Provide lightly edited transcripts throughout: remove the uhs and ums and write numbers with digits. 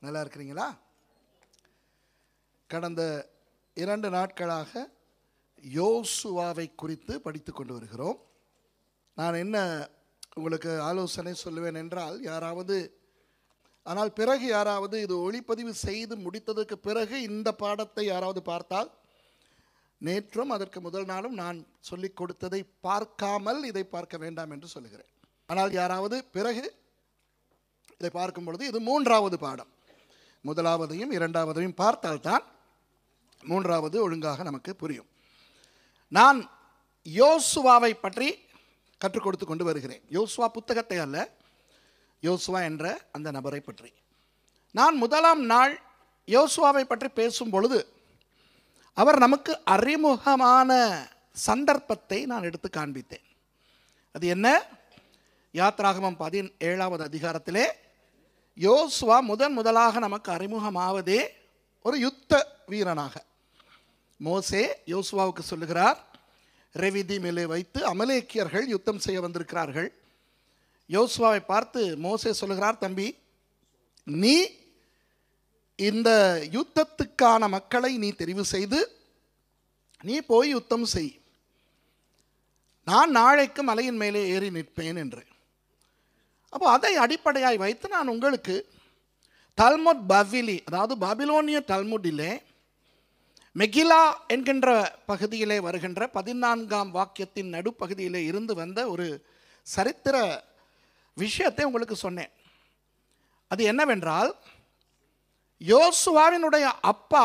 நல்லா இருக்கிறீங்களா? கடந்த 2 நாட்களாக யோசுவாவை குறித்து படித்து கொண்டு வருகிறோம். நான் என்ன உங்களுக்கு ஆலோசனை சொல்லுவேன் என்றால், பிறகு யாராவது இது ஒளிப்பதிவு செய்து முடித்ததுக்கு பிறகு இந்த பாடத்தை யாராவது பார்த்தால், நேற்றும் அதற்கு முதல் நாளும் நான் சொல்லிக் கொடுத்ததை பார்க்காமல் இதை பார்க்க வேண்டாம் என்று சொல்லுகிறேன். ஆனால் யாராவது பிறகு இதை பார்க்கும் பொழுது இது 3வது பாடம், முதலாவதையும் 2வதையும் பார்த்தால்தான் 3வது ஒழுங்காக நமக்கு புரியும். நான் யோசுவாவை பற்றி கற்றுக் கொடுத்து கொண்டு வருகிறேன். யோசுவா புத்தகத்தை அல்ல, யோசுவா என்ற அந்த நபரை பற்றி. நான் முதலாம் நாள் யோசுவாவை பற்றி பேசும் பொழுது அவர் நமக்கு அறிமுகமான சந்தர்ப்பத்தை நான் எடுத்து காண்பித்தேன். அது என்ன? யாத்ராகமம் 17வது அதிகாரத்திலே யோசுவா முதலாக நமக்கு அறிமுகமாவதே ஒரு யுத்த வீரனாக. மோசே யோசுவாவுக்கு சொல்லுகிறார், ரெவிதி மேலே வைத்து அமலேக்கியர்கள் யுத்தம் செய்ய வந்திருக்கிறார்கள். யோசுவாவை பார்த்து மோசே சொல்லுகிறார், தம்பி, நீ இந்த யுத்தத்துக்கான மக்களை நீ தெரிவு செய்து நீ போய் யுத்தம் செய், நான் நாளைக்கு மலையின் மேலே ஏறி நிற்பேன் என்று. அப்போ அதை அடிப்படையாய் வைத்து நான் உங்களுக்கு தல்முட் பவிலி, அதாவது பாபிலோனிய தல்முடிலே மெகிலா என்கின்ற பகுதியிலே வருகின்ற 14ஆம் வாக்கியத்தின் நடுப்பகுதியிலே இருந்து வந்த ஒரு சரித்திர விஷயத்தை உங்களுக்கு சொன்னேன். அது என்னவென்றால், யோசுவாவினுடைய அப்பா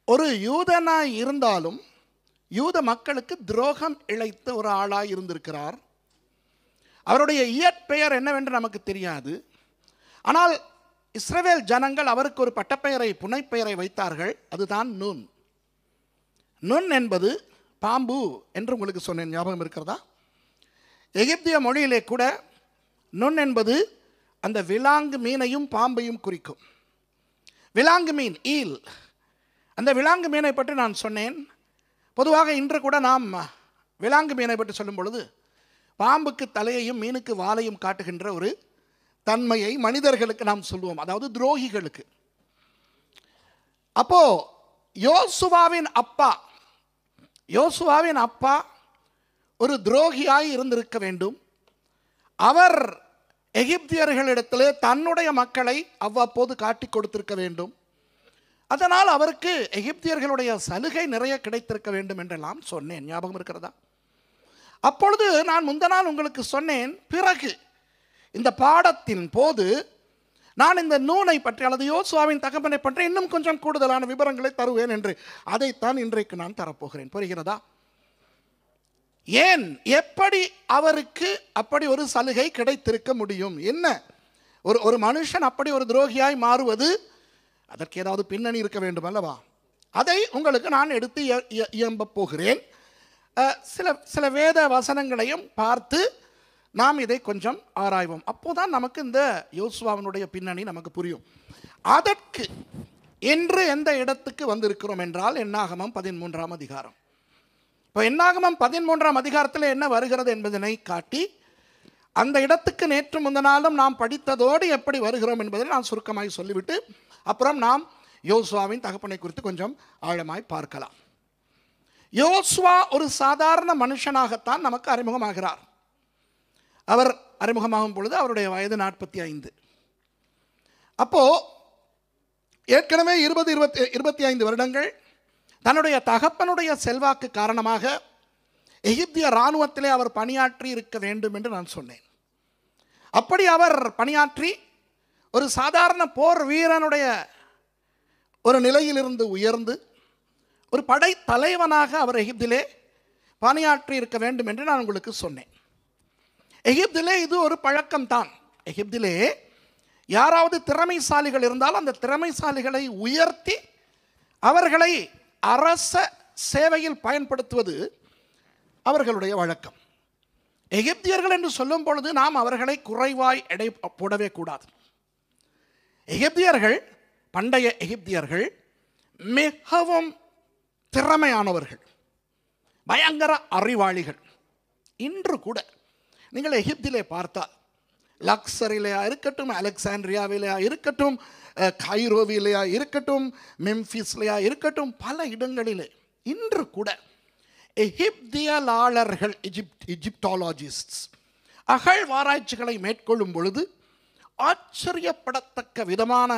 ஒரு யூதனாய் இருந்தாலும் யூத மக்களுக்கு துரோகம் இழைத்த ஒரு ஆளாய் இருந்திருக்கிறார். அவருடைய இயற்பெயர் என்னவென்று நமக்கு தெரியாது. ஆனால் இஸ்ரவேல் ஜனங்கள் அவருக்கு ஒரு பட்டப்பெயரை, புனைப்பெயரை வைத்தார்கள். அதுதான் நூன். நுண் என்பது பாம்பு என்று உங்களுக்கு சொன்னேன், ஞாபகம் இருக்கிறதா? எகிப்திய மொழியிலே கூட நுண் என்பது அந்த விலாங்கு மீனையும் பாம்பையும் குறிக்கும். விலாங்கு மீன், ஈல். அந்த விலாங்கு மீனை பற்றி நான் சொன்னேன். பொதுவாக இன்று கூட நாம் விலாங்கு மீனை பற்றி சொல்லும் பொழுது பாம்புக்கு தலையையும் மீனுக்கு வாலையும் காட்டுகின்ற ஒரு தன்மையை மனிதர்களுக்கு நாம் சொல்லுவோம், அதாவது துரோகிகளுக்கு. அப்போ யோசுவாவின் அப்பா ஒரு துரோகியாய் இருந்திருக்க வேண்டும். அவர் எகிப்தியர்களிடத்திலே தன்னுடைய மக்களை அவ்வப்போது காட்டி கொடுத்திருக்க வேண்டும். அதனால் அவருக்கு எகிப்தியர்களுடைய சலுகை நிறைய கிடைத்திருக்க வேண்டும் என்றெல்லாம் சொன்னேன், ஞாபகம் இருக்கிறதா? அப்பொழுது நான் முந்தநாள் உங்களுக்கு சொன்னேன், பிறகு இந்த பாடத்தின் போது நான் இந்த நூனை பற்றி அல்லது யோசுவாவின் தகப்பனை பற்றி இன்னும் கொஞ்சம் கூடுதலான விவரங்களை தருவேன் என்று. அதைத்தான் இன்றைக்கு நான் தரப்போகிறேன். புரிகிறதா? ஏன், எப்படி அவருக்கு அப்படி ஒரு சலுகை கிடைத்திருக்க முடியும்? என்ன, ஒரு மனுஷன் அப்படி ஒரு துரோகியாய் மாறுவது, அதற்கு ஏதாவது பின்னணி இருக்க வேண்டும் அல்லவா? அதை உங்களுக்கு நான் எடுத்து இயம்ப போகிறேன். சில வேத வசனங்களையும் பார்த்து நாம் இதை கொஞ்சம் ஆராய்வோம். அப்போதான் நமக்கு இந்த யோசுவாவினுடைய பின்னணி நமக்கு புரியும். அதற்கு இன்று எந்த இடத்துக்கு வந்திருக்கிறோம் என்றால், என்னாகமம் 13ஆம் அதிகாரம். இப்போ என்னாகமம் 13ஆம் அதிகாரத்தில் என்ன வருகிறது என்பதனை காட்டி, அந்த இடத்துக்கு நேற்று முந்தநாளும் நாம் படித்ததோடு எப்படி வருகிறோம் என்பதை நான் சுருக்கமாய் சொல்லிவிட்டு அப்புறம் நாம் யோசுவாவின் தகப்பனை குறித்து கொஞ்சம் ஆழமாய் பார்க்கலாம். யோசுவா ஒரு சாதாரண மனுஷனாகத்தான் நமக்கு அறிமுகமாகிறார். அவர் அறிமுகமாகும் பொழுது அவருடைய வயது 45. அப்போ ஏற்கனவே 20-25 வருடங்கள் தன்னுடைய தகப்பனுடைய செல்வாக்கு காரணமாக எகிப்திய இராணுவத்திலே அவர் பணியாற்றி இருக்க வேண்டும் என்று நான் சொன்னேன். அப்படி அவர் பணியாற்றி ஒரு சாதாரண போர் வீரனுடைய ஒரு நிலையிலிருந்து உயர்ந்து ஒரு படை தலைவனாக அவர் எகிப்திலே பணியாற்றி இருக்க வேண்டும் என்று நான் உங்களுக்கு சொன்னேன். எகிப்திலே இது ஒரு பழக்கம்தான். எகிப்திலே யாராவது திறமைசாலிகள் இருந்தால் அந்த திறமைசாலிகளை உயர்த்தி அவர்களை அரச சேவையில் பயன்படுத்துவது அவர்களுடைய வழக்கம். எகிப்தியர்கள் என்று சொல்லும் பொழுது நாம் அவர்களை குறைவாய் எடை போடவே கூடாது. எகிப்தியர்கள், பண்டைய எகிப்தியர்கள் மிகவும் திறமையானவர்கள், பயங்கர அறிவாளிகள். இன்று கூட நீங்கள் எகிப்திலே பார்த்தால் லக்சரிலையா இருக்கட்டும், அலெக்சாண்ட்ரியாவிலையா இருக்கட்டும், கைரோவிலையா இருக்கட்டும், மெம்பிஸ்லையா இருக்கட்டும், பல இடங்களிலே இன்று கூட எகிப்தியலாளர்கள், எஜிப்டாலஜிஸ்ட்ஸ் அகழ்வாராய்ச்சிகளை மேற்கொள்ளும் பொழுது ஆச்சரியப்படத்தக்க விதமான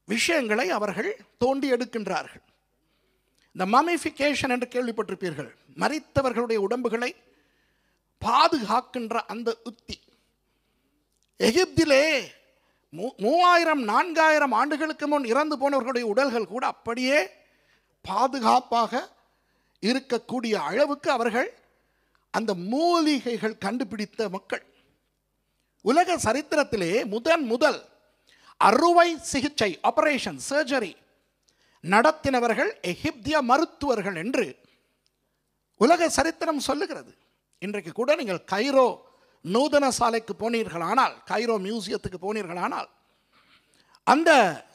விஷயங்களை அவர்கள் தோண்டி எடுக்கின்றார்கள். இந்த மமிஃபிகேஷன் என்று கேள்விப்பட்டிருப்பீர்கள். மரித்தவர்களுடைய உடம்புகளை பாதுகாக்கின்ற அந்த உத்தி எகிப்திலே 3000-4000 ஆண்டுகளுக்கு முன் இறந்து போனவர்களுடைய உடல்கள் கூட அப்படியே பாதுகாப்பாக இருக்கக்கூடிய அளவுக்கு அவர்கள் அந்த மூலிகைகள் கண்டுபிடித்த மக்கள். உலக சரித்திரத்திலே முதல் அறுவை சிகிச்சை, ஆபரேஷன், சர்ஜரி நடத்தினவர்கள் எகிப்திய மருத்துவர்கள் என்று உலக சரித்திரம் சொல்லுகிறது. இன்றைக்கு கூட நீங்கள் கைரோ நூதன சாலைக்கு போனீர்களானால், கைரோ மியூசியத்துக்கு போனீர்களானால், அந்த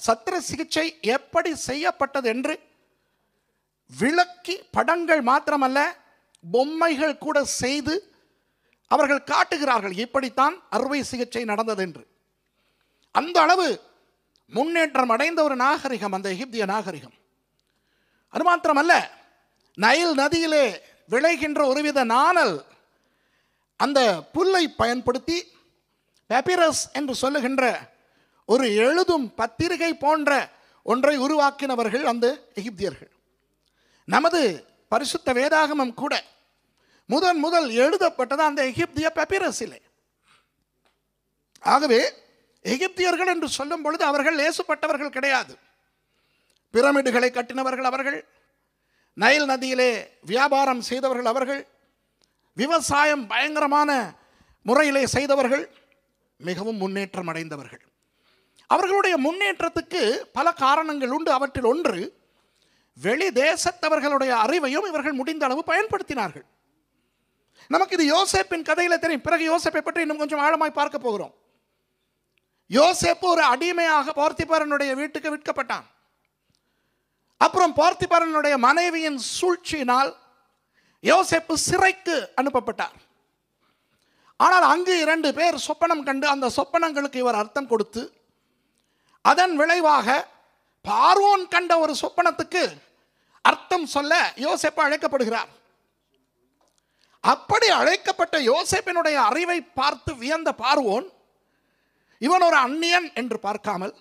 சத்திர சிகிச்சை எப்படி செய்யப்பட்டது என்று விளக்கி படங்கள் மாத்திரமல்ல, பொம்மைகள் கூட செய்து அவர்கள் காட்டுகிறார்கள் இப்படித்தான் அறுவை சிகிச்சை நடந்தது என்று. அந்த அளவு முன்னேற்றம் அடைந்த ஒரு நாகரிகம் அந்த எகிப்திய நாகரிகம். அது மாத்திரமல்ல, நைல் நதியிலே விளைகின்ற ஒருவித நாணல், அந்த புல்லை பயன்படுத்தி பேப்பிரஸ் என்று சொல்லுகின்ற ஒரு எழுதும் பத்திரிகை போன்ற ஒன்றை உருவாக்கினவர்கள் அந்த எகிப்தியர்கள். நமது பரிசுத்த வேதாகமம் கூட முதல் எழுதப்பட்டது அந்த எகிப்திய பேப்பிரஸிலே. ஆகவே எகிப்தியர்கள் என்று சொல்லும் பொழுது அவர்கள் லேசுப்பட்டவர்கள் கிடையாது. பிரமிடுகளை கட்டினவர்கள் அவர்கள், நைல் நதியிலே வியாபாரம் செய்தவர்கள் அவர்கள், விவசாயம் பயங்கரமான முறையிலே செய்தவர்கள், மிகவும் முன்னேற்றம் அடைந்தவர்கள். அவர்களுடைய முன்னேற்றத்துக்கு பல காரணங்கள் உண்டு. அவற்றில் ஒன்று, வெளி தேசத்தவர்களுடைய அறிவையும் இவர்கள் முடிந்த அளவு பயன்படுத்தினார்கள். நமக்கு இது யோசேப்பின் கதையில தெரியும். பிறகு யோசேப்பை பற்றி இன்னும் கொஞ்சம் ஆழமாய் பார்க்க போகிறோம். யோசேப்பு ஒரு அடிமையாக போர்த்திபாரனுடைய வீட்டுக்கு விற்கப்பட்டான். அப்புறம் போர்த்திபாரனுடைய மனைவியின் சூழ்ச்சியினால் யோசேப்பு சிறைக்கு அனுப்பப்பட்டார். ஆனால் அங்கு 2 பேர் சொப்பனம் கண்டு அந்த சொப்பனங்களுக்கு இவர் அர்த்தம் கொடுத்து, அதன் விளைவாக பார்வோன் கண்ட ஒரு சொப்பனத்துக்கு அர்த்தம் சொல்ல யோசேப்பு அழைக்கப்படுகிறார். அப்படி அழைக்கப்பட்ட யோசேப்பினுடைய அறிவை பார்த்து வியந்த பார்வோன், இவன் ஒரு அந்நியன் என்று பார்க்காமல்,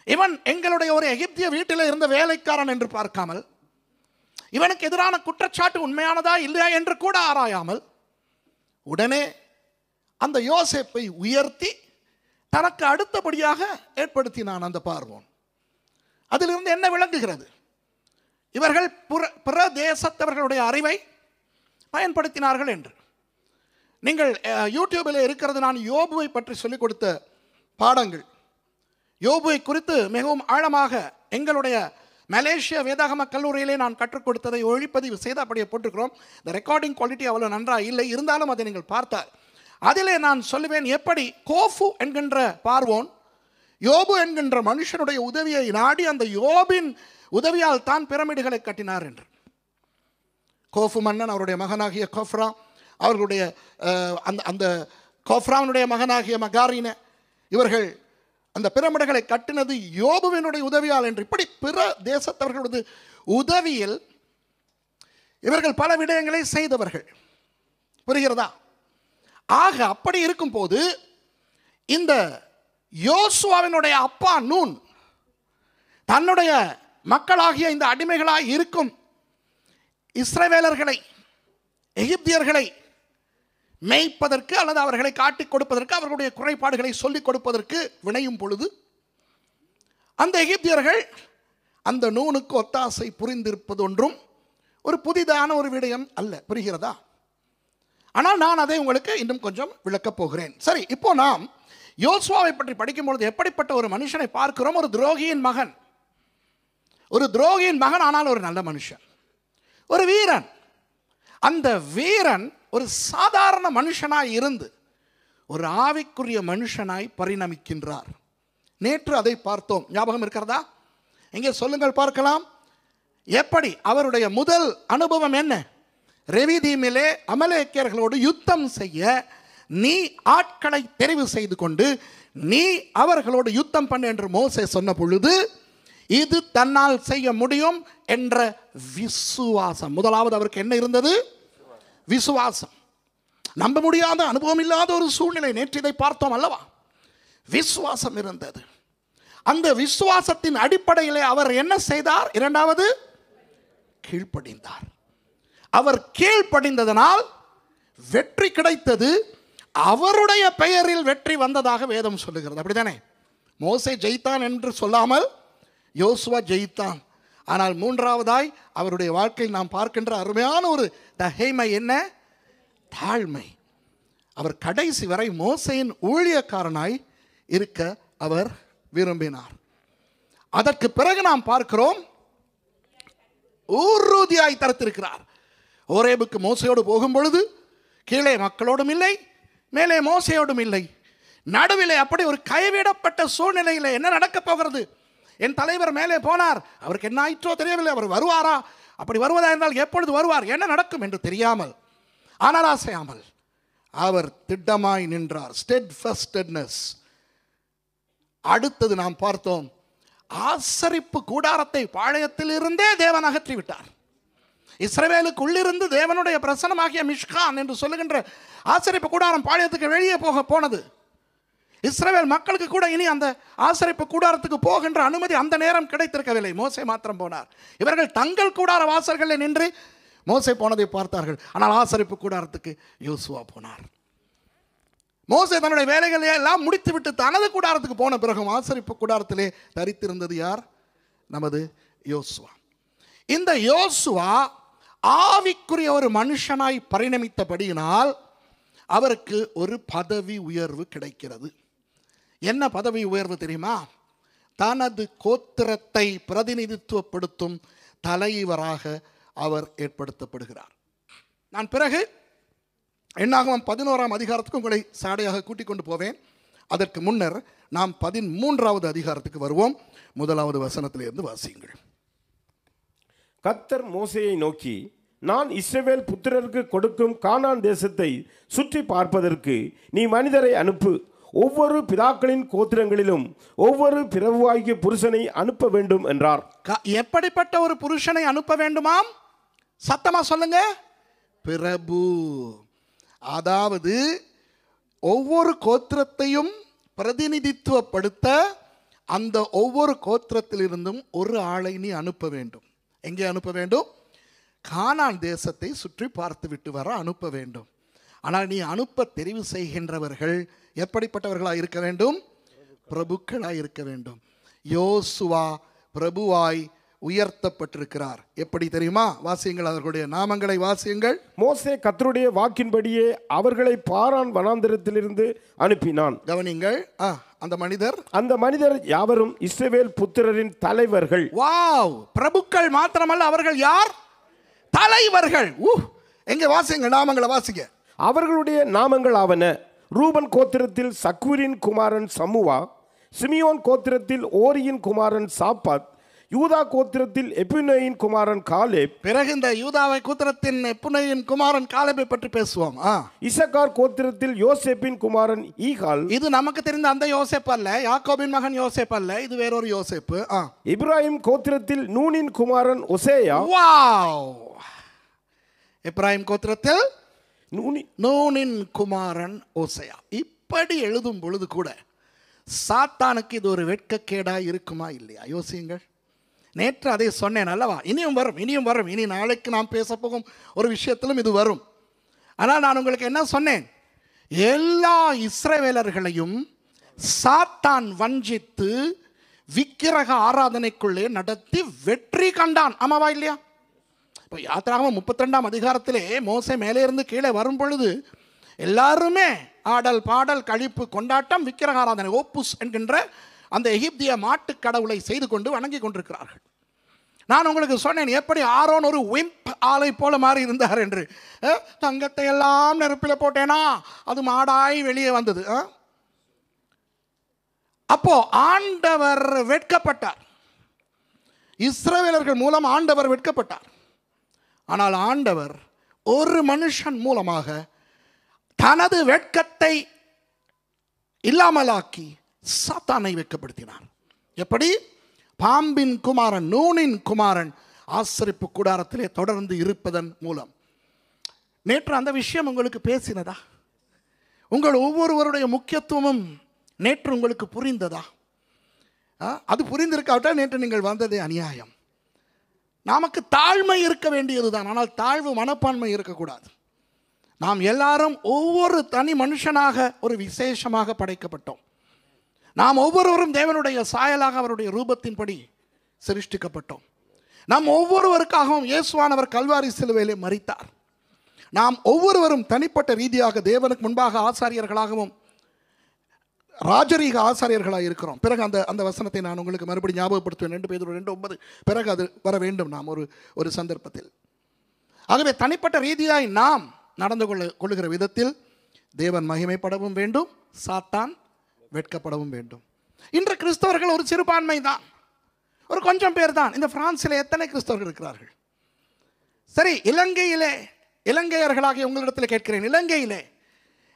இவன் எங்களுடைய ஒரு எகிப்திய வீட்டில் இருந்த வேலைக்காரன் என்று பார்க்காமல், இவனுக்கு எதிரான குற்றச்சாட்டு உண்மையானதா இல்லையா என்று கூட ஆராயாமல், உடனே அந்த யோசேப்பை உயர்த்தி தனக்கு அடுத்தபடியாக ஏற்படுத்தினான் அந்த பார்வோன். அதிலிருந்து என்ன விளங்குகிறது? இவர்கள் பிற தேசத்தவர்களுடைய அறிவை பயன்படுத்தினார்கள் என்று. நீங்கள் யூடியூபில் இருக்கிறது, நான் யோபுவை பற்றி சொல்லிக் கொடுத்த பாடங்கள். யோபுவை குறித்து மிகவும் ஆழமாக எங்களுடைய மலேசியா வேதாகம கல்லூரியிலே நான் கற்றுக் கொடுத்ததை ஒளிப்பதிவு செய்து அப்படியே போட்டிருக்கிறோம். இந்த ரெக்கார்டிங் குவாலிட்டி அவ்வளோ நன்றாக இல்லை, இருந்தாலும் அதை நீங்கள் பார்த்தால் அதிலே நான் சொல்லுவேன் எப்படி கோஃபு என்கின்ற பார்வோன் யோபு என்கின்ற மனுஷனுடைய உதவியை நாடி அந்த யோபின் உதவியால் தான் பிரமிடுகளை கட்டினார் என்று. கோஃபு மன்னன், அவருடைய மகனாகிய கோஃப்ரா, அவர்களுடைய அந்த கோஃப்ரானுடைய மகனாகிய மகாரின, இவர்கள் அந்த பிரமிடுகளை கட்டினது யோபுவினுடைய உதவியால் என்று. இப்படி பிற தேசத்தவர்களது உதவியில் இவர்கள் பல விடயங்களை செய்தவர்கள். புரிகிறதா? ஆக அப்படி இருக்கும் போது இந்த யோசுவாவினுடைய அப்பா நூன் தன்னுடைய மக்களாகிய இந்த அடிமைகளாய் இருக்கும் இஸ்ரவேலர்களை, எகிப்தியர்களை மேய்ப்பதற்கு அல்லது அவர்களை காட்டிக் கொடுப்பதற்கு, அவர்களுடைய குறைபாடுகளை சொல்லிக் கொடுப்பதற்கு வினையும் பொழுது அந்த எகிப்தியர்கள் அந்த நூனுக்கு ஒத்தாசை புரிந்திருப்பது ஒன்றும் ஒரு புதிதான ஒரு விடயம் அல்ல. புரிகிறதா? ஆனால் நான் அதை உங்களுக்கு இன்னும் கொஞ்சம் விளக்கப் போகிறேன். சரி, இப்போ நாம் யோசுவாவை பற்றி படிக்கும்பொழுது எப்படிப்பட்ட ஒரு மனுஷனை பார்க்கிறோம்? ஒரு துரோகியின் மகன். ஒரு துரோகியின் மகன், ஆனால் ஒரு நல்ல மனுஷன், ஒரு வீரன். அந்த வீரன் ஒரு சாதாரண மனுஷனாய் இருந்து ஒரு ஆவிக்குரிய மனுஷனாய் பரிணமிக்கின்றார். நேற்று அதை பார்த்தோம், ஞாபகம் இருக்கிறதா? எங்கே சொல்லுங்கள் பார்க்கலாம். எப்படி அவருடைய முதல் அனுபவம் என்ன? ரெவிதீமிலே அமலேக்கியர்களோடு யுத்தம் செய்ய நீ ஆட்களை தெரிவு செய்து கொண்டு நீ அவர்களோடு யுத்தம் பண்ணு என்று மோசே சொன்ன பொழுது இது தன்னால் செய்ய முடியும் என்ற விசுவாசம். முதலாவது அவருக்கு என்ன இருந்தது? விசுவாசம். நம்ப முடியாத, அனுபவம் இல்லாத ஒரு சூழ்நிலை. நேற்று இதை பார்த்தோம் அல்லவா? விசுவாசம் இருந்தது. அந்த விசுவாசத்தின் அடிப்படையிலே அவர் என்ன செய்தார்? இரண்டாவது, கீழ்ப்படிந்தார். அவர் கீழ்ப்படிந்ததனால் வெற்றி கிடைத்தது. அவருடைய பெயரில் வெற்றி வந்ததாக வேதம் சொல்லுகிறது. அப்படித்தானே? மோசே ஜெயித்தான் என்று சொல்லாமல் யோசுவா ஜெயித்தான். ஆனால் மூன்றாவதாய் அவருடைய வாழ்க்கையில் நாம் பார்க்கின்ற அருமையான ஒரு தகைமை என்ன? தாழ்மை. அவர் கடைசி வரை மோசேயின் ஊழியக்காரனாய் இருக்க அவர் விரும்பினார். அதற்கு பிறகு நாம் பார்க்கிறோம், உறுதியாய் தரித்திருக்கிறார். ஓரேபுக்கு மோசையோடு போகும் பொழுது கீழே மக்களோடும் இல்லை, மேலே மோசையோடும் இல்லை. நடுவிலே அப்படி ஒரு கைவிடப்பட்ட சூழ்நிலையில் என்ன நடக்கப் போகிறது? என் தலைவர் மேலே போனார், அவருக்கு என்ன ஆயிற்றோ தெரியவில்லை. அவர் வருவாரா? அப்படி வருவதா என்றால் எப்பொழுது வருவார்? என்ன நடக்கும் என்று தெரியாமல், ஆனால் அசையாமல் அவர் திட்டமாய் நின்றார். ஸ்டெட்ஃபாஸ்ட்னஸ். அடுத்தது நாம் பார்த்தோம், ஆசரிப்பு கூடாரத்தை பாளையத்தில் இருந்தே தேவன் அகற்றி விட்டார். இஸ்ரவேலுக்கு உள்ளிருந்து தேவனுடைய பிரசனமாகிய மிஷ்கான் என்று சொல்லுகின்ற ஆசரிப்பு கூடாரம் பாளையத்துக்கு வெளியே போனது. இஸ்ரவேல் மக்களுக்கு கூட இனி அந்த ஆசரிப்பு கூடாரத்துக்கு போகின்ற அனுமதி அந்த நேரம் கிடைத்திருக்கவில்லை. மோசே மாத்திரம் போனார். இவர்கள் தங்கள் கூடார வாசல்களில் நின்று மோசே போனதை பார்த்தார்கள். ஆனால் ஆசரிப்பு கூடாரத்துக்கு யோசுவா போனார். மோசே தன்னுடைய வேலைகளை எல்லாம் முடித்துவிட்டு தனது கூடாரத்துக்கு போன பிறகும் ஆசரிப்பு கூடாரத்திலே தரித்திருந்தது யார்? நமது யோசுவா. இந்த யோசுவா ஆவிக்குரிய ஒரு மனுஷனாய் பரிணமித்தபடியினால் அவருக்கு ஒரு பதவி உயர்வு கிடைக்கிறது. என்ன பதவி உயர்வு தெரியுமா? தனது கோத்திரத்தை பிரதிநிதித்துவப்படுத்தும் தலைவராக அவர் ஏற்படுத்தப்படுகிறார். நான் பிறகு என்னாகமம் 11ஆம் அதிகாரத்துக்கு உங்களை சாடையாக கூட்டிக் கொண்டு போவேன். அதற்கு முன்னர் நாம் 13வது அதிகாரத்துக்கு வருவோம். 1வது வசனத்திலிருந்து வாசியுங்கள். கர்த்தர் மோசேயை நோக்கி, நான் இஸ்ரவேல் புத்திரருக்கு கொடுக்கும் கானான் தேசத்தை சுற்றி பார்ப்பதற்கு நீ மனிதரை அனுப்பு. ஒவ்வொரு பிதாக்களின் கோத்திரங்களிலும் ஒவ்வொரு பிரபுவாகிய புருஷனை அனுப்ப வேண்டும் என்றார். எப்படிப்பட்ட ஒரு புருஷனை அனுப்ப வேண்டுமாம்? சத்தமா சொல்லுங்க. பிரபு. அதாவது ஒவ்வொரு கோத்திரத்தையும் பிரதிநிதித்துவப்படுத்த அந்த ஒவ்வொரு கோத்திரத்திலிருந்தும் ஒரு ஆளை நீ அனுப்ப வேண்டும். எங்கே அனுப்ப வேண்டும்? கானான் தேசத்தை சுற்றி பார்த்து விட்டு வர அனுப்ப வேண்டும். ஆனால் நீ அனுப்ப தெரிவு செய்கின்றவர்கள் எப்படிப்பட்டவர்களாக இருக்க வேண்டும்? பிரபுக்களாய் இருக்க வேண்டும். யோசுவா பிரபுவாய் உயர்த்தப்பட்டிருக்கிறார். எப்படி தெரியுமா? வாசியுங்கள், அவர்களுடைய நாமங்களை வாசியுங்கள். மோசே கர்த்தருடைய வாக்கின்படியே அவர்களை பாரான் வனாந்தரத்திலிருந்து அனுப்பினான். கவனிங்கள். அந்த மனிதர் யாவரும் இஸ்ரவேல் புத்திரரின் தலைவர்கள். வாவ்! பிரபுக்கள் மாத்திரமல்ல, அவர்கள் யார்? தலைவர்கள். எங்க வாசிங்க, நாமங்களை வாசிங்க. அவர்களுடைய நாமங்கள் ஆவன: ரூபன் கோத்திரத்தில் சக்கூரின் குமாரன் சமுவா, சிமியோன் கோத்திரத்தில் ஓரியின் குமாரன் சாப்பாத், யூதா கோத்திரத்தில் எப்புனேயின் குமாரன் காலேப். பிறகு இந்த யூதாவை கோத்திரத்தின் எப்புனேயின் குமாரன் காலேபை பற்றி பேசுவோம். இசக்கார் கோத்திரத்தில் யோசேப்பின் குமாரன் ஈகால். இது நமக்கு தெரிந்த அந்த யோசேப் அல்ல, யாக்கோபின் மகன் யோசேப் அல்ல, இது வேறொரு யோசேப்பு. இப்ராஹிம் கோத்திரத்தில் நூனின் குமாரன் ஒசேயா. வாவ்! இப்ராஹிம் கோத்திரத்தில் நூனின் குமாரன் ஓசையா. இப்படி எழுதும் பொழுது கூட சாத்தானுக்கு இது ஒரு வெட்கக்கேடாய் இருக்குமா இல்லையா? யோசியுங்கள். நேற்று அதை சொன்னேன் அல்லவா? இனியும் வரும், இனியும் வரும். இனி நாளைக்கு நாம் பேச போகும் ஒரு விஷயத்திலும் இது வரும். ஆனால் நான் உங்களுக்கு என்ன சொன்னேன்? எல்லா இஸ்ரவேலர்களையும் சாத்தான் வஞ்சித்து விக்கிரக ஆராதனைக்குள்ளே நடத்தி வெற்றி கண்டான். ஆமாவா இல்லையா? இப்போ யாத்திராகமம் 32ஆம் அதிகாரத்திலே மோசே மேலே இருந்து கீழே வரும் பொழுது எல்லாருமே ஆடல் பாடல் கழிப்பு கொண்டாட்டம் விக்கிரக ஆராதனை ஓப்புஸ் என்கின்ற அந்த எகிப்திய மாட்டு கடவுளை செய்து கொண்டு வணங்கி கொண்டிருக்கிறார்கள். நான் உங்களுக்கு சொன்னேன் எப்படி ஆரோன் ஒரு விம்ப் ஆலை போல மாறி இருந்தார் என்று. தங்கத்தை எல்லாம் நெருப்பில் போட்டேனா அது மாடாய் வெளியே வந்தது. அப்போ ஆண்டவர் வெட்கப்பட்டார். இஸ்ரவேலர்கள் மூலம் ஆண்டவர் வெட்கப்பட்டார். ஆனால் ஆண்டவர் ஒரு மனுஷன் மூலமாக தனது வெட்கத்தை இல்லாமலாக்கி சாத்தானை வெட்கப்படுத்தினார். எப்படி? பாம்பின் குமாரன், நூனின் குமாரன் ஆசரிப்பு கூடாரத்திலே தொடர்ந்து இருப்பதன் மூலம். நேற்று அந்த விஷயம் உங்களுக்கு பேசினதா? உங்கள் ஒவ்வொருவருடைய முக்கியத்துவமும் நேற்று உங்களுக்கு புரிந்ததா? அது புரிந்திருக்காவிட்டால் நேற்று நீங்கள் வந்ததே அநியாயம். நமக்கு தாழ்மை இருக்க வேண்டியதுதான், ஆனால் தாழ்வு மனப்பான்மை இருக்கக்கூடாது. நாம் எல்லாரும் ஒவ்வொரு தனி மனுஷனாக ஒரு விசேஷமாக படைக்கப்பட்டோம். நாம் ஒவ்வொருவரும் தேவனுடைய சாயலாக அவருடைய ரூபத்தின்படி சிருஷ்டிக்கப்பட்டோம். நாம் ஒவ்வொருவருக்காகவும் இயேசுவானவர் கல்வாரி சிலுவையிலே மரித்தார். நாம் ஒவ்வொருவரும் தனிப்பட்ட ரீதியாக தேவனுக்கு முன்பாக ஆசாரியர்களாகவும் ராஜரீக ஆசாரியர்களாக இருக்கிறோம். பிறகு அந்த வசனத்தை நான் உங்களுக்கு மறுபடியும் ஞாபகப்படுத்துவேன். 2 பேதுரு 2:9. பிறகு அது வர வேண்டும் நாம் ஒரு சந்தர்ப்பத்தில். ஆகவே தனிப்பட்ட ரீதியாய் நாம் நடந்து கொள்ளுகிற விதத்தில் தேவன் மகிமைப்படவும் வேண்டும், சாத்தான் வெட்கப்படவும் வேண்டும். இன்று கிறிஸ்தவர்கள் ஒரு சிறுபான்மை தான், ஒரு கொஞ்சம் பேர் தான். இந்த பிரான்சில் எத்தனை கிறிஸ்தவர்கள் இருக்கிறார்கள்? சரி, இலங்கையர்களாகிய உங்களிடத்தில் கேட்கிறேன், இலங்கையிலே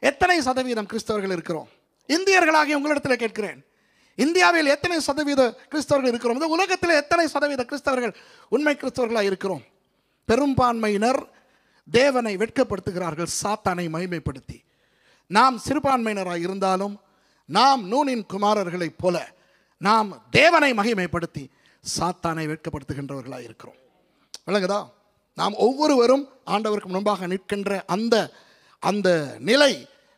எத்தனை சதவீதம் கிறிஸ்தவர்கள் இருக்கிறோம்? இந்தியர்களாகிய உங்களிடத்தில் கேட்கிறேன், இந்தியாவில் எத்தனை சதவீத கிறிஸ்தவர்கள் இருக்கிறோம்? இந்த உலகத்தில் எத்தனை சதவீத கிறிஸ்தவர்கள் உண்மை கிறிஸ்தவர்களாக இருக்கிறோம்? பெரும்பான்மையினர் தேவனை வெட்கப்படுத்துகிறார்கள், சாத்தானை மகிமைப்படுத்தி. நாம் சிறுபான்மையினராக இருந்தாலும் நாம் நூனின் குமாரர்களைப் போல நாம் தேவனை மகிமைப்படுத்தி சாத்தானை வெட்கப்படுத்துகின்றவர்களாக இருக்கிறோம். விளங்குதா? நாம் ஒவ்வொருவரும் ஆண்டவருக்கு முன்பாக நிற்கின்ற அந்த நிலை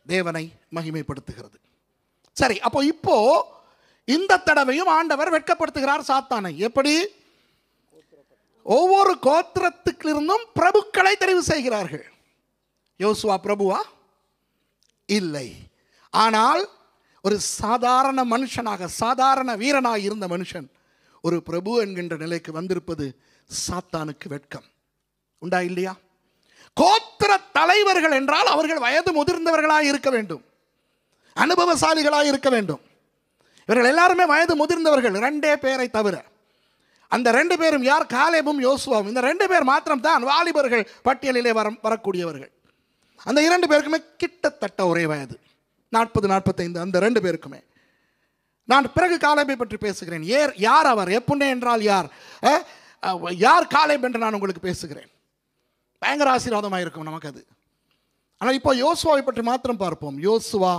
தேவனை மகிமைப்படுத்துகிறது. சரி, இப்போ இந்த தடவையும் ஆண்டவர் வெட்கப்படுத்துகிறார் சாத்தானை. எப்படி? ஒவ்வொரு கோத்திரத்துக்கிலிருந்தும் பிரபுக்களை தெரிவு செய்கிறார்கள். யோசுவா பிரபுவா? இல்லை. ஆனால் ஒரு சாதாரண மனுஷனாக, சாதாரண வீரனாக இருந்த மனுஷன் ஒரு பிரபு என்கின்ற நிலைக்கு வந்திருப்பது சாத்தானுக்கு வெட்கம் உண்டா இல்லையா? கோத்திர தலைவர்கள் என்றால் அவர்கள் வயது முதிர்ந்தவர்களாக இருக்க வேண்டும், அனுபவசாலிகளாக இருக்க வேண்டும். இவர்கள் எல்லாருமே வயது முதிர்ந்தவர்கள், 2 பேரை தவிர. அந்த 2 பேரும் யார்? காலேபும் யோசுவாவும். இந்த 2 பேர் மாத்திரம் தான் வாலிபர்கள் பட்டியலிலே வரக்கூடியவர்கள். அந்த 2 பேருக்குமே கிட்டத்தட்ட ஒரே வயது, 40-45. அந்த 2 பேருக்குமே. நான் பிறகு காலேபை பற்றி பேசுகிறேன். யார் அவர்? எப்புன்னே என்றால் யார்? யார் காலேப் என்று நான் உங்களுக்கு பேசுகிறேன். பயங்கர ஆசீர்வாதமாக இருக்கும் நமக்கு அது. ஆனால் இப்போ யோசுவாவை பற்றி மாத்திரம் பார்ப்போம். யோசுவா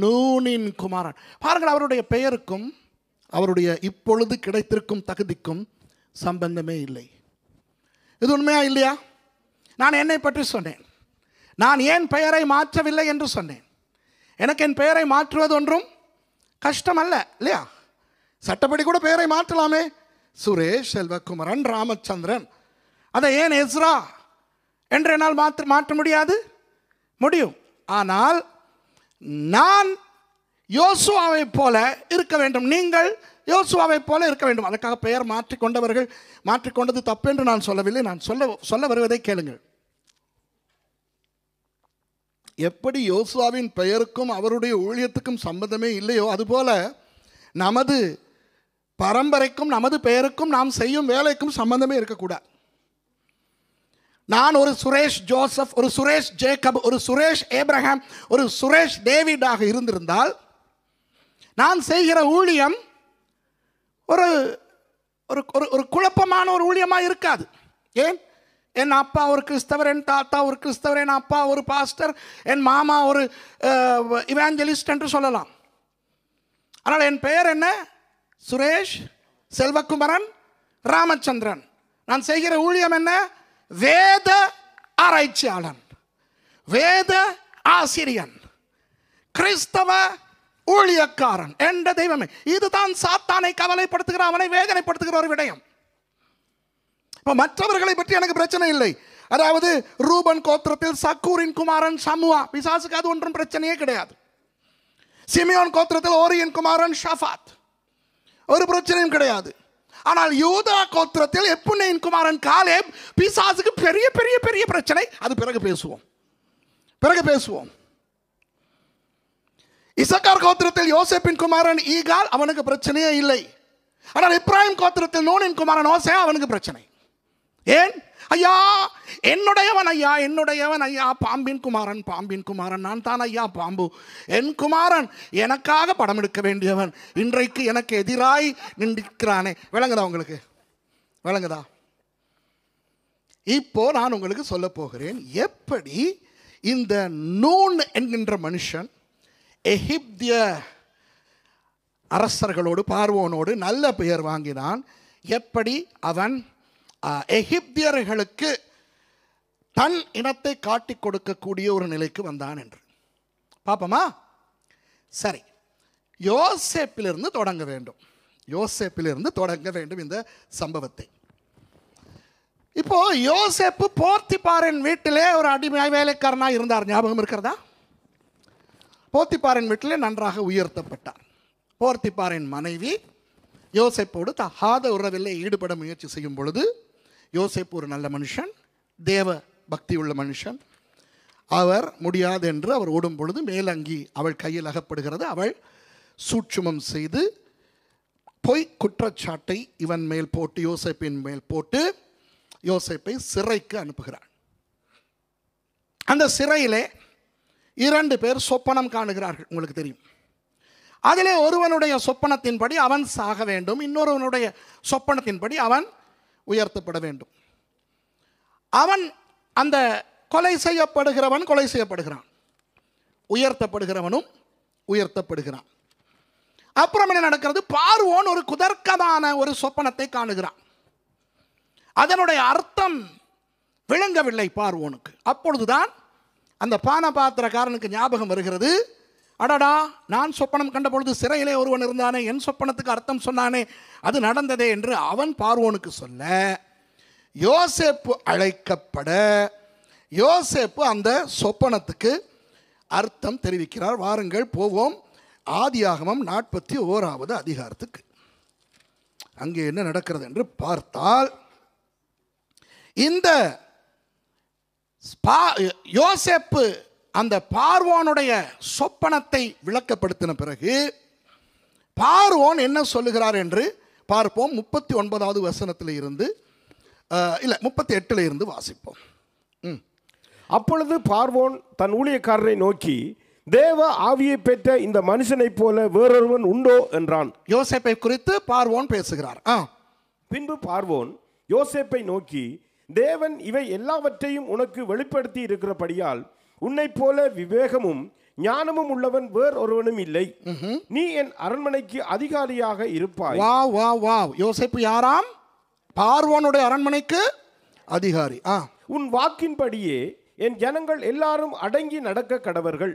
நூனின் குமாரன். பாருங்கள், அவருடைய பெயருக்கும் அவருடைய இப்பொழுது கிடைத்திருக்கும் தகுதிக்கும் சம்பந்தமே இல்லை. இது உண்மையா இல்லையா? நான் என்னை பற்றி சொன்னேன். நான் ஏன் பெயரை மாற்றவில்லை என்று சொன்னேன். எனக்கு என் பெயரை மாற்றுவது ஒன்றும் கஷ்டம் அல்ல, இல்லையா? சட்டப்படி கூட பெயரை மாற்றலாமே. சுரேஷ், செல்வகுமரன், ராமச்சந்திரன். அதை ஏன் எஸ்ரா என்று என்னால் மாற்ற முடியாது? முடியும். ஆனால் நான் யோசுவாவை போல இருக்க வேண்டும், நீங்கள் யோசுவாவை போல இருக்க வேண்டும். அதற்காக பெயர் மாற்றிக்கொண்டது தப்பு என்று நான் சொல்லவில்லை. நான் சொல்ல வருவதை கேளுங்கள். எப்படி யோசுவாவின் பெயருக்கும் அவருடைய ஊழியத்துக்கும் சம்பந்தமே இல்லையோ, அதுபோல நமது பரம்பரைக்கும் நமது பெயருக்கும் நாம் செய்யும் வேலைக்கும் சம்பந்தமே இருக்கக்கூடாது. நான் ஒரு சுரேஷ் ஜோசப், ஒரு சுரேஷ் ஜேக்கப், ஒரு சுரேஷ் ஏப்ரஹாம், ஒரு சுரேஷ் டேவிடாக இருந்திருந்தால் நான் செய்கிற ஊழியம் ஒரு ஒரு குழப்பமான ஒரு ஊழியமாக இருக்காது. ஏன்? என் அப்பா ஒரு கிறிஸ்தவர், என் தாத்தா ஒரு கிறிஸ்தவர், என் அப்பா ஒரு பாஸ்டர், என் மாமா ஒரு இவாஞ்சலிஸ்ட் என்று சொல்லலாம். ஆனால் என் பெயர் என்ன? சுரேஷ் செல்வகுமரன் ராமச்சந்திரன். நான் செய்கிற ஊழியம் என்ன? வேத ஆராய்ச்சியாளன், வேத ஆசிரியன், கிறிஸ்தவ ஊழியக்காரன் என்ற தெய்வமே. இதுதான் சாத்தானை கவலைப்படுத்துகிற, அவனை வேதனைப்படுத்துகிற ஒரு விடயம். இப்போ மற்றவர்களை பற்றி எனக்கு பிரச்சனை இல்லை. அதாவது ரூபன் கோத்திரத்தில் சக்கூரின் குமாரன் சமுவா, பிசாசுக்கு அது ஒன்றும் பிரச்சனையே கிடையாது. சிமியோன் கோத்திரத்தில் ஓரியின் குமாரன் ஷாஃபாத், ஒரு பிரச்சனையும் கிடையாது. ஆனால் யூதா கோத்திரத்தில் எப்புன்னேயின் குமாரன் காலேப், பிசாசுக்கு பெரிய பெரிய பெரிய பிரச்சனை. அது பிறகு பேசுவோம். இசக்கார் கோத்திரத்தில் யோசேப்பின் குமாரன் ஈகால், அவனுக்கு பிரச்சனையே இல்லை. ஆனால் இப்ராஹிம் கோத்திரத்தில் நூனின் குமாரன் ஓசே, அவனுக்கு பிரச்சனை. ஏன்? ஐயா என்னுடையவன், ஐயா என்னுடையவன், ஐயா பாம்பின் குமாரன், பாம்பின் குமாரன் நான் தான் ஐயா பாம்பு, என் குமாரன் எனக்காக படம் எடுக்க வேண்டியவன் இன்றைக்கு எனக்கு எதிராய் நின்றிருக்கிறானே. விளங்குதா உங்களுக்கு? விளங்குதா? இப்போ நான் உங்களுக்கு சொல்ல போகிறேன் எப்படி இந்த நூன் என்கின்ற மனுஷன் எகிப்திய அரசர்களோடு பார்வோனோடு நல்ல பெயர் வாங்கினான், எப்படி அவன் எகிப்தியர்களுக்கு தன் இனத்தை காட்டி கொடுக்கக்கூடிய ஒரு நிலைக்கு வந்தான் என்று பார்ப்போமா? சரி, யோசேப்பிலிருந்து தொடங்க வேண்டும். யோசேப்பிலிருந்து தொடங்க வேண்டும் இந்த சம்பவத்தை. இப்போ யோசேப்பு போர்த்திபாரின் வீட்டிலே ஒரு அடிமை வேலைக்காரனாக இருந்தார். ஞாபகம் இருக்கிறதா? போர்த்திபாரின் வீட்டிலே நன்றாக உயர்த்தப்பட்டார். போர்த்திபாரின் மனைவி யோசேப்போடு தகாத உறவிலே ஈடுபட முயற்சி செய்யும் பொழுது, யோசேப்பு ஒரு நல்ல மனுஷன், தேவ பக்தி உள்ள மனுஷன். அவர் முடியாது என்று அவர் ஓடும் பொழுது மேலங்கி அவள் கையில் அகப்படுகிறது. அவள் சூட்சுமம் செய்து பொய் குற்றச்சாட்டை இவன் மேல் போட்டு, யோசேப்பின் மேல் போட்டு யோசேப்பை சிறைக்கு அனுப்புகிறாள். அந்த சிறையிலே 2 பேர் சொப்பனம் காணுகிறார்கள். உங்களுக்கு தெரியும். அதிலே ஒருவனுடைய சொப்பனத்தின்படி அவன் சாக வேண்டும், இன்னொருவனுடைய சொப்பனத்தின்படி அவன் உயர்த்தப்பட வேண்டும். அவன் அந்த கொலை செய்யப்படுகிறவன் கொலை செய்யப்படுகிறான், உயர்த்தப்படுகிறவனும் உயர்த்தப்படுகிறான். அப்புறம் என்ன நடக்கிறது? பார்வோன் ஒரு குதர்க்கமான ஒரு சொப்பனத்தை காணுகிறான். அதனுடைய அர்த்தம் விளங்கவில்லை பார்வோனுக்கு. அப்பொழுதுதான் அந்த பானபாத்திரக்காரனுக்கு ஞாபகம் வருகிறது, அடடா, நான் சொப்பனம் கண்ட பொழுது சிறையிலே ஒருவன் இருந்தானே, என் சொப்பனத்துக்கு அர்த்தம் சொன்னானே, அது நடந்ததே என்று அவன் பார்வோனுக்கு சொல்ல, யோசேப்பு அழைக்கப்பட யோசேப்பு அந்த சொப்பனத்துக்கு அர்த்தம் தெரிவிக்கிறார். வாருங்கள் போவோம் ஆதியாகமம் 41வது அதிகாரத்துக்கு. அங்கே என்ன நடக்கிறது என்று பார்த்தால், இந்த யோசேப்பு அந்த பார்வோனுடைய சொப்பனத்தை விளக்கப்படுத்தின பிறகு பார்வோன் என்ன சொல்லுகிறார் என்று பார்ப்போம். 39வது வசனத்தில் இருந்து 38 இருந்து வாசிப்போம். அப்பொழுது பார்வோன் தன் ஊழியக்காரரை நோக்கி, தேவ ஆவியை பெற்ற இந்த மனுஷனைப் போல வேறொருவன் உண்டோ என்றான். யோசேப்பை குறித்து பார்வோன் பேசுகிறார். பின்பு பார்வோன் யோசேப்பை நோக்கி, தேவன் இவை எல்லாவற்றையும் உனக்கு வெளிப்படுத்தி இருக்கிறபடியால் உன்னை போல விவேகமும் ஞானமும் உள்ளவன் வேறொருவனும் இல்லை. நீ என் அரண்மனைக்கு அதிகாரியாக இருப்பாய். வா வா வா யோசேப்பு யாராம்? பார்வோனுடைய அரண்மனைக்கு அதிகாரி. உன் வாக்கின்படியே என் ஜனங்கள் எல்லாரும் அடங்கி நடக்க கடவர்கள்.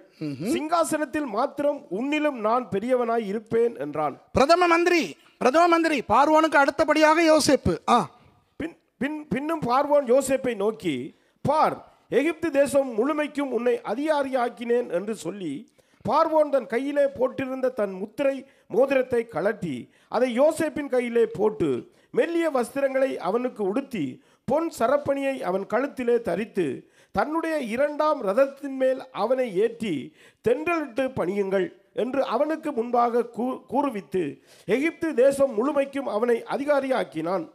சிங்காசனத்தில் மாத்திரம் உன்னிலும் நான் பெரியவனாய் இருப்பேன் என்றான். பிரதம மந்திரி பார்வோனுக்கு அடுத்தபடியாக யோசேப்பு. பின்னும் பார்வோன் யோசேப்பை நோக்கி, பார், எகிப்து தேசம் முழுமைக்கும் உன்னை அதிகாரியாக்கினேன் என்று சொல்லி பார்வோன் தன் கையிலே போட்டிருந்த தன் முத்திரை மோதிரத்தை கழட்டி அதை யோசேப்பின் கையிலே போட்டு மெல்லிய வஸ்திரங்களை அவனுக்கு உடுத்தி பொன் சரப்பணியை அவன் கழுத்திலே தரித்து தன்னுடைய 2ஆம் ரதத்தின் மேல் அவனை ஏற்றி தென்றலிட்டு பணியுங்கள் என்று அவனுக்கு முன்பாக கூறுவித்து எகிப்து தேசம் முழுமைக்கும் அவனை அதிகாரியாக்கினான்.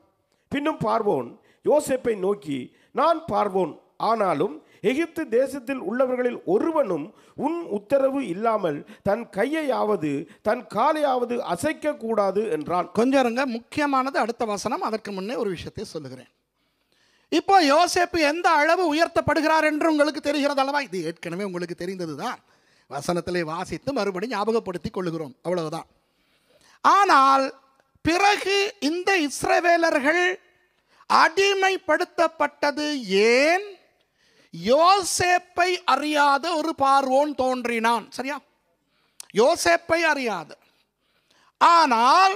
பின்னும் பார்வோன் யோசேப்பை நோக்கி, நான் பார்வோன், ஆனாலும் எகிப்து தேசத்தில் உள்ளவர்களில் ஒருவனும் உன் உத்தரவு இல்லாமல் தன் கையையாவது தன் காலையாவது அசைக்க கூடாது என்றான். கொஞ்சம் இருங்க, முக்கியமானது அடுத்த வசனம். அதற்கு முன்னே ஒரு விஷயத்தை சொல்லுகிறேன். இப்போ யோசேப்பு எந்த அளவு உயர்த்தப்படுகிறார் என்று உங்களுக்கு தெரிகிறது அல்லவா? இது ஏற்கனவே உங்களுக்கு தெரிந்ததுதான், வசனத்திலே வாசித்து மறுபடியும் ஞாபகப்படுத்திக் கொள்ளுகிறோம், அவ்வளவுதான். ஆனால் பிறகு இந்த இஸ்ரவேலர்கள் அடிமைப்படுத்தப்பட்டது ஏன்? யோசேப்பை அறியாத ஒரு பார்வோன் தோன்றினான். சரியா? யோசேப்பை அறியாத. ஆனால்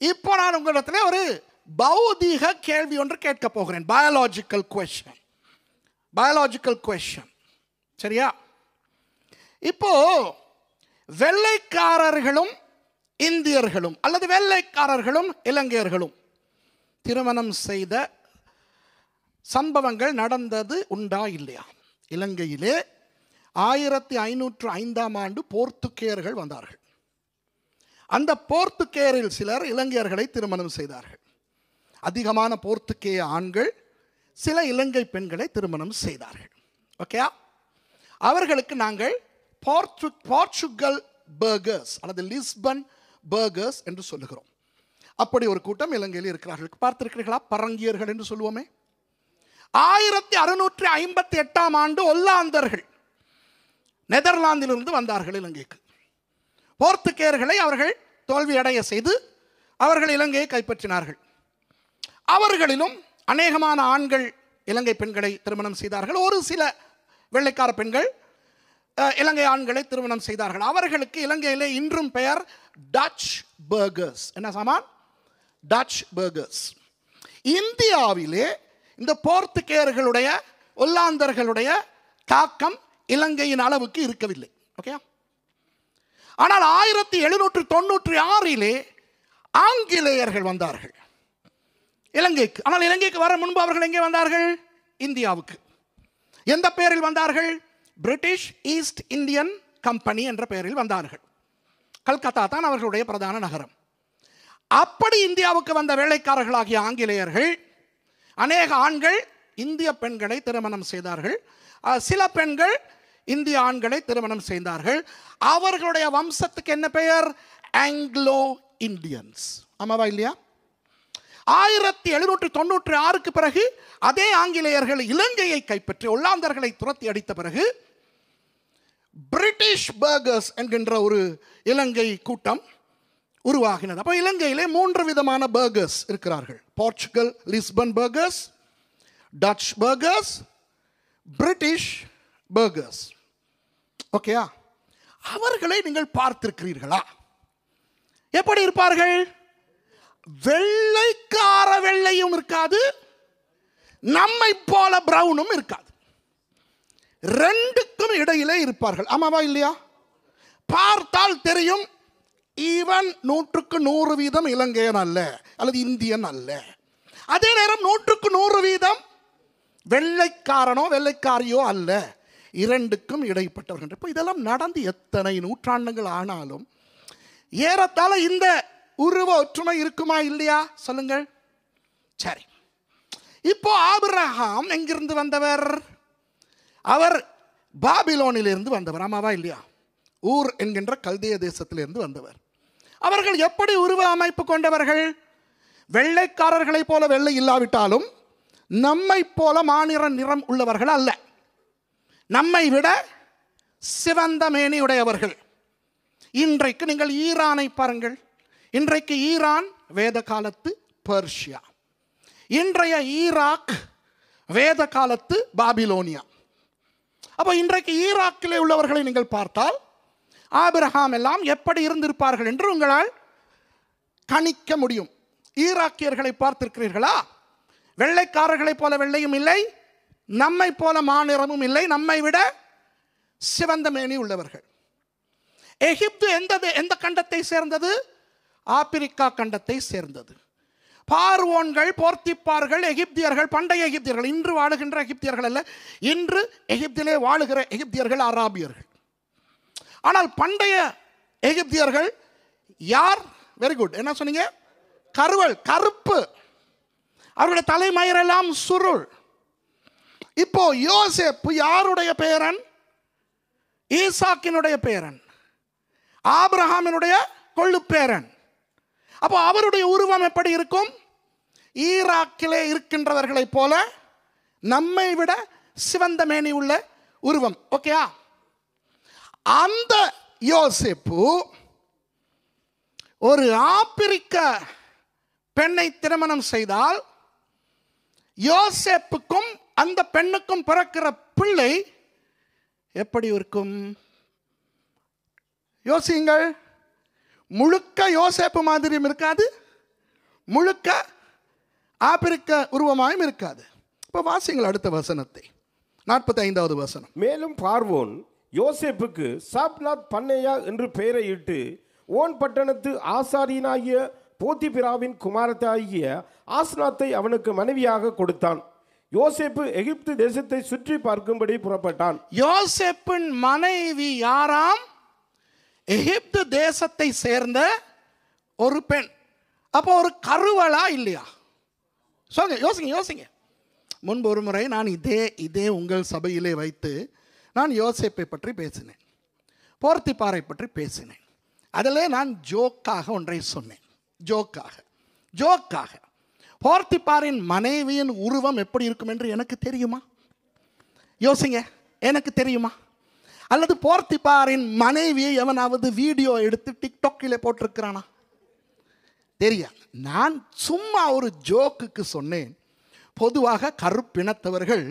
இப்போ நான் உங்களிடத்தில் ஒரு பௌதீக கேள்வி ஒன்று கேட்க போகிறேன். Biological question. சரியா? இப்போ வெள்ளைக்காரர்களும் இந்தியர்களும் அல்லது வெள்ளைக்காரர்களும் இலங்கையர்களும் திருமணம் செய்த சம்பவங்கள் நடந்தது உண்டா இல்லையா? இலங்கையிலே 1505ஆம் ஆண்டு போர்த்துகேயர்கள் வந்தார்கள். அந்த போர்த்துகேயரில் சிலர் இலங்கையர்களை திருமணம் செய்தார்கள். அதிகமான போர்த்துகேய ஆண்கள் சில இலங்கை பெண்களை திருமணம் செய்தார்கள். ஓகே, அவர்களுக்கு நாங்கள் போர்ச்சுகல் பர்கர்ஸ் அல்லது லிஸ்பன் பர்கர்ஸ் என்று சொல்லுகிறோம். அப்படி ஒரு கூட்டம் இலங்கையில் இருக்கிறார்கள். பார்த்திருக்கிறீர்களா? பரங்கியர்கள் என்று சொல்லுவோமே. 1658 ஆண்டு ஒல்லாந்தர்கள் நெதர்லாந்திலிருந்து வந்தார்கள் இலங்கைக்கு. போர்த்துகேயர்களை அவர்கள் தோல்வியடைய செய்து அவர்கள் இலங்கையை கைப்பற்றினார்கள். அவர்களிலும் அநேகமான ஆண்கள் இலங்கை பெண்களை திருமணம் செய்தார்கள். ஒரு சில வெள்ளைக்கார பெண்கள் இலங்கை ஆண்களை திருமணம் செய்தார்கள். அவர்களுக்கு இலங்கையிலே இன்றும் பெயர் டச் பர்கர்ஸ். என்ன சாமான்? Touch burgers. இந்தியாவிலே இந்த போர்த்துகேயர்களுடைய ஒல்லாந்தர்களுடைய தாக்கம் இலங்கையின் அளவுக்கு இருக்கவில்லை. ஓகே, ஆனால் 1796 ஆங்கிலேயர்கள் வந்தார்கள் இலங்கைக்கு. ஆனால் இலங்கைக்கு வர முன்பு அவர்கள் எங்கே வந்தார்கள்? இந்தியாவுக்கு. எந்த பெயரில் வந்தார்கள்? பிரிட்டிஷ் ஈஸ்ட் இந்தியன் கம்பெனி என்ற பெயரில் வந்தார்கள். கல்கத்தா தான் அவர்களுடைய பிரதான நகரம். அப்படி இந்தியாவுக்கு வந்த வேலைக்காரர்களாகிய ஆங்கிலேயர்கள் அநேக ஆண்கள் இந்திய பெண்களை திருமணம் செய்தார்கள். சில பெண்கள் இந்திய ஆண்களை திருமணம் செய்தார்கள். அவர்களுடைய வம்சத்துக்கு என்ன பெயர்? Anglo Indians. ஆமாவா இல்லையா? 1796 பிறகு அதே ஆங்கிலேயர்கள் இலங்கையை கைப்பற்றி ஒல்லாந்தர்களை துரத்தி அடித்த பிறகு பிரிட்டிஷ் பர்கர்ஸ் என்கின்ற ஒரு இலங்கை கூட்டம் உருவாகினது. அப்போ இலங்கையிலே 3 விதமான பர்கர்ஸ் இருக்கிறார்கள். Portugal Lisbon burgers, touch burgers, British burgers. ஓகேயா? அவர்களை நீங்கள் பார்த்திருக்கிறீர்களா? எப்படி இருப்பார்கள்? வெள்ளைக்கார வெள்ளையும் இருக்காது, நம்மை போல பிரவுனும் இருக்காது. ரெண்டுக்கும் இடையிலே இருப்பார்கள். ஆமாவா இல்லையா? பார்த்தால் தெரியும் இவன் 100% இலங்கையன் அல்ல அல்லது இந்தியன் அல்ல. அதே நேரம் 100% வெள்ளைக்காரனோ வெள்ளைக்காரியோ அல்ல. இரண்டுக்கும் இடைப்பட்டவர்கள். இப்போ இதெல்லாம் நடந்து எத்தனை நூற்றாண்டுகள் ஆனாலும் ஏறத்தாழ இந்த உருவ ஒற்றுமை இருக்குமா இல்லையா? சொல்லுங்கள். சரி, இப்போ ஆபிரகாம் எங்கிருந்து வந்தவர்? அவர் பாபிலோனிலிருந்து வந்தவர். ஆமாவா இல்லையா? ஊர் என்கின்ற கல்தேய தேசத்திலிருந்து வந்தவர். அவர்கள் எப்படி உருவ அமைப்பு கொண்டவர்கள்? வெள்ளைக்காரர்களை போல வெள்ளை இல்லாவிட்டாலும் நம்மை போல மாநிற நிறம் உள்ளவர்கள் அல்ல. நம்மை விட சிவந்த மேனியுடையவர்கள். இன்றைக்கு நீங்கள் ஈரானை பாருங்கள். இன்றைக்கு ஈரான் வேத காலத்து பெர்ஷியா, இன்றைய ஈராக் வேத காலத்து பாபிலோனியா. அப்போ இன்றைக்கு ஈராக்கிலே உள்ளவர்களை நீங்கள் பார்த்தால் ஆபிரகாம் எல்லாம் எப்படி இருந்திருப்பார்கள் என்று உங்களால் கணிக்க முடியும். ஈராக்கியர்களை பார்த்திருக்கிறீர்களா? வெள்ளைக்காரர்களைப் போல வெள்ளையும் இல்லை, நம்மை போல மாநிறமும் இல்லை, நம்மை விட சிவந்த மேனி உள்ளவர்கள். எகிப்து எந்த கண்டத்தை சேர்ந்தது? ஆப்பிரிக்கா கண்டத்தை சேர்ந்தது. பார்வோன்கள், போர்த்திப்பார்கள், எகிப்தியர்கள், பண்டைய எகிப்தியர்கள், இன்று வாழுகின்ற எகிப்தியர்கள் அல்ல. இன்று எகிப்திலே வாழுகிற எகிப்தியர்கள் அராபியர்கள். ஆனால் பண்டைய எகிப்தியர்கள் யார்? Very good. என்ன சொன்னீங்க? கருவல், கருப்பு. அவருடைய தலைமயிரெல்லாம் சுருள். இப்போ யோசேப்பு யாருடைய பேரன்? ஈசாக்கினுடைய பேரன், ஆபிரகாமினுடைய கொள்ளு பேரன். அப்போ அவருடைய உருவம் எப்படி இருக்கும்? ஈராக்கிலே இருக்கின்றவர்களைப் போல நம்மை விட சிவந்த மேனி உள்ள உருவம். ஓகேயா? அந்த யோசேப்பு ஒரு ஆப்பிரிக்க பெண்ணை திருமணம் செய்தால் யோசேப்புக்கும் அந்த பெண்ணுக்கும் பிறக்கிற பிள்ளை எப்படி இருக்கும்? யோசியுங்கள். முழுக்க யோசேப்பு மாதிரியும் இருக்காது, முழுக்க ஆப்பிரிக்க உருவமாயும் இருக்காது. இப்போ வாசிங்கள் அடுத்த வசனத்தை, 45வது வசனம். மேலும் பார்வோன் யோசேப்புக்கு சாப்நாத் பன்னேயா என்று பெயரை இட்டு ஓன் பட்டணத்து ஆசாரியனாகிய போத்திபிராவின் குமாரத்தாகிய ஆஸ்நாத்தை அவனுக்கு மனைவியாக கொடுத்தான். யோசேப்பு எகிப்து தேசத்தை சுற்றி பார்க்கும்படி புறப்பட்டான். யோசேப்பின் மனைவி யாராம்? எகிப்து தேசத்தை சேர்ந்த ஒரு பெண். அப்போ ஒரு கருவலா இல்லையா? சொல்லுங்க, யோசிங்க. முன்பு ஒரு முறை நான் இதே உங்கள் சபையிலே வைத்து நான் யோசேப்பை பற்றி பேசினேன், போர்த்திபாரை பற்றி பேசினேன். அதிலே நான் ஜோக்காக ஒன்றை சொன்னேன். ஜோக்காக போர்த்திபாரின் மனைவியின் உருவம் எப்படி இருக்கும் என்று எனக்கு தெரியுமா? யோசிங்க, எனக்கு தெரியுமா? அல்லது போர்த்திபாரின் மனைவியை எவனாவது வீடியோ எடுத்து டிக்டாக்கில் போட்டிருக்கிறானா? தெரியாது. நான் சும்மா ஒரு ஜோக்குக்கு சொன்னேன். பொதுவாக கருப்பினத்தவர்கள்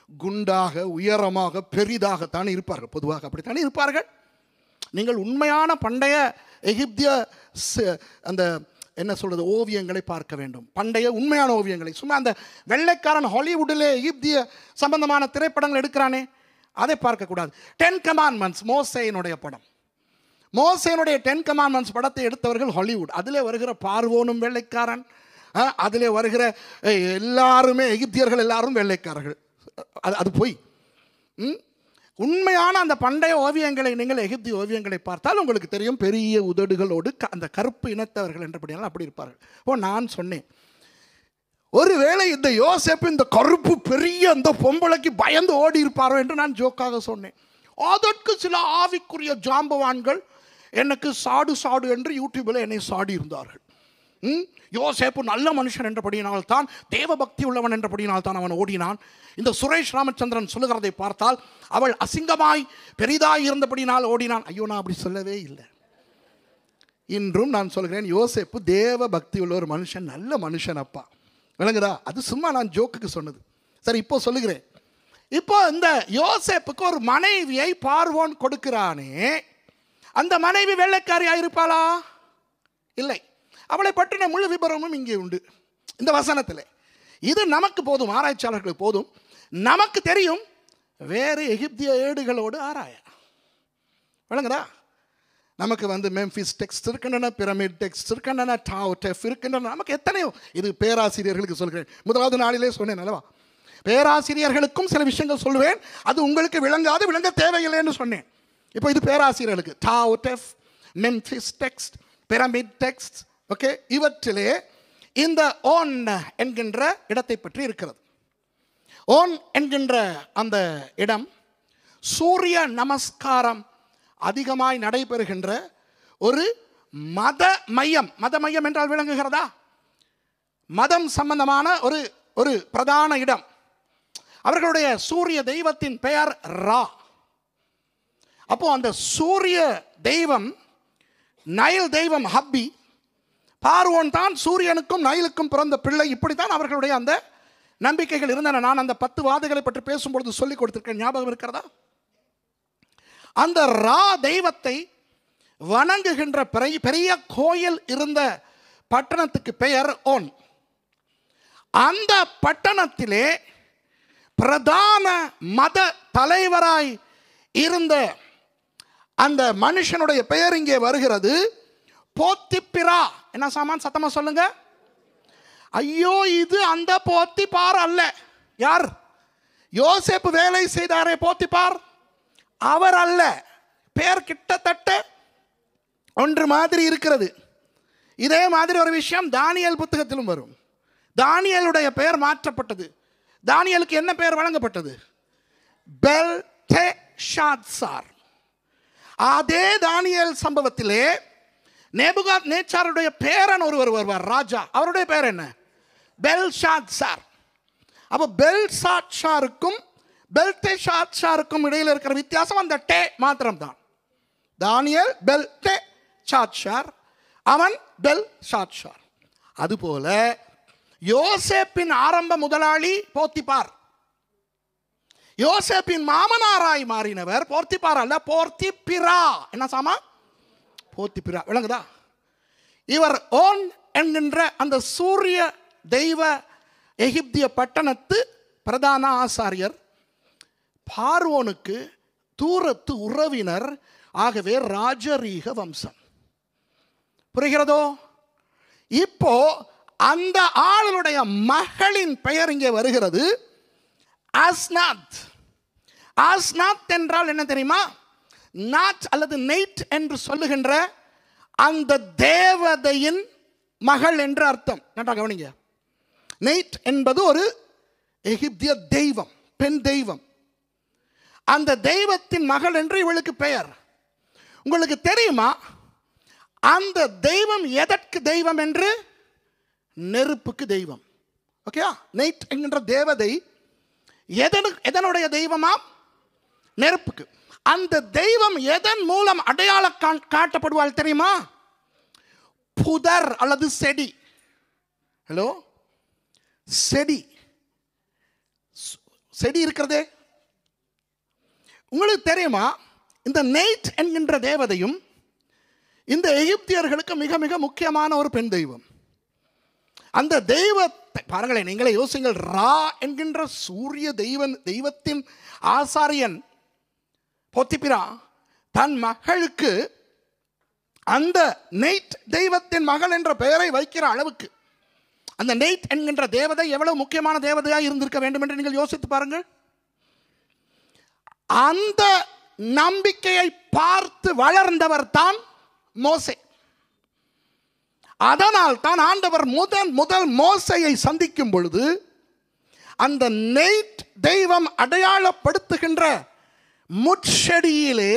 குண்டாக, உயரமாக, பெரிதாகத்தான் இருப்பார்கள். பொதுவாக அப்படித்தான் இருப்பார்கள். நீங்கள் உண்மையான பண்டைய எகிப்திய அந்த என்ன சொல்றது ஓவியங்களை பார்க்க வேண்டும். பண்டைய உண்மையான ஓவியங்களை. சும்மா அந்த வெள்ளைக்காரன் ஹாலிவுட்டிலே எகிப்திய சம்பந்தமான திரைப்படங்கள் எடுக்கிறானே, அதை பார்க்கக்கூடாது. 10 Commandments மோசேயினுடைய படம். மோசேயினுடைய 10 Commandments படத்தை எடுத்தவர்கள் ஹாலிவுட். அதிலே வருகிற பார்வோனும் வெள்ளைக்காரன், அதிலே வருகிற எல்லாருமே எகிப்தியர்கள் எல்லாரும் வெள்ளைக்காரர்கள். அது போய் உண்மையான அந்த பண்டைய ஓவியங்களை நீங்கள் எகிப்திய ஓவியங்களை பார்த்தால் உங்களுக்கு தெரியும், பெரிய உதடுகளோடு அந்த கருப்பு இனத்தவர்கள் என்றபடியால் அப்படி இருப்பார்கள். நான் சொன்னேன், ஒருவேளை இந்த யோசேப்பு இந்த கருப்பு பெரிய அந்த பொம்பளைக்கு பயந்து ஓடி இருப்பாரோ என்று நான் ஜோக்காக சொன்னேன். அதற்கு சில ஆவிக்குரிய ஜாம்பவான்கள் எனக்கு சாடு என்று யூடியூபில் என்னை சாடி இருந்தார்கள். யோசேப்பு நல்ல மனுஷன் என்றபடியினால் தான், தேவ பக்தி உள்ளவன் என்றபடியினால் தான் அவன் ஓடினான். இந்த சுரேஷ் ராமச்சந்திரன் சொல்லுகிறதை பார்த்தால் அவள் அசிங்கமாய் பெரிதாய் இருந்தபடினால் ஓடினான். ஐயோ, நான் அப்படி சொல்லவே இல்லை. இன்றும் நான் சொல்கிறேன், யோசேப்பு தேவ பக்தி உள்ள ஒரு மனுஷன், நல்ல மனுஷன். அப்பா விளங்குதா? அது சும்மா நான் ஜோக்குக்கு சொன்னது. சரி, இப்போ சொல்லுகிறேன். இப்போ இந்த யோசேப்புக்கு ஒரு மனைவியை பார்வோன் கொடுக்கிறானே, அந்த மனைவி வெள்ளைக்காரியாக இருப்பாளா? இல்லை. அவளை பற்றின முழு விபரமும் இங்கே உண்டு இந்த வசனத்தில். இது நமக்கு போதும், ஆராய்ச்சியாளர்களுக்கு போதும். நமக்கு தெரியும், வேறு எகிப்திய ஏடுகளோடு ஆராய. விளங்குதா? நமக்கு மெம்பிஸ் டெக்ஸ்ட் இருக்கின்றன, பிரமிட் டெக்ஸ்ட் இருக்கின்றன, டாவ் இருக்கின்றன, நமக்கு எத்தனையோ. இது பேராசிரியர்களுக்கு சொல்கிறேன். முதலாவது நாளிலே சொன்னேன் அல்லவா, பேராசிரியர்களுக்கும் சில விஷயங்கள் சொல்லுவேன், அது உங்களுக்கு விளங்க தேவையில்லை என்று சொன்னேன். இப்போ இது பேராசிரியர்களுக்கு. டாவ், Memphis text, pyramid text, okay, இவற்றிலே இந்த ஓன் என்கின்ற இடத்தை பற்றி இருக்கிறது. ஓன் என்கின்ற அந்த இடம் சூரிய நமஸ்காரம் அதிகமாய் நடைபெறுகின்ற ஒரு மத மையம். மத மையம் என்றால் விளங்குகிறதா? மதம் சம்பந்தமான ஒரு பிரதான இடம். அவர்களுடைய சூரிய தெய்வத்தின் பெயர் ரா. அப்போ அந்த சூரிய தெய்வம், நைல் தெய்வம் ஹப்பி, பார்வோன் தான் சூரியனுக்கும் நைலுக்கும் பிறந்த பிள்ளை. இப்படித்தான் அவர்களுடைய அந்த நம்பிக்கைகள் இருந்தன. நான் அந்த 10 வாதைகளை பற்றி பேசும்பொழுது சொல்லிக் கொடுத்திருக்கேன், ஞாபகம் இருக்கிறதா? அந்த ரா தெய்வத்தை வணங்குகின்ற பெரிய கோயில் இருந்த பட்டணத்துக்கு பெயர் ஓன். அந்த பட்டணத்திலே பிரதான மத தலைவராய் இருந்த அந்த மனுஷனுடைய பெயர் இங்கே வருகிறது, போத்திப்பிரா. என்ன சாமான்? சத்தமா சொல்லுங்க. ஐயோ, இது அந்த போத்திபார் அல்ல. யார்? யோசேப்பு வேலை செய்தாரே போத்திபார், அவர் அல்ல. பெயர் கிட்டத்தட்ட ஒன்று மாதிரி இருக்கிறது. இதே மாதிரி ஒரு விஷயம் தானியேல் புத்தகத்திலும் வரும். தானியேலுடைய பெயர் மாற்றப்பட்டது. தானியேலுக்கு என்ன பெயர் வழங்கப்பட்டது? பெல்தெஷாத்சார். அதே தானியேல் சம்பவத்திலே நேபுகாத்நேச்சாருடைய பேரன் ஒருவர் வருவார், ராஜா. அவருடைய பேர் என்ன? பெல்ஷாத்சார். அப்போ பெல்ஷாத்சாருக்கும் பெல்தெஷாத்சாருக்கும் இடையில் இருக்கிற வித்தியாசம் அந்த டே மாத்திரம் தான். தானியேல் பெல்தெஷாத்சார், அவன் பெல்ஷாத்சார். அதுபோல யோசேப்பின் ஆரம்ப முதலாளி போத்திபார். யோசேப்பின் மாமனாராய் மாறினவர் போர்த்திபார் அல்ல, போர்த்திப்பிரா. என்ன சாமா? போத்திப்பிரா. விளங்குதா? இவர் ஓன் என்கின்ற அந்த சூரிய தெய்வ எகிப்திய பட்டணத்து பிரதான ஆசாரியர், பார்வோனுக்கு தூரத்து உறவினர். ஆகவே ராஜரீக வம்சம். புரிகிறதோ? இப்போ அந்த ஆளுடைய மகளின் பெயர் இங்கே வருகிறது, அஸ்நாத். அஸ்நாத் என்றால் என்ன தெரியுமா? நாட் அல்லது நெய்ட் என்று சொல்லுகின்ற அந்த தேவதையின் மகள் என்று அர்த்தம். நன்றா கவனிங்க. நெய்ட் என்பது ஒரு எகிப்திய தெய்வம், பெண் தெய்வம். அந்த தெய்வத்தின் மகள் என்று இவளுக்கு பெயர். உங்களுக்கு தெரியுமா அந்த தெய்வம் எதற்கு தெய்வம் என்று? நெருப்புக்கு தெய்வம். ஓகே, நைட் என்கின்ற தேவதை எதனுடைய தெய்வமா? நெருப்புக்கு. அந்த தெய்வம் எதன் மூலம் அடையாளம் காட்டப்படுவாள் தெரியுமா? புதர் அல்லது செடி. ஹலோ, செடி செடி இருக்கிறதே. உங்களுக்கு தெரியுமா இந்த நைட் என்கின்ற தேவதையும் இந்த எகிப்தியர்களுக்கு மிக மிக முக்கியமான ஒரு பெண் தெய்வம். அந்த தெய்வத்தை பாருங்களேன், நீங்களே யோசிங்கள். ரா என்கின்ற சூரிய தெய்வத்தின் ஆசாரியன் போத்திபிரா தன் மகளுக்கு அந்த நைட் தெய்வத்தின் மகள் என்ற பெயரை வைக்கிற அளவுக்கு அந்த நைட் என்கின்ற தேவதை எவ்வளவு முக்கியமான தேவதையாக இருந்திருக்க வேண்டும் என்று நீங்கள் யோசித்து பாருங்கள். அந்த நம்பிக்கையை பார்த்து வளர்ந்தவர் தான் மோசே. அதனால் தான் ஆண்டவர் முதல் மோசேயை சந்திக்கும் பொழுது அந்த நைட் தெய்வம் அடையாளப்படுத்துகின்ற முட்செடியிலே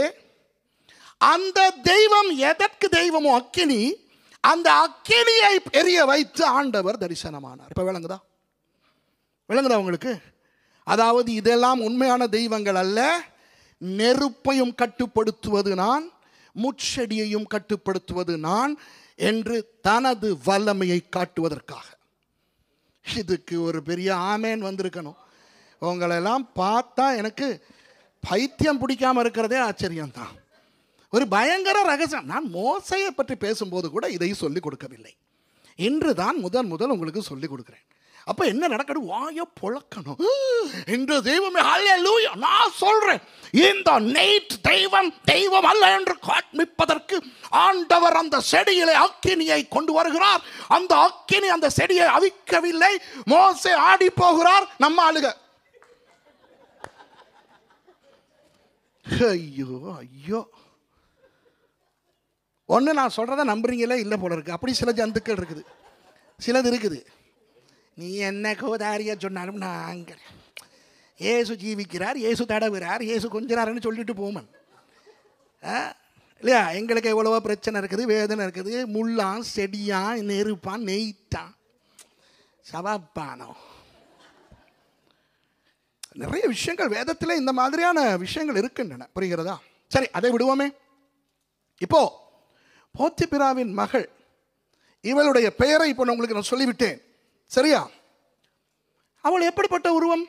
அந்த தெய்வம் எதற்கு தெய்வமோ அக்கினி, அந்த அக்கினியை எரிய வைத்து ஆண்டவர் தரிசனமானார். இப்ப விளங்குதா உங்களுக்கு? அதாவது இதெல்லாம் உண்மையான தெய்வங்கள் அல்ல. நெருப்பையும் கட்டுப்படுத்துவது நான், முட்செடியையும் கட்டுப்படுத்துவது நான் என்று தனது வல்லமையை காட்டுவதற்காக. இதுக்கு ஒரு பெரிய ஆமேன் வந்திருக்கணும். உங்களெல்லாம் பார்த்தா எனக்கு பைத்தியம் பிடிக்காம இருக்கிறதே ஆச்சரியம்தான். ஒரு பயங்கர ரகசியம். நான் மோசையை பற்றி பேசும்போது கூட இதை சொல்லிக் கொடுக்கவில்லை. இன்று தான் முதல் உங்களுக்கு சொல்லிக் கொடுக்கிறேன். அப்ப என்ன நடக்கணும்? வாய பொழக்கணும் என்று தெய்வமே. ஹல்லேலூயா. நான் சொல்றேன், இந்த நைட் தெய்வம் அல்ல என்று காண்பிப்பதற்கு ஆண்டவர் அந்த செடியிலே அக்கினியை கொண்டு வருகிறார். அந்த அக்கினி அந்த செடியை அவிக்கவில்லை. மோசே ஆடி போகிறார். நம்ம ஆளுக ஐயோ ஒன்று நான் சொல்றத நம்புறீங்களே இல்லை போல இருக்கு. அப்படி சில ஜந்துக்கள் இருக்குது, சிலது இருக்குது. நீ என்ன கோதாரியா சொன்னாலும் நாங்கள் ஏசு ஜீவிக்கிறார், ஏசு தடவுறார், ஏசு கொஞ்சிறாருன்னு சொல்லிட்டு போமன் இல்லையா? எங்களுக்கு எவ்வளவோ பிரச்சனை இருக்குது, வேதனை இருக்குது. முள்ளான், செடியான், நெருப்பான், நெய்ட்டான், சவாப்பானோ, நிறைய விஷயங்கள் வேதத்தில் இந்த மாதிரியான விஷயங்கள் இருக்கின்றன. புரிகிறதா? சரி, அதை விடுவோமே. இப்போ போத்திபிராவின் மகள், இவளுடைய பெயரை இப்போ உங்களுக்கு நான் சொல்லிவிட்டேன். சரியா? அவள் எப்படிப்பட்ட உருவம்?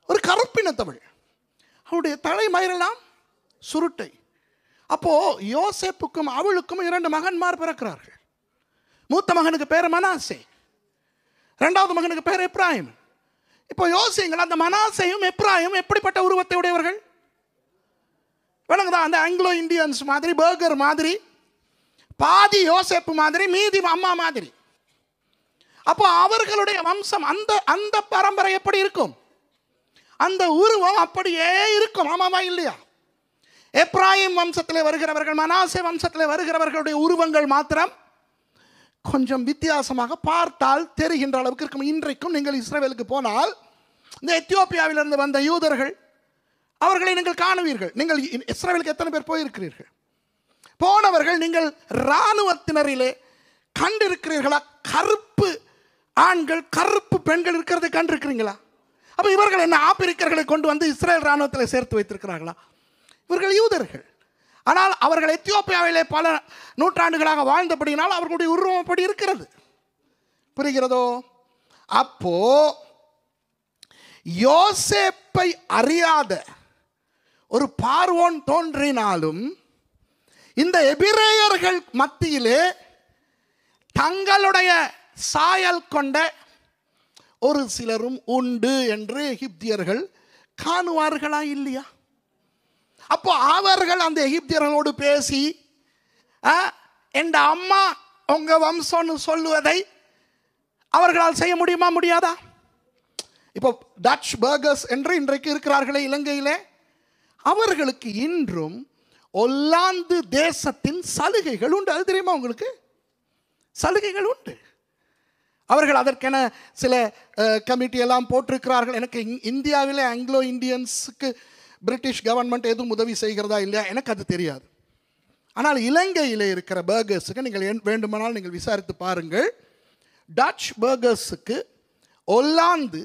ஒரு கருப்பினத்தவள். அவளுடைய தலைமயிரெல்லாம் சுருட்டை. அப்போ யோசேப்புக்கும் அவளுக்கும் 2 மகன்மார் பிறக்கிறார்கள். மூத்த மகனுக்கு பேர் மனாசே, 2வது மகனுக்கு பேர் எப்ராயிம். இப்போ யோசிங்கள், அந்த மனாசேயும் எப்ராயிம் எப்படிப்பட்ட உருவத்தை உடையவர்கள்? விளங்குதா? அந்த ஆங்கிலோ இந்தியன்ஸ் மாதிரி, பர்கர் மாதிரி, பாதி யோசேப்பு மாதிரி, மீதி அம்மா மாதிரி. அப்போ அவர்களுடைய வம்சம், அந்த பரம்பரை எப்படி இருக்கும்? அந்த உருவம் அப்படியே இருக்கும். ஆமாவா இல்லையா? எப்ராயிம் வம்சத்திலே வருகிறவர்கள், மனாசே வம்சத்திலே வருகிறவர்களுடைய உருவங்கள் மாத்திரம் கொஞ்சம் வித்தியாசமாக பார்த்தால் தெரிகின்ற அளவுக்கு இருக்கும். இன்றைக்கும் நீங்கள் இஸ்ரவேலுக்கு போனால் இந்த எத்தியோப்பியாவிலிருந்து வந்த யூதர்கள், அவர்களை நீங்கள் காணுவீர்கள். நீங்கள் இஸ்ரவேலுக்கு எத்தனை பேர் போயிருக்கிறீர்கள்? போனவர்கள் நீங்கள் இராணுவத்தினரிலே கண்டிருக்கிறீர்களா? கருப்பு ஆண்கள், கருப்பு பெண்கள் இருக்கிறதை கண்டிருக்கிறீங்களா? அப்ப இவர்கள் என்ன ஆப்பிரிக்கர்களை கொண்டு வந்து இஸ்ரேல் இராணுவத்தில் சேர்த்து வைத்திருக்கிறார்களா? இவர்கள் யூதர்கள். ஆனால் அவர்கள் எத்தியோப்பியாவிலே பல நூற்றாண்டுகளாக வாழ்ந்தபடியினால் அவர்களுடைய உருவம் அப்படி இருக்கிறது. புரிகிறதோ? அப்போ யோசேப்பை அறியாத ஒரு பார்வோன் தோன்றினாலும் இந்த எபிரேயர்கள் மத்தியிலே தங்களுடைய சாயல் கொண்ட ஒரு சிலரும் உண்டு என்று எகிப்தியர்கள் காணுவார்களா இல்லையா? அப்போ அவர்கள் அந்த எகிப்தியர்களோடு பேசி என் அம்மா உங்க வம்சம்னு சொல்லுவதை அவர்களால் செய்ய முடியுமா? முடியாதா? இப்போ டச் பர்கர்ஸ் என்று இன்றைக்கு இருக்கிறார்களே இலங்கையிலே, அவர்களுக்கு இன்றும் ஒல்லாந்து தேசத்தின் சலுகைகள் உண்டு. அது தெரியுமா உங்களுக்கு? சலுகைகள் உண்டு. அவர்கள் அதற்கென சில கமிட்டியெல்லாம் போட்டிருக்கிறார்கள். எனக்கு இந்தியாவிலே ஆங்கிலோ இந்தியன்ஸுக்கு பிரிட்டிஷ் கவர்மெண்ட் எதுவும் உதவி செய்கிறதா இல்லையா எனக்கு அது தெரியாது. ஆனால் இலங்கையில் இருக்கிற பர்கர்ஸுக்கு நீங்கள் வேண்டுமானால் நீங்கள் விசாரித்து பாருங்கள். டச் பர்கர்ஸுக்கு ஒல்லாந்து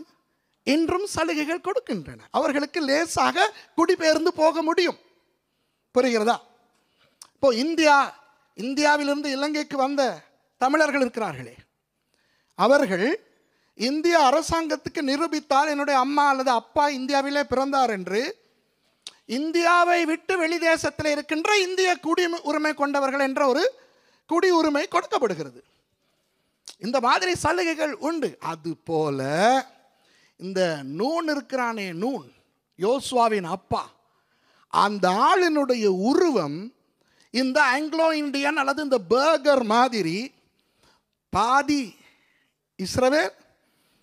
இன்றும் சலுகைகள் கொடுக்கின்றன. அவர்களுக்கு லேசாக குடிபெயர்ந்து போக முடியும். புரிகிறதா? இப்போ இந்தியாவிலிருந்து இலங்கைக்கு வந்த தமிழர்கள் இருக்கிறார்களே, அவர்கள் இந்திய அரசாங்கத்துக்கு நிரூபித்தால் என்னுடைய அம்மா அல்லது அப்பா இந்தியாவிலே பிறந்தார் என்று இந்தியாவை விட்டு வெளி தேசத்தில் இருக்கின்ற இந்திய குடியுரிமை கொண்டவர்கள் என்ற ஒரு குடியுரிமை கொடுக்கப்படுகிறது. இந்த மாதிரி சலுகைகள் உண்டு. அதுபோல இந்த நூன் இருக்கிறானே, நூன் யோசுவாவின் அப்பா, அந்த ஆளினுடைய உருவம் இந்த ஆங்கிலோ இந்தியன் அல்லது இந்த பர்கர் மாதிரி பாதி இஸ்ரவேல்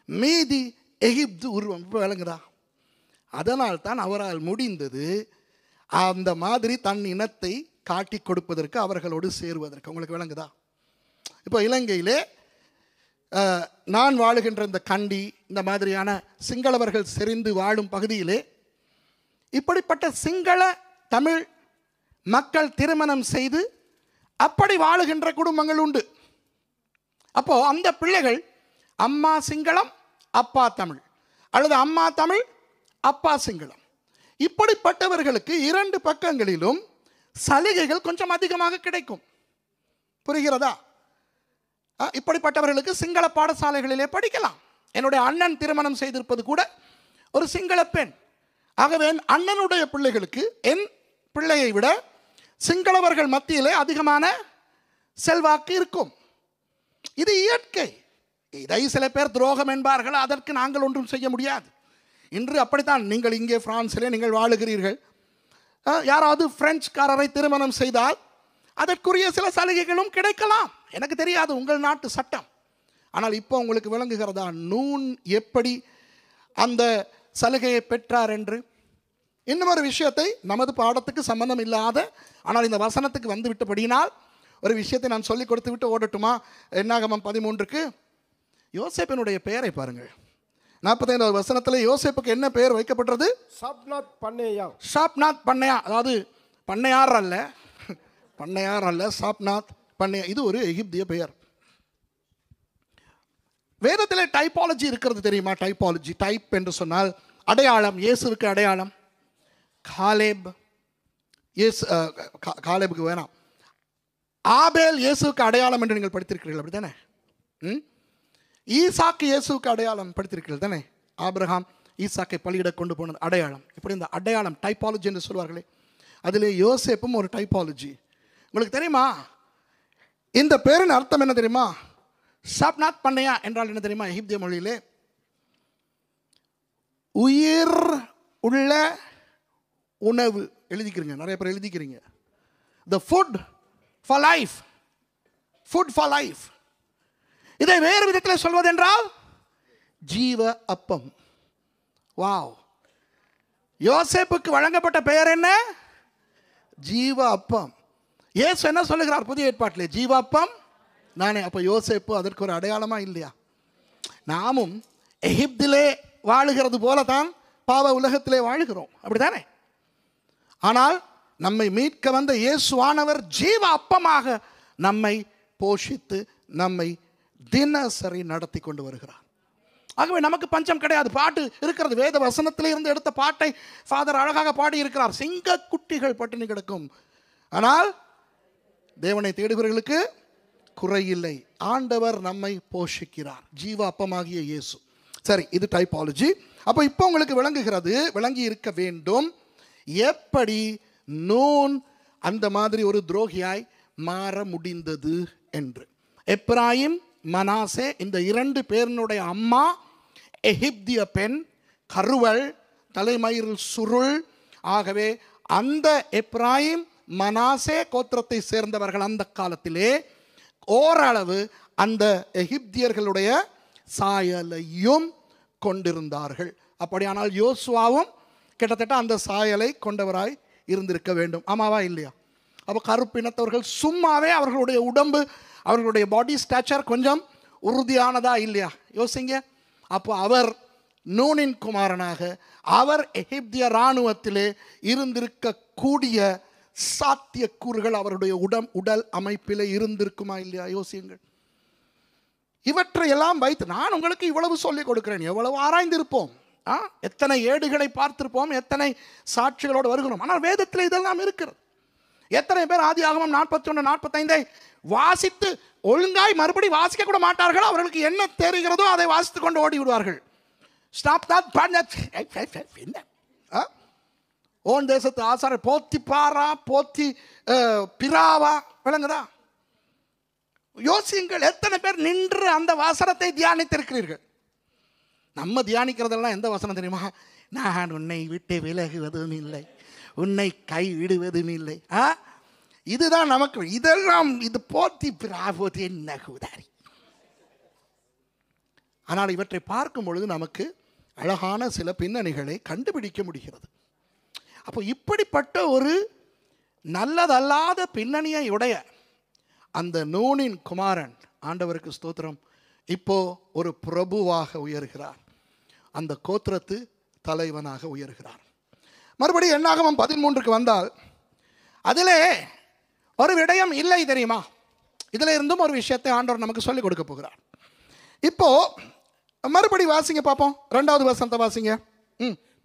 மீதி எகிப்து உருவம். இப்போ விளங்குதா? அதனால் தான் அவரால் முடிந்தது அந்த மாதிரி தன் இனத்தை காட்டி கொடுப்பதற்கு, அவர்களோடு சேருவதற்கு. உங்களுக்கு விளங்குதா? இப்போ இலங்கையிலே நான் வாழுகின்ற இந்த கண்டி, இந்த மாதிரியான சிங்களவர்கள் செறிந்து வாழும் பகுதியிலே இப்படிப்பட்ட சிங்கள தமிழ் மக்கள் திருமணம் செய்து அப்படி வாழுகின்ற குடும்பங்கள் உண்டு. அப்போ அந்த பிள்ளைகள் அம்மா சிங்களம் அப்பா தமிழ், அல்லது அம்மா தமிழ் அப்பா சிங்களம், இப்படிப்பட்டவர்களுக்கு இரண்டு பக்கங்களிலும் சலுகைகள் கொஞ்சம் அதிகமாக கிடைக்கும். புரிகிறதா? இப்படிப்பட்டவர்களுக்கு சிங்கள பாடசாலைகளிலே படிக்கலாம். என்னுடைய அண்ணன் திருமணம் செய்திருப்பது கூட ஒரு சிங்கள பெண். ஆகவே அண்ணனுடைய பிள்ளைகளுக்கு என் பிள்ளையை விட சிங்களவர்கள் மத்தியிலே அதிகமான செல்வாக்கு இருக்கும். இது இயற்கை. இதை சில பேர் துரோகம் என்பார்கள். அதற்கு நாங்கள் ஒன்றும் செய்ய முடியாது. இன்று அப்படித்தான். நீங்கள் இங்கே பிரான்சிலே நீங்கள் வாழுகிறீர்கள். யாராவது பிரெஞ்சுக்காரரை திருமணம் செய்தால் அதற்குரிய சில சலுகைகளும் கிடைக்கலாம். எனக்கு தெரியாது உங்கள் நாட்டு சட்டம். ஆனால் இப்போ உங்களுக்கு விளங்குகிறதா நூன் எப்படி அந்த சலுகையை பெற்றார் என்று? இன்னும் ஒரு விஷயத்தை, நமது பாடத்துக்கு சம்பந்தம் இல்லாத ஆனால் இந்த வசனத்துக்கு வந்து விட்டபடியினால் ஒரு விஷயத்தை நான் சொல்லி கொடுத்து விட்டு ஓடட்டுமா? என்னாகமம் 13க்கு யோசேப்பினுடைய பெயரை பாருங்கள். 45வது வசனத்தில் யோசேப்புக்கு என்ன பெயர் வைக்கப்பட்டது? சாப்நாத் பண்ணையா. சாப்நாத் பண்ணையா, அதாவது பண்ணையார் அல்ல, பண்ணையார் அல்ல, சாப்நாத் பண்ணையா. இது ஒரு எகிப்திய பெயர். வேதத்தில் டைப்பாலஜி இருக்கிறது தெரியுமா? டைப்பாலஜி, டைப் என்று சொன்னால் அடையாளம். இயேசுவுக்கு அடையாளம் காலேப். காலேபுக்கு வேணாம். ஆபேல் இயேசுவுக்கு அடையாளம் என்று நீங்கள் படித்திருக்கிறீர்கள், அப்படி தானே? ஈசாக்கு இயேசுவுக்கு அடையாளம் படித்திருக்கிறீர்கள் தானே? ஆபிரகாம் ஈசாக்கை பலியிட கொண்டு போனது அடையாளம். இப்படி இந்த அடையாளம் டைப்பாலஜி என்று சொல்வார்களே, அதிலே யோசேப்பும் ஒரு டைப்பாலஜி. உங்களுக்கு தெரியுமா இந்த பேரின் அர்த்தம் என்ன தெரியுமா? சாப்நாத் பண்ணையா என்றால் என்ன தெரியுமா? எகிப்திய மொழியிலே உயிர் உள்ள உணவு. எழுதிக்கிறீங்க, நிறைய பேர் எழுதிக்கிறீங்க. The food for life. Food for life. இதை வேறு விதத்தில் சொல்வதென்றால் ஜீவ அப்பம். வாவ்! யோசேப்புக்கு வழங்கப்பட்ட பெயர் என்ன? ஜீவ அப்பம். இயேசு என்ன சொல்லுகிறார் புதிய ஏற்பாட்டிலே? ஜீவ அப்பம் நானே. அப்போ யோசேப்பு அதற்கு ஒரு அடையாளமா இல்லையா? நாமும் எகிப்திலே வாழுகிறது போல தான் பாவ உலகத்திலே வாழுகிறோம், அப்படித்தானே? ஆனால் நம்மை மீட்க வந்த இயேசுவானவர் ஜீவ அப்பமாக நம்மை போஷித்து நம்மை தினசரி நடத்தி கொண்டு வருகிறார். ஆகவே நமக்கு பஞ்சம் கிடையாது. பாட்டு இருக்கிறது, வேத வசனத்திலே இருந்து எடுத்த பாட்டை ஃபாதர் அழகாக பாடி இருக்கிறார். சிங்க குட்டிகள் பட்டினி கிடக்கும், ஆனால் தேவனை தேடுகிறவர்களுக்கு குறையில்லை. ஆண்டவர் நம்மை போஷிக்கிறார், ஜீவ அப்பமாகிய இயேசு. சரி, இது டைப்பாலஜி. அப்போ இப்போ உங்களுக்கு விளங்குகிறது, விளங்கி இருக்க வேண்டும், எப்படி நூன் அந்த மாதிரி ஒரு துரோகியாய் மாற முடிந்தது என்று. எப்ராயிம், மனாசே, இந்த இரண்டு பேரினுடைய அம்மா எகிப்திய பெண், கருவள், தலைமயிரில் சுருள். ஆகவே அந்த எப்ராயிம் மனாசே கோத்திரத்தை சேர்ந்தவர்கள் அந்த காலத்திலே ஓரளவு அந்த எகிப்தியர்களுடைய சாயலையும் கொண்டிருந்தார்கள். அப்படியானால் யோசுவாவும் கிட்டத்தட்ட அந்த சாயலை கொண்டவராய் இருந்திருக்க வேண்டும். ஆமாவா இல்லையா? அப்போ கருப்பினத்தவர்கள் சும்மாவே அவர்களுடைய உடம்பு, அவர்களுடைய பாடி ஸ்டாச்சர் கொஞ்சம் உறுதியானதா இல்லையா? யோசிங்க. அப்போ அவர் நூனின் குமாரனாக அவர் எகிப்திய இராணுவத்திலே இருந்திருக்கக்கூடிய சாத்தியக்கூறுகள் அவருடைய உடல் அமைப்பிலே இருந்திருக்குமா இல்லையா? யோசியுங்கள். இவற்றையெல்லாம் வைத்து நான் உங்களுக்கு இவ்வளவு சொல்லிக் கொடுக்கிறேன். எவ்வளவு ஆராய்ந்திருப்போம், எத்தனை ஏடுகளை பார்த்திருப்போம், எத்தனை சாட்சிகளோடு வருகிறோம். ஆனால் வேதத்தில் இதெல்லாம் இருக்கிறது. எத்தனை பேர் ஆதியாகமம் 41 45 வாசித்து ஒழுங்காய் மறுபடி வாசிக்க கூட மாட்டார்கள். அவர்களுக்கு என்ன தெரிகிறதோ அதை வாசித்துக் கொண்டு ஓடி விடுவார்கள். ஓன் தேசத்து ஆசார போத்தி பாரா போத்தி பிராவா விளங்குதா? யோசியுங்கள், எத்தனை பேர் நின்று அந்த வசனத்தை தியானித்திருக்கிறீர்கள்? நம்ம தியானிக்கிறதெல்லாம் எந்த வசனம் தெரியுமா? நான் உன்னை விட்டு விலகுவதும் இல்லை, உன்னை கை விடுவதும் இல்லை. இதுதான் நமக்கு. இதெல்லாம் இது போத்தி பிராவோது என்ன கூதாரி. ஆனால் இவற்றை பார்க்கும் பொழுது நமக்கு அழகான சில பின்னணிகளை கண்டுபிடிக்க முடிகிறது. அப்போ இப்படிப்பட்ட ஒரு நல்லதல்லாத பின்னணியை உடைய அந்த நூனின் குமாரன், ஆண்டவருக்கு ஸ்தோத்திரம், இப்போ ஒரு பிரபுவாக உயர்கிறார். அந்த கோத்திரத்து தலைவனாக உயர்கிறார். மறுபடியும் என்னாகமம் 13க்கு வந்தால் அதிலே ஒரு விடயம் இல்லை தெரியுமா? இதில் இருந்தும் ஒரு விஷயத்தை ஆண்டவர் நமக்கு சொல்லிக் கொடுக்க போகிறார். இப்போ மறுபடி வாசிங்க பார்ப்போம். 2வது வசனத்தை வாசிங்க.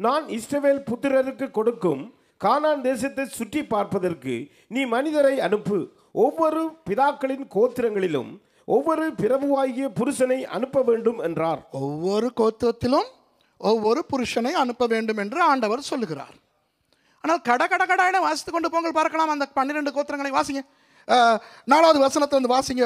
நான் இஸ்ரவேல் புத்திரருக்கு கொடுக்கும் கானான் தேசத்தை சுற்றி பார்ப்பதற்கு நீ மனிதரை அனுப்பு, ஒவ்வொரு பிதாக்களின் கோத்திரங்களிலும் ஒவ்வொரு பிரபுவாகிய புருஷனை அனுப்ப வேண்டும் என்றார். ஒவ்வொரு கோத்திரத்திலும் ஒவ்வொரு புருஷனை அனுப்ப வேண்டும் என்று ஆண்டவர் சொல்லுகிறார். ஆனால் கடை வாசித்து கொண்டு போங்கள் பார்க்கலாம். அந்த 12 கோத்திரங்களை வாசிங்க. 4வது வசனத்தை வந்து வாசிங்க,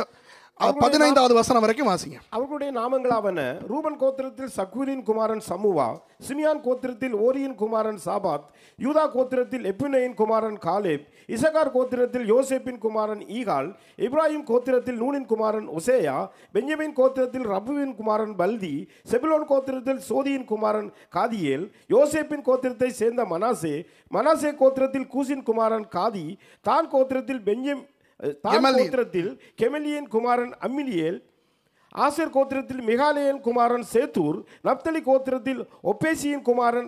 15வது வசனம் வரைக்கும் வாசிங்க. அவர்களுடைய நாமங்களாவன: ரூபன் கோத்திரத்தில் சக்கூரின் குமாரன் சமுவா, சிமியான் கோத்திரத்தில் ஓரியின் குமாரன் சாபாத், யூதா கோத்திரத்தில் எப்புனேயின் குமாரன் காலேப், இசகார் கோத்திரத்தில் யோசேப்பின் குமாரன் ஈகால், இப்ராஹிம் கோத்திரத்தில் நூனின் குமாரன் ஒசேயா, பென்யமீன் கோத்திரத்தில் ரபுவின் குமாரன் பல்தி, செபுலோன் கோத்திரத்தில் சோதியின் குமாரன் காதியேல், யோசேப்பின் கோத்திரத்தை சேர்ந்த மனாசே, மனாசே கோத்திரத்தில் கூசின் குமாரன் காதி, தான் கோத்திரத்தில் கோத்திரத்தில் கெமலியன் குமாரன் அம்மிலியேல், ஆசேர் கோத்திரத்தில் மிகாலேயன் குமாரன் சேத்தூர், நப்தலி கோத்திரத்தில் ஒப்பேசியின் குமாரன்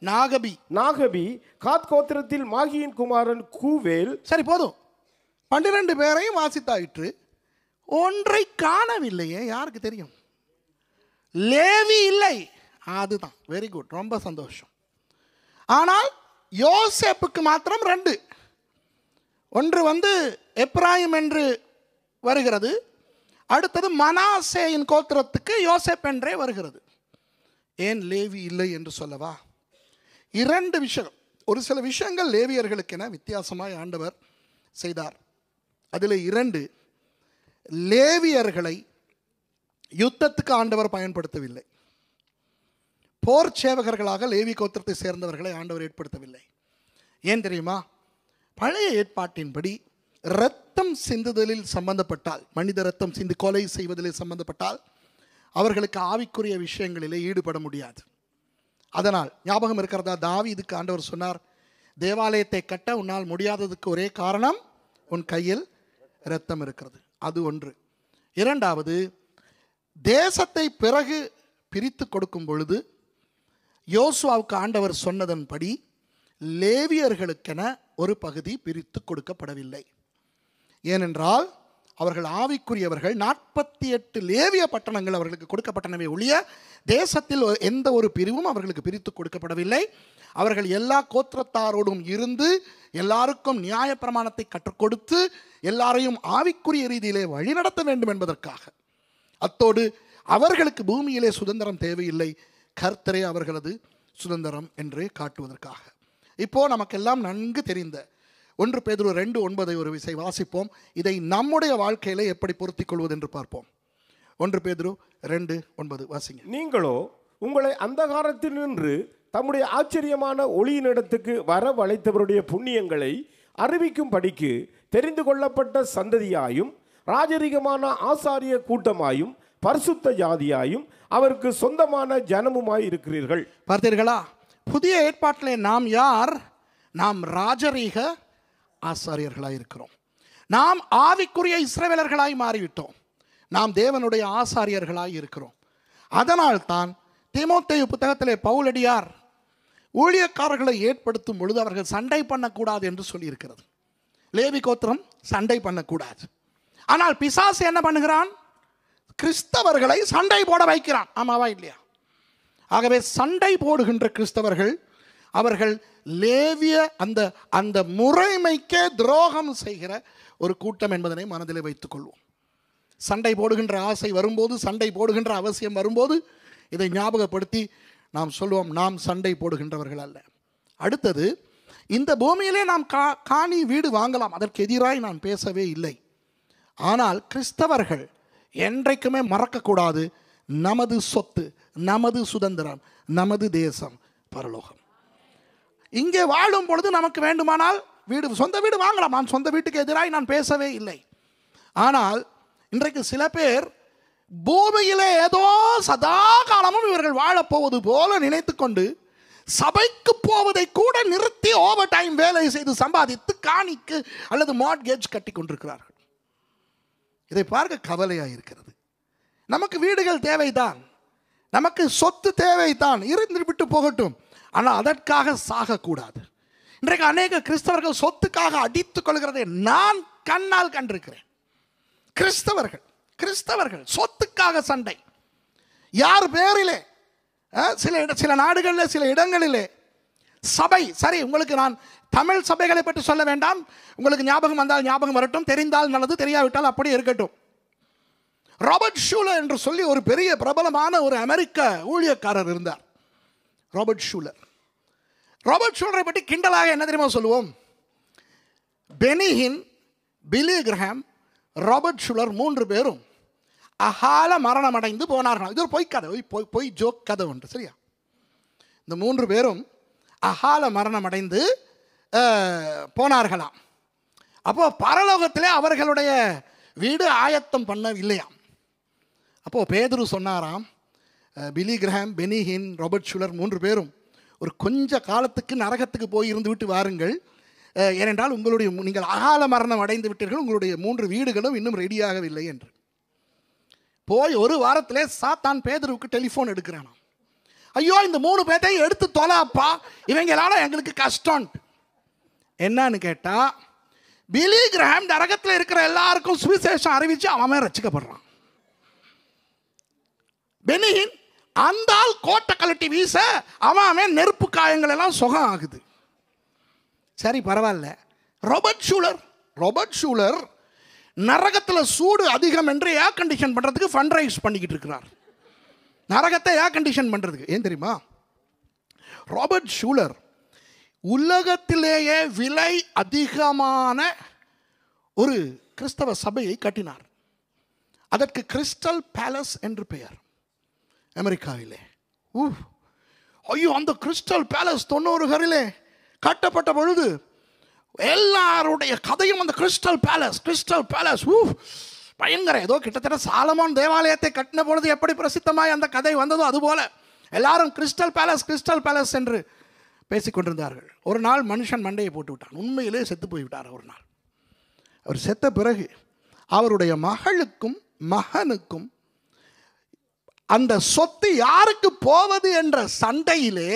நாகபி, காத் கோத்திரத்தில் மாகியின் குமாரன் கூவேல். சரி, போதும். 12 பேரையும் வாசித்தாயிற்று. ஒன்றை காணவில்லையே. யாருக்கு தெரியும்? லேவி இல்லை. அதுதான். வெரி குட், ரொம்ப சந்தோஷம். ஆனால் யோசேப்புக்கு மாத்திரம் 2. ஒன்று வந்து எப்ராயிம் என்று வருகிறது, அடுத்தது மனாசேயின் கோத்திரத்துக்கு யோசேப் என்றே வருகிறது. ஏன் லேவி இல்லை என்று சொல்லவா? 2 விஷயம். ஒரு சில விஷயங்கள் லேவியர்களுக்கென வித்தியாசமாய் ஆண்டவர் செய்தார். அதில் 2 லேவியர்களை யுத்தத்துக்கு ஆண்டவர் பயன்படுத்தவில்லை. போர் சேவகர்களாக லேவி கோத்திரத்தை சேர்ந்தவர்களை ஆண்டவர் ஏற்படுத்தவில்லை. ஏன் தெரியுமா? பழைய ஏற்பாட்டின்படி இரத்தம் சிந்துதலில் சம்பந்தப்பட்டால், மனித ரத்தம் சிந்து கொலை செய்வதில் சம்பந்தப்பட்டால் அவர்களுக்கு ஆவிக்குரிய விஷயங்களிலே ஈடுபட முடியாது. அதனால் ஞாபகம் இருக்கிறதா, தாவீதுக்கு ஆண்டவர் சொன்னார், தேவாலயத்தை கட்ட உன்னால் முடியாததுக்கு ஒரே காரணம் உன் கையில் இரத்தம் இருக்கிறது. அது ஒன்று. 2வது, தேசத்தை பிறகு பிரித்து கொடுக்கும் பொழுது யோசுவாவுக்கு ஆண்டவர் சொன்னதன்படி லேவியர்களுக்கென ஒரு பகுதி பிரித்து கொடுக்கப்படவில்லை. ஏனென்றால் அவர்கள் ஆவிக்குரியவர்கள். 48 லேவிய பட்டணங்கள் அவர்களுக்கு கொடுக்கப்பட்டனவே ஒழிய தேசத்தில் எந்த ஒரு பிரிவும் அவர்களுக்கு பிரித்து கொடுக்கப்படவில்லை. அவர்கள் எல்லா கோத்திரத்தாரோடும் இருந்து எல்லாருக்கும் நியாய பிரமாணத்தை கற்றுக் கொடுத்து எல்லாரையும் ஆவிக்குரிய ரீதியிலே வழிநடத்த வேண்டும் என்பதற்காக. அத்தோடு அவர்களுக்கு பூமியிலே சுதந்திரம் தேவையில்லை, கர்த்தரே அவர்களது சுதந்திரம் என்று காட்டுவதற்காக. இப்போ நமக்கெல்லாம் நன்கு தெரிந்த 1 பேதுரு 2:9 ஒரு விசை வாசிப்போம். இதை நம்முடைய வாழ்க்கையில எப்படி பொருத்திக் கொள்வது என்று பார்ப்போம். 1 பேதுரு 2:9 வாசிங்க. நீங்களோ உங்களை அந்தகாரத்தில் நின்று தம்முடைய ஆச்சரியமான ஒளியினிடத்துக்கு வரவழைத்தவருடைய புண்ணியங்களை அறிவிக்கும் படிக்கு தெரிந்து கொள்ளப்பட்ட சந்ததியாயும் ராஜரிகமான ஆசாரிய கூட்டமாயும் பரிசுத்த ஜாதியாயும் அவருக்கு சொந்தமான ஜனமுமாய் இருக்கிறீர்கள். பார்த்தீர்களா? புதிய ஏற்பாட்டிலே நாம் யார்? நாம் ராஜரீக ஆசாரியர்களாக இருக்கிறோம். நாம் ஆவிக்குரிய இஸ்ரவேலர்களாய் மாறிவிட்டோம். நாம் தேவனுடைய ஆசாரியர்களாய் இருக்கிறோம். அதனால்தான் தீமோத்தேயு புத்தகத்திலே பவுலடியார் ஊழியக்காரர்களை ஏற்படுத்தும் பொழுது அவர்கள் சண்டை பண்ணக்கூடாது என்று சொல்லியிருக்கிறது. லேவி கோத்திரம் சண்டை பண்ணக்கூடாது. ஆனால் பிசாசு என்ன பண்ணுகிறான்? கிறிஸ்தவர்களை சண்டை போட வைக்கிறான். ஆமாவா இல்லையா? ஆகவே சண்டை போடுகின்ற கிறிஸ்தவர்கள் அவர்கள் லேவிய அந்த அந்த முறைமைக்கே துரோகம் செய்கிற ஒரு கூட்டம் என்பதனை மனதில் வைத்துக் கொள்வோம். சண்டை போடுகின்ற ஆசை வரும்போது, சண்டை போடுகின்ற அவசியம் வரும்போது இதை ஞாபகப்படுத்தி நாம் சொல்லுவோம், நாம் சண்டை போடுகின்றவர்கள் அல்ல. அடுத்தது, இந்த பூமியிலே நாம் காணி வீடு வாங்கலாம், அதற்கு எதிராய் நான் பேசவே இல்லை. ஆனால் கிறிஸ்தவர்கள் என்றைக்குமே மறக்கக்கூடாது, நமது சொத்து, நமது சுதந்திரம், நமது தேசம் பரலோகம். இங்கே வாழும் பொழுது நமக்கு வேண்டுமானால் வீடு, சொந்த வீடு வாங்கலாம். நான் சொந்த வீட்டுக்கு எதிராக நான் பேசவே இல்லை. ஆனால் இன்றைக்கு சில பேர் பூமியிலே ஏதோ சதா காலமும் இவர்கள் வாழப்போவது போல நினைத்து கொண்டு சபைக்கு போவதை கூட நிறுத்தி ஓவர் டைம் வேலை செய்து சம்பாதித்து காணிக்கு அல்லது மார்ட்கேஜ் கட்டி கொண்டிருக்கிறார்கள். இதை பார்க்க கவலையாக இருக்கிறது. நமக்கு வீடுகள் தேவைதான், நமக்கு சொத்து தேவைதான், இருந்து விட்டு போகட்டும். ஆனால் அதற்காக சாகக்கூடாது. இன்றைக்கு அநேக கிறிஸ்தவர்கள் சொத்துக்காக அடித்துக் கொள்கிறதை நான் கண்ணால் கண்டிருக்கிறேன். கிறிஸ்தவர்கள் சொத்துக்காக சண்டை. யார் பேரிலே? சில நாடுகளில், சில இடங்களிலே சபை, சரி, உங்களுக்கு நான் தமிழ் சபைகளை பற்றி சொல்ல வேண்டாம், உங்களுக்கு ஞாபகம் வந்தால் ஞாபகம் வரட்டும், தெரிந்தால் நல்லது, தெரியாவிட்டால் அப்படியே இருக்கட்டும். ராபர்ட் ஷூலர் என்று சொல்லி ஒரு பெரிய பிரபலமான ஒரு அமெரிக்க ஊழியக்காரர் இருந்தார். ராபர்ட் ஷூலரை பற்றி கிண்டலாக என்ன தெரியுமா சொல்லுவோம்? Benny Hinn, Billy Graham, Robert Schuller 3 பேரும் அகால மரணம் அடைந்து போனார்கள். இது ஒரு பொய் கதை, பொய் ஜோக் கதை உண்டு, சரியா? இந்த 3 பேரும் அகால மரணம் அடைந்து போனார்களாம். அப்போ பரலோகத்திலே அவர்களுடைய வீடு ஆயத்தம் பண்ணவில்லையாம். அப்போ பேதுரு சொன்னாராம், Billy Graham, Benny Hinn, Robert Schuller 3 பேரும் ஒரு கொஞ்ச காலத்துக்கு நரகத்துக்கு போய் இருந்து விட்டு வாருங்கள், ஏனென்றால் நீங்கள் அகால மரணம் அடைந்து விட்டீர்கள், உங்களுடைய 3 வீடுகளும் இன்னும் ரெடியாகவில்லை என்று. போய் ஒரு வாரத்திலே சாத்தான் பேதுருவுக்கு டெலிஃபோன் எடுக்கிறானா, ஐயோ இந்த 3 பேர்த்தையும் எடுத்து தொலைப்பா, இவங்களால எங்களுக்கு கஷ்டம். என்னன்னு கேட்டா, பில்லி கிரஹாம் நரகத்தில் இருக்கிற எல்லாருக்கும் சுவிசேஷம் அறிவிச்சு அவன் ரசிக்கப்படுறான். பெனிஹின் அந்த ஆள் கோட்டை கழட்டி வீச அவன் நெருப்பு காயங்கள் எல்லாம் சுகம் ஆகுது. சரி, பரவாயில்ல. ராபர்ட் ஷூலர் நரகத்தில் சூடு அதிகம் என்று ஏர் கண்டிஷன் பண்ணுறதுக்கு ஃபண்ட் ரைஸ் பண்ணிக்கிட்டு இருக்கிறார். நரகத்தை ஏர் கண்டிஷன் பண்ணுறதுக்கு. ஏன் தெரியுமா? ராபர்ட் ஷூலர் உலகத்திலேயே விலை அதிகமான ஒரு கிறிஸ்தவ சபையை கட்டினார். அதற்கு கிறிஸ்டல் பேலஸ் என்று பெயர், அமெரிக்காவிலே. ஐயோ, அந்த கிறிஸ்டல் பேலஸ் 90களிலே கட்டப்பட்ட பொழுது எல்லாருடைய கதையும் அந்த கிறிஸ்டல் பேலஸ் பயங்கர, ஏதோ கிட்டத்தட்ட சாலமோன் தேவாலயத்தை கட்டின பொழுது எப்படி பிரசித்தமாய் அந்த கதை வந்ததோ அதுபோல எல்லாரும் கிறிஸ்டல் பேலஸ் என்று பேசிக்கொண்டிருந்தார்கள். ஒரு நாள் மனுஷன் மண்டையை போட்டு விட்டான். உண்மையிலே செத்து போய்விட்டார். ஒரு நாள் அவர் செத்த பிறகு அவருடைய மகளுக்கும் மகனுக்கும் அந்த சொத்து யாருக்கு போவது என்ற சண்டையிலே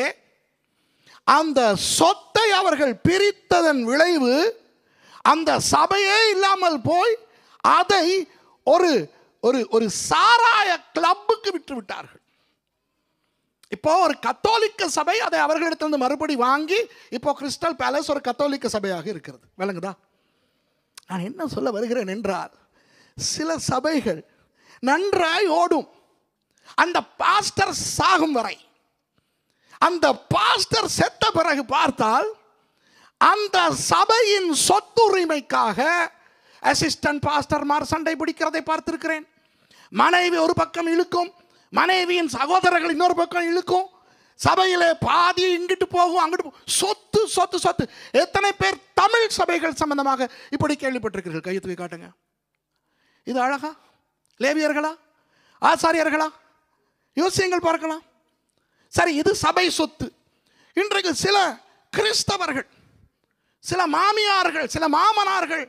அந்த சொத்தை அவர்கள் பிரித்ததன் விளைவு அந்த சபையே இல்லாமல் போய் அதை ஒரு ஒரு சாராய கிளப்புக்கு விட்டு விட்டார்கள். இப்போ ஒரு கத்தோலிக்க சபை அதை அவர்களிடத்திலிருந்து மறுபடி வாங்கி இப்போ கிறிஸ்டல் பேலஸ் ஒரு கத்தோலிக்க சபையாக இருக்கிறது. விளங்குதா? நான் என்ன சொல்ல வருகிறேன் என்றால், சில சபைகள் நன்றாய் ஓடும், அந்த பாஸ்டர் சாகும் வரை. அந்த பாஸ்டர் செத்த பிறகு பார்த்தால் அந்த சபையின் சொத்துரிமைக்காக அசிஸ்டன்ட் பாஸ்டர்மார் சண்டை பிடிக்கிறதை பார்த்திருக்கிறேன். மனைவி ஒரு பக்கம் இழுக்கும், மனைவியின் சகோதரர்கள் இன்னொரு பக்கம் இழுக்கும், சபையிலே பாதி இங்கிட்டு போகும் அங்கிட்டு போகும். சொத்து சொத்து சொத்து. எத்தனை பேர் தமிழ் சபைகள் சம்பந்தமாக இப்படி கேள்விப்பட்டிருக்கிறீர்கள்? கையை தூக்கி காட்டுங்க. இது அழகா? லேவியர்களா? ஆசாரியர்களா? யோசியங்கள் பார்க்கலாம். சரி, இது சபை சொத்து. இன்றைக்கு சில கிறிஸ்தவர்கள், சில மாமியார்கள், சில மாமனார்கள்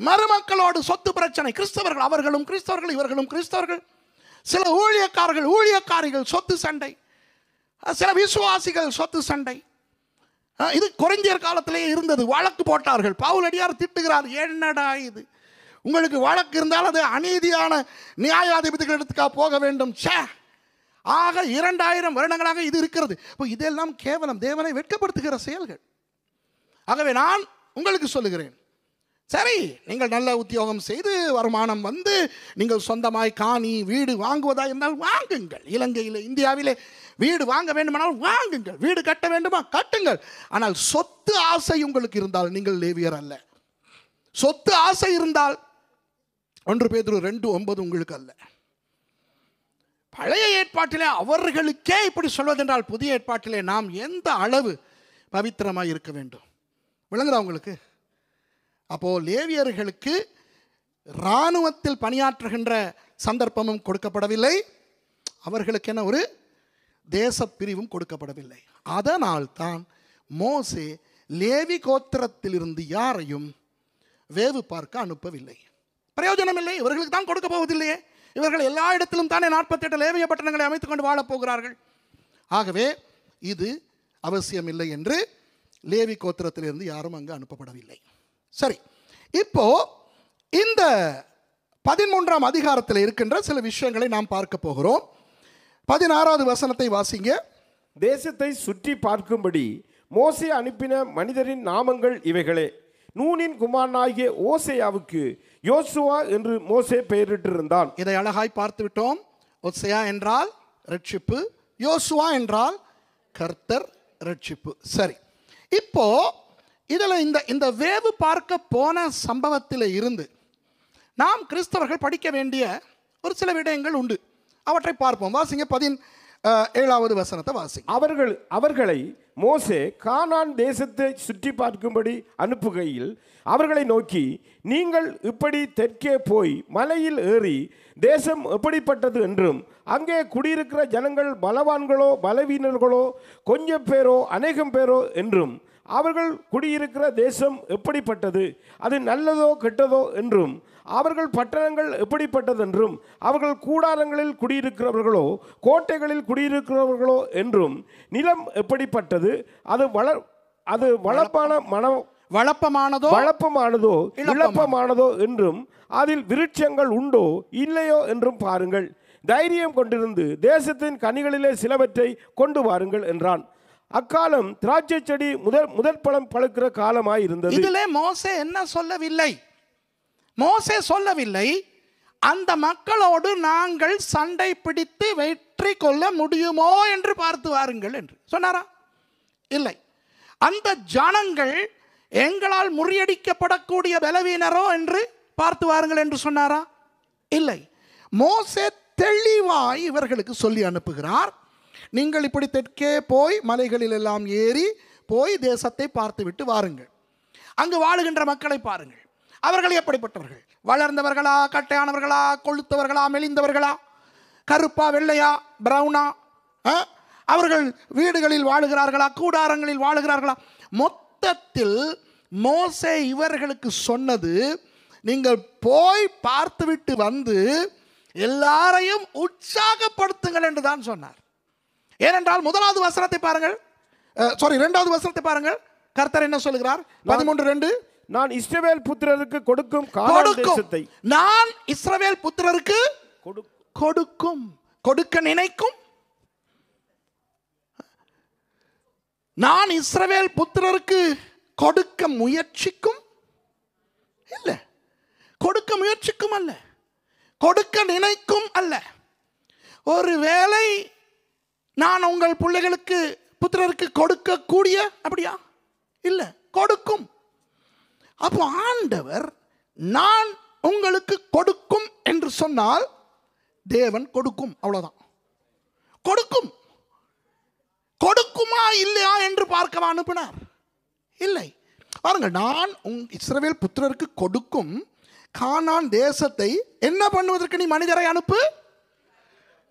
மருமக்களோடு சொத்து பிரச்சனை. கிறிஸ்தவர்கள் அவர்களும் கிறிஸ்தவர்கள், இவர்களும் கிறிஸ்தவர்கள். சில ஊழியக்காரர்கள் ஊழியக்காரிகள் சொத்து சண்டை, சில விசுவாசிகள் சொத்து சண்டை. இது கொரிந்தியர் காலத்திலேயே இருந்தது. வழக்கு போட்டார்கள். பவுலடியார் திட்டுகிறார், என்னடா இது, உங்களுக்கு வழக்கு இருந்தால் அது அநீதியான நியாயாதிபதிகளிடத்துக்காக போக வேண்டும். ஆக 2000 வருடங்களாக இது இருக்கிறது. இப்போ இதெல்லாம் கேவலம் தேவனை வெட்கப்படுத்துகிற செயல்கள். ஆகவே நான் உங்களுக்கு சொல்லுகிறேன், சரி, நீங்கள் நல்ல உத்தியோகம் செய்து வருமானம் வந்து நீங்கள் சொந்தமாய் காணி வீடு வாங்குவதா இருந்தால் வாங்குங்கள். இலங்கையில் இந்தியாவிலே வீடு வாங்க வேண்டுமானால் வாங்குங்கள். வீடு கட்ட வேண்டுமா கட்டுங்கள். ஆனால் சொத்து ஆசை உங்களுக்கு இருந்தால் நீங்கள் லேவியர் அல்ல. சொத்து ஆசை இருந்தால் 1 பேதுரு 2:9 உங்களுக்கு அல்ல. பழைய ஏற்பாட்டிலே அவர்களுக்கே இப்படி சொல்வதென்றால் புதிய ஏற்பாட்டிலே நாம் எந்த அளவு பவித்திரமாய் இருக்க வேண்டும்? விளங்குதா உங்களுக்கு? அப்போ லேவியர்களுக்கு இராணுவத்தில் பணியாற்றுகின்ற சந்தர்ப்பமும் கொடுக்கப்படவில்லை, அவர்களுக்கு என்ன ஒரு தேச பிரிவும் கொடுக்கப்படவில்லை. அதனால் தான் மோசே லேவி கோத்திரத்திலிருந்து யாரையும் வேவு பார்க்க அனுப்பவில்லை. பிரயோஜனம் இல்லை, இவர்களுக்கு தான் கொடுக்க போவதில்லையே. இவர்கள் எல்லா இடத்திலும் தானே 48 லேவிய பட்டணங்களை அமைத்துக் கொண்டு வாழப் போகிறார்கள். ஆகவே இது அவசியமில்லை என்று லேவி கோத்திரத்திலிருந்து யாரும் அங்கு அனுப்பப்படவில்லை. சரி, இப்போ இந்த 13ஆம் அதிகாரத்தில் இருக்கின்ற சில விஷயங்களை நாம் பார்க்க போகிறோம். 16வது வசனத்தை வாசிங்க. தேசத்தை சுற்றி பார்க்கும்படி மோசே அனுப்பின மனிதரின் நாமங்கள் இவைகளே. நூனின் குமாரனாகிய ஓசேயாவுக்கு யோசுவா என்று மோசே பெயரிட்டிருந்தான். இதை அழகாய் பார்த்து விட்டோம். ஓசேயா என்றால் ரட்சிப்பு, யோசுவா என்றால் கர்த்தர் ரட்சிப்பு. சரி, இப்போ இதில் இந்த வேவு பார்க்க போன சம்பவத்தில் இருந்து நாம் கிறிஸ்தவர்கள் படிக்க வேண்டிய ஒரு சில விடயங்கள் உண்டு. அவற்றை பார்ப்போம். வாசிங்க 17வது வசனத்தை வாசிங்க. அவர்களை மோசே கானான் தேசத்தை சுற்றி பார்க்கும்படி அனுப்புகையில் அவர்களை நோக்கி, நீங்கள் இப்படி தெற்கே போய் மலையில் ஏறி தேசம் எப்படிப்பட்டது என்றும் அங்கே குடியிருக்கிற ஜனங்கள் பலவான்களோ பலவீனர்களோ கொஞ்சம் பேரோ அநேகம் பேரோ என்றும் அவர்கள் குடியிருக்கிற தேசம் எப்படிப்பட்டது, அது நல்லதோ கெட்டதோ என்றும் அவர்கள் பட்டணங்கள் எப்படிப்பட்டதென்றும் அவர்கள் கூடாரங்களில் குடியிருக்கிறவர்களோ கோட்டைகளில் குடியிருக்கிறவர்களோ என்றும் நிலம் எப்படிப்பட்டது, அது வளப்பமானதோ இழப்பமானதோ என்றும் அதில் விருட்சங்கள் உண்டோ இல்லையோ என்றும் பாருங்கள். தைரியம் கொண்டிருந்து தேசத்தின் கனிகளிலே சிலவற்றை கொண்டு வாருங்கள் என்றான். அக்காலம் திராட்சை செடி முதற் பழம் பழுக்கிற காலமாய் இருந்தது. இதிலே மோசே என்ன சொல்லவில்லை? மோசே சொல்லவில்லை அந்த மக்களோடு நாங்கள் சண்டை பிடித்து வெற்றி கொள்ள முடியுமோ என்று பார்த்து வாருங்கள் என்று சொன்னாரா? இல்லை. அந்த ஜனங்கள் எங்களால் முறியடிக்கப்படக்கூடிய பலவீனரோ என்று பார்த்து வாருங்கள் என்று சொன்னாரா? இல்லை. மோசே தெளிவாய் இவர்களுக்கு சொல்லி அனுப்புகிறார், நீங்கள் இப்படி தெற்கே போய் மலைகளில் எல்லாம் ஏறி போய் தேசத்தை பார்த்து விட்டு வாருங்கள். அங்கு வாழுகின்ற மக்களை பாருங்கள். அவர்கள் எப்படிப்பட்டவர்கள்? வளர்ந்தவர்களா, கட்டையானவர்களா, கொளுத்தவர்களா, மெலிந்தவர்களா, கருப்பா, வெள்ளையா, பிரவுனா? அவர்கள் வீடுகளில் வாழுகிறார்களா, கூடாரங்களில் வாழுகிறார்களா? மொத்தத்தில் மோசே இவர்களுக்கு சொன்னது, நீங்கள் போய் பார்த்துவிட்டு வந்து எல்லாரையும் உற்சாகப்படுத்துங்கள் என்று தான் சொன்னார். ஏனென்றால் 1வது வசனத்தை பாருங்கள், 2வது வசனத்தை பாருங்கள். கர்த்தர் என்ன சொல்லுகிறார்? 13:2, நான் இஸ்ரவேல் புத்திரருக்கு கொடுக்கும் கானான் தேசத்தை, நான் இஸ்ரவேல் புத்திரருக்கு கொடுக்க நினைக்கும், நான் இஸ்ரவேல் புத்திரருக்கு கொடுக்க முயற்சிக்கும், இல்ல கொடுக்க முயற்சிக்கும் அல்ல, கொடுக்க நினைக்கும் அல்ல. ஒருவேளை நான் உங்கள் பிள்ளைகளுக்கு புத்திரருக்கு கொடுக்கக்கூடிய, அப்படியா? இல்லை, கொடுக்கும். அப்போ ஆண்டவர் நான் உங்களுக்கு கொடுக்கும் என்று சொன்னால் தேவன் கொடுக்கும், அவ்வளவுதான். கொடுக்கும். கொடுக்குமா இல்லையா என்று பார்க்க அனுப்பினார்? இல்லை. பாருங்கள், நான் இஸ்ரவேல் புத்திரருக்கு கொடுக்கும் கானான் தேசத்தை என்ன பண்ணுவதற்கு நீ மனிதரை அனுப்பு?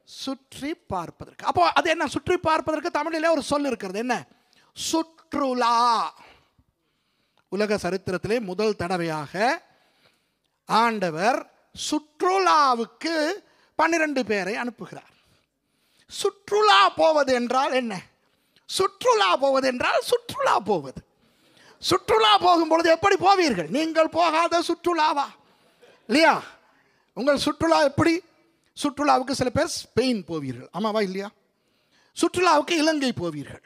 சுற்றி பார்ப்பதற்கு. அப்போ அது என்ன? சுற்றி பார்ப்பதற்கு தமிழிலே ஒரு சொல் இருக்கிறது. என்ன? சுற்றுலா. உலக சரித்திரத்திலே முதல் தடவையாக ஆண்டவர் சுற்றுலாவுக்கு 12 பேரை அனுப்புகிறார். சுற்றுலா போவது என்றால் என்ன? சுற்றுலா போவது என்றால் சுற்றுலா போவது. சுற்றுலா போகும்பொழுது எப்படி போவீர்கள்? நீங்கள் போகாத சுற்றுலாவா? இல்லையா? உங்கள் சுற்றுலா எப்படி? சுற்றுலாவுக்கு சில பேர் ஸ்பெயின் போவீர்கள், ஆமாவா இல்லையா? சுற்றுலாவுக்கு இலங்கை போவீர்கள்,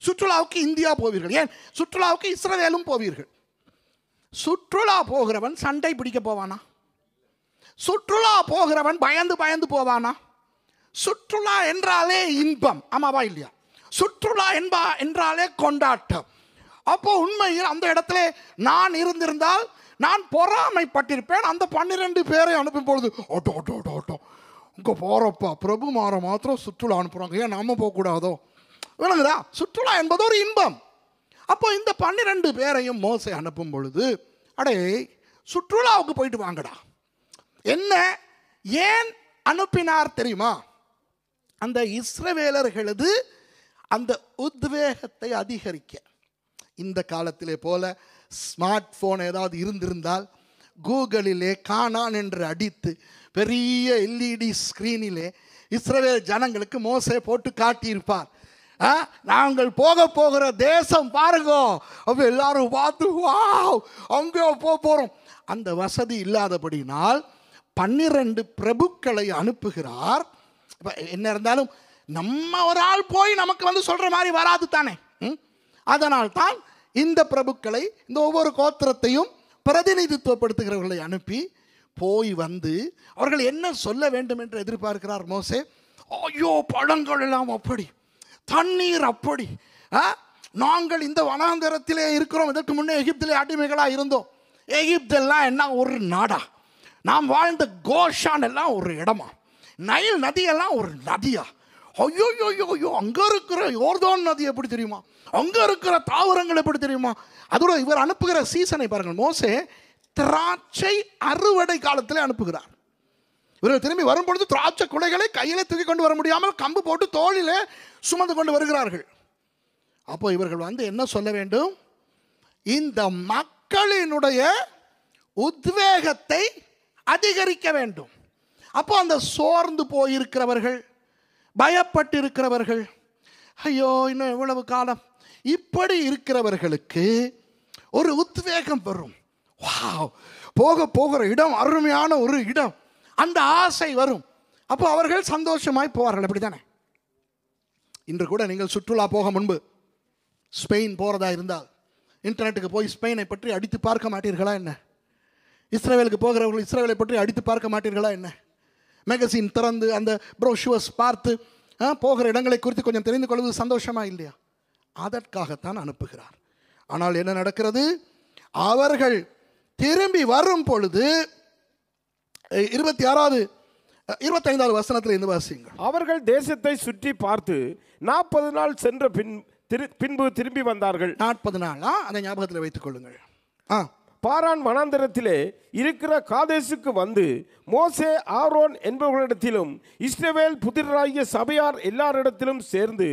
சுற்றுலாவுக்கு இந்தியா போவீர்கள், ஏன் சுற்றுலாவுக்கு இஸ்ரவேலும் போவீர்கள். சுற்றுலா போகிறவன் சண்டை பிடிக்க போவானா? சுற்றுலா போகிறவன் பயந்து பயந்து போவானா? சுற்றுலா என்றாலே இன்பம், ஆமாவா இல்லையா? சுற்றுலா என்றாலே கொண்டாட்டம். அப்போ உண்மையில் அந்த இடத்துல நான் இருந்திருந்தால் நான் பொறாமைப்பட்டிருப்பேன். அந்த 12 பேரை அனுப்பும் பொழுது ஓட்டோ ஓட்டோ ஓட்டோ ஓட்டோ இங்கே போகிறப்பா பிரபு மாற மாத்திரம் சுற்றுலா அனுப்புகிறாங்க, ஏன் நாம போகக்கூடாதோ? விளங்குதா? சுற்றுலா என்பது ஒரு இன்பம். அப்போ இந்த 12 பேரையும் மோசே அனுப்பும் பொழுது, அடே சுற்றுலாவுக்கு போயிட்டு வாங்கடா. என்ன ஏன் அனுப்பினார் தெரியுமா? அந்த இஸ்ரவேலர்களது அந்த உத்வேகத்தை அதிகரிக்க. இந்த காலத்திலே போல ஸ்மார்ட் போன் ஏதாவது இருந்திருந்தால் கூகுளிலே கானான் என்று அடித்து பெரிய LED ஸ்கிரீனிலே இஸ்ரவேல் ஜனங்களுக்கு மோசே போட்டு காட்டியிருப்பார். நாங்கள் போகிற தேசம் பாருங்க, அப்ப எல்லாரும் பார்த்து வாவ் அங்கே போகிறோம். அந்த வசதி இல்லாதபடினால் 12 பிரபுக்களை அனுப்புகிறார். என்ன இருந்தாலும் நம்ம ஒரு ஆள் போய் நமக்கு சொல்ற மாதிரி வராது தானே. அதனால் தான் இந்த பிரபுக்களை, இந்த ஒவ்வொரு கோத்திரத்தையும் பிரதிநிதித்துவப்படுத்துகிறவர்களை அனுப்பி போய் அவர்கள் என்ன சொல்ல வேண்டும் என்று எதிர்பார்க்கிறார் மோசே. ஐயோ பழங்கள் எல்லாம் அப்படி, தண்ணீர் அப்படி, நாங்கள் இந்த வனாந்தரத்திலே இருக்கிறோம், இதற்கு முன்னே எகிப்திலே அடிமைகளாக இருந்தோம். எகிப்தெல்லாம் என்ன ஒரு நாடா? நாம் வாழ்ந்த கோஷான் எல்லாம் ஒரு இடமா? நைல் நதியெல்லாம் ஒரு நதியா? ஐயோ ஐயோ ஐயோ, அங்கே இருக்கிற யோர்தான் நதி எப்படி தெரியுமா? அங்கே இருக்கிற தாவரங்கள் எப்படி தெரியுமா? அதோட இவர் அனுப்புகிற சீசனை பாருங்கள். மோசே திராட்சை அறுவடை காலத்தில் அனுப்புகிறார். இவர்கள் திரும்பி வரும்பொழுது திராட்சை குலைகளை கையிலே தூக்கி கொண்டு வர முடியாமல் கம்பு போட்டு தோளிலே சுமந்து கொண்டு வருகிறார்கள். அப்போ இவர்கள் என்ன சொல்ல வேண்டும்? இந்த மக்களினுடைய உத்வேகத்தை அதிகரிக்க வேண்டும். அப்போ அந்த சோர்ந்து போயிருக்கிறவர்கள், பயப்பட்டு இருக்கிறவர்கள், ஐயோ இன்னும் எவ்வளவு காலம், இப்படி இருக்கிறவர்களுக்கு ஒரு உத்வேகம் வரும். வாவ், போகிற இடம் அருமையான ஒரு இடம், அந்த ஆசை வரும். அப்போ அவர்கள் சந்தோஷமாய் போவார்கள். அப்படி தானே? இன்று கூட நீங்கள் சுற்றுலா போக முன்பு ஸ்பெயின் போகிறதா இருந்தால் இன்டர்நெட்டுக்கு போய் ஸ்பெயினை பற்றி அடித்து பார்க்க மாட்டீர்களா என்ன? இஸ்ரேலுக்கு போகிறவர்கள் இஸ்ரேலை பற்றி அடித்து பார்க்க மாட்டீர்களா என்ன? மேகசின் திறந்து அந்த ப்ரோஷுவர்ஸ் பார்த்து போகிற இடங்களை குறித்து கொஞ்சம் தெரிந்து கொள்வது சந்தோஷமா இல்லையா? அதற்காகத்தான் அனுப்புகிறார். ஆனால் என்ன நடக்கிறது? அவர்கள் திரும்பி வரும் பொழுது 25வது வசனத்தில் இருந்து வாசியுங்கள். அவர்கள் தேசத்தை சுற்றி பார்த்து 40 நாள் சென்ற பின்பு திரும்பி வந்தார்கள். 40 நாள், அதை ஞாபகத்தில் வைத்துக் கொள்ளுங்கள். பாரான் வனாந்தரத்திலே இருக்கிற காதேசுக்கு வந்து மோசே ஆரோன் என்பவர்களிடத்திலும் இஸ்ரவேல் புத்திரராகிய சபையார் எல்லாரிடத்திலும் சேர்ந்து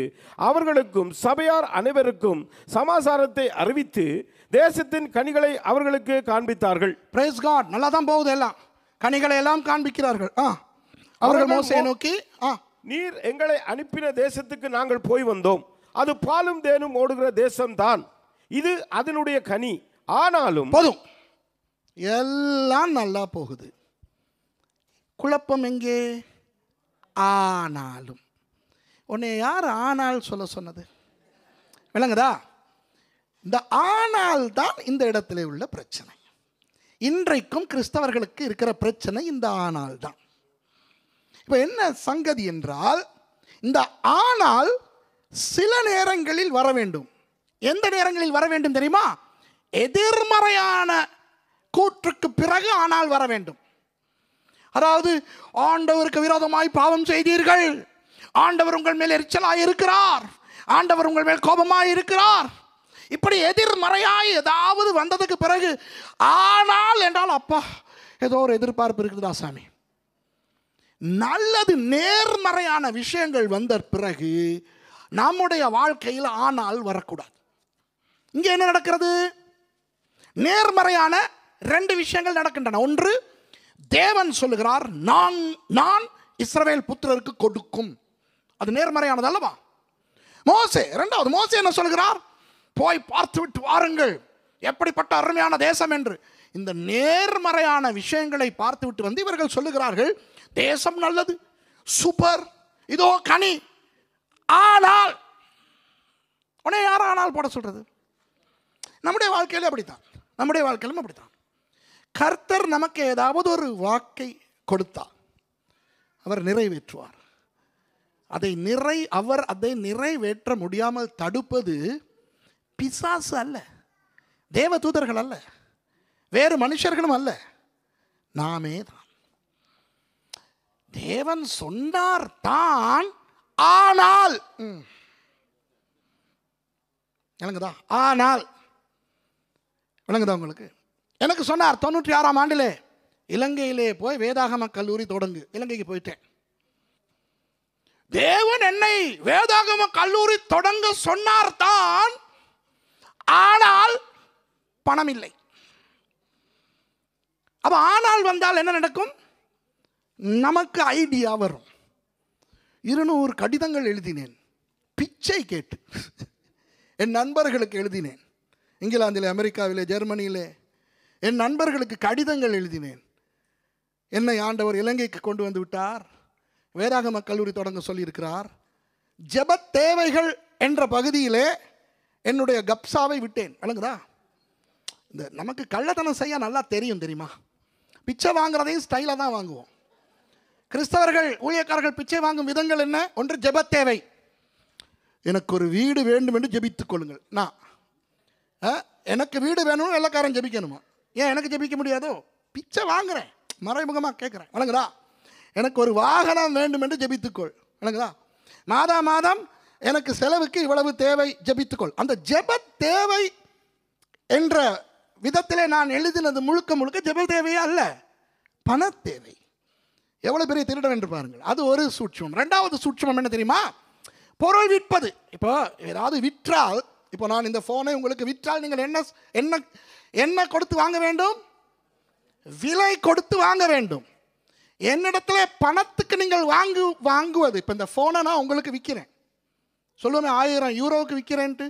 அவர்களுக்கும் சபையார் அனைவருக்கும் சமாசாரத்தை அறிவித்து தேசத்தின் கனிகளை அவர்களுக்கு காண்பித்தார்கள். Price God. நல்லா தான் போகுது, எல்லாம் கனிகளை எல்லாம் காண்பிக்கிறார்கள். அவர்கள் மோசேயை நோக்கி, நீர் எங்களை அனுப்பின தேசத்துக்கு நாங்கள் போய் வந்தோம், அது பாலும் தேனும் ஓடுகிற தேசம்தான், இது அதனுடைய கனி, ஆனாலும் போதும், எல்லாம் நல்லா போகுது, குழப்பம் எங்கே? ஆனாலும். உன்னை யார் ஆனால் சொல்ல சொன்னது? விளங்குதா? இந்த ஆனால் தான் இந்த இடத்துல உள்ள பிரச்சனை. இன்றைக்கும் கிறிஸ்தவர்களுக்கு இருக்கிற பிரச்சனை இந்த ஆனால் தான். இப்போ என்ன சங்கதி என்றால், இந்த ஆனால் சில நேரங்களில் வர வேண்டும். எந்த நேரங்களில் வர வேண்டும் தெரியுமா? எதிர்மறையான கூற்றுக்கு பிறகு ஆனால் வர வேண்டும். அதாவது, ஆண்டவருக்கு விரோதமாய் பாவம் செய்தீர்கள், ஆண்டவர் உங்கள் மேல் எரிச்சலாய் இருக்கிறார், ஆண்டவர் உங்கள் மேல் கோபமாய் இருக்கிறார், இப்படி எதிர்மறையாய் ஏதாவது வந்ததுக்கு பிறகு ஆனால் என்றால், அப்பா ஏதோ ஒரு எதிர்பார்ப்பு இருக்குதுடா சாமி. நல்லது நேர்மறையான விஷயங்கள் வந்த பிறகு நம்முடைய வாழ்க்கையில் ஆனால் வரக்கூடாது. இங்கே என்ன நடக்கிறது? நேர்மறையான 2 விஷயங்கள் நடக்கின்றன. ஒன்று, தேவன் சொல்லுகிறார், நான் நான் இஸ்ரவேல் புத்திரருக்கு கொடுக்கும். அது நேர்மறையானது அல்லவா? மோசே, இரண்டாவது மோசே என்ன சொல்கிறார்? போய் பார்த்து விட்டு வாருங்கள், எப்படிப்பட்ட அருமையான தேசம் என்று. இந்த நேர்மறையான விஷயங்களை பார்த்து விட்டு வந்து இவர்கள் சொல்லுகிறார்கள், தேசம் நல்லது, சூப்பர், இதோ கனி. ஆனால் உடனே யாரும் ஆனால் போட சொல்றது? நம்முடைய வாழ்க்கையில அப்படித்தான், நம்முடைய வாழ்க்கையிலும் அப்படித்தான். கர்த்தர் நமக்கு ஏதாவது ஒரு வாக்கை கொடுத்தால் அவர் நிறைவேற்றுவார். அவர் அதை நிறைவேற்ற முடியாமல் தடுப்பது பிசாசு அல்ல, தேவதூதர்கள் அல்ல, வேறு மனுஷர்களும் அல்ல, நாமே தான். தேவன் சொன்னார் தான், ஆனால் விளங்குதா? ஆனால் விளங்குதா உங்களுக்கு? எனக்கு சொன்னார் 96ஆம் ஆண்டிலே இலங்கையிலே போய் வேதாகம கல்லூரி தொடங்கு. இலங்கைக்கு போயிட்டேன். தேவன் என்னை வேதாகம கல்லூரி தொடங்க சொன்னார் தான், ஆனால் பணம் இல்லை. அப்ப ஆனால் வந்தால் என்ன நடக்கும்? நமக்கு ஐடியா வரும். 200 கடிதங்கள் எழுதினேன், பிச்சை கேட்டு. என் நண்பர்களுக்கு எழுதினேன், இங்கிலாந்திலே, அமெரிக்காவிலே, ஜெர்மனியிலே என் நண்பர்களுக்கு கடிதங்கள் எழுதினேன். என்னை ஆண்டவர் இலங்கைக்கு கொண்டு வந்து விட்டார், வேதாகம கல்லூரி தொடங்க சொல்லியிருக்கிறார். ஜெப தேவைகள் என்ற பகுதியிலே என்னுடைய கப்சாவை விட்டேன். விளங்குதா? இந்த நமக்கு கள்ளத்தனம் செய்ய நல்லா தெரியும், தெரியுமா? பிச்சை வாங்குறதையும் ஸ்டைலாக தான் வாங்குவோம். கிறிஸ்தவர்கள், ஊழியக்காரர்கள் பிச்சை வாங்கும் விதங்கள் என்ன? ஒன்று, ஜெப தேவை. எனக்கு ஒரு வீடு வேண்டும் என்று ஜெபித்துக் கொள்ளுங்கள். நான் எனக்கு வீடு வேணும், வெள்ளக்காரன் ஜெபிக்கணுமா? ஏன் எனக்கு ஜெபிக்க முடியாதோ? பிச்சை வாங்குறேன், மறைமுகமாக கேட்குறேன். விளங்குதா? எனக்கு ஒரு வாகனம் வேண்டும் என்று ஜெபித்துக்கொள். விளங்குதா? மாதா மாதம் எனக்கு செலவுக்கு இவ்வளவு தேவை, ஜெபித்துக்கொள். அந்த ஜெப தேவை என்ற விதத்திலே நான் எழுதினது முழுக்க முழுக்க ஜெப தேவையே அல்ல, பண தேவை. எவ்வளவு பெரிய திருடன் என்று பாருங்கள். அது ஒரு சூட்சமம். 2வது சூட்சமம் என்ன தெரியுமா? பொருள் விற்பது. இப்போ ஏதாவது விற்றால், இப்போ நான் இந்த போனை உங்களுக்கு விற்றால் நீங்கள் என்ன என்ன என்ன கொடுத்து வாங்க வேண்டும்? விலை கொடுத்து வாங்க வேண்டும். என்னிடத்துல பணத்துக்கு நீங்கள் வாங்குவது. இப்போ இந்த போனை நான் உங்களுக்கு விற்கிறேன், சொல்லுவேன் 1000 யூரோவுக்கு விற்கிறேன்ட்டு.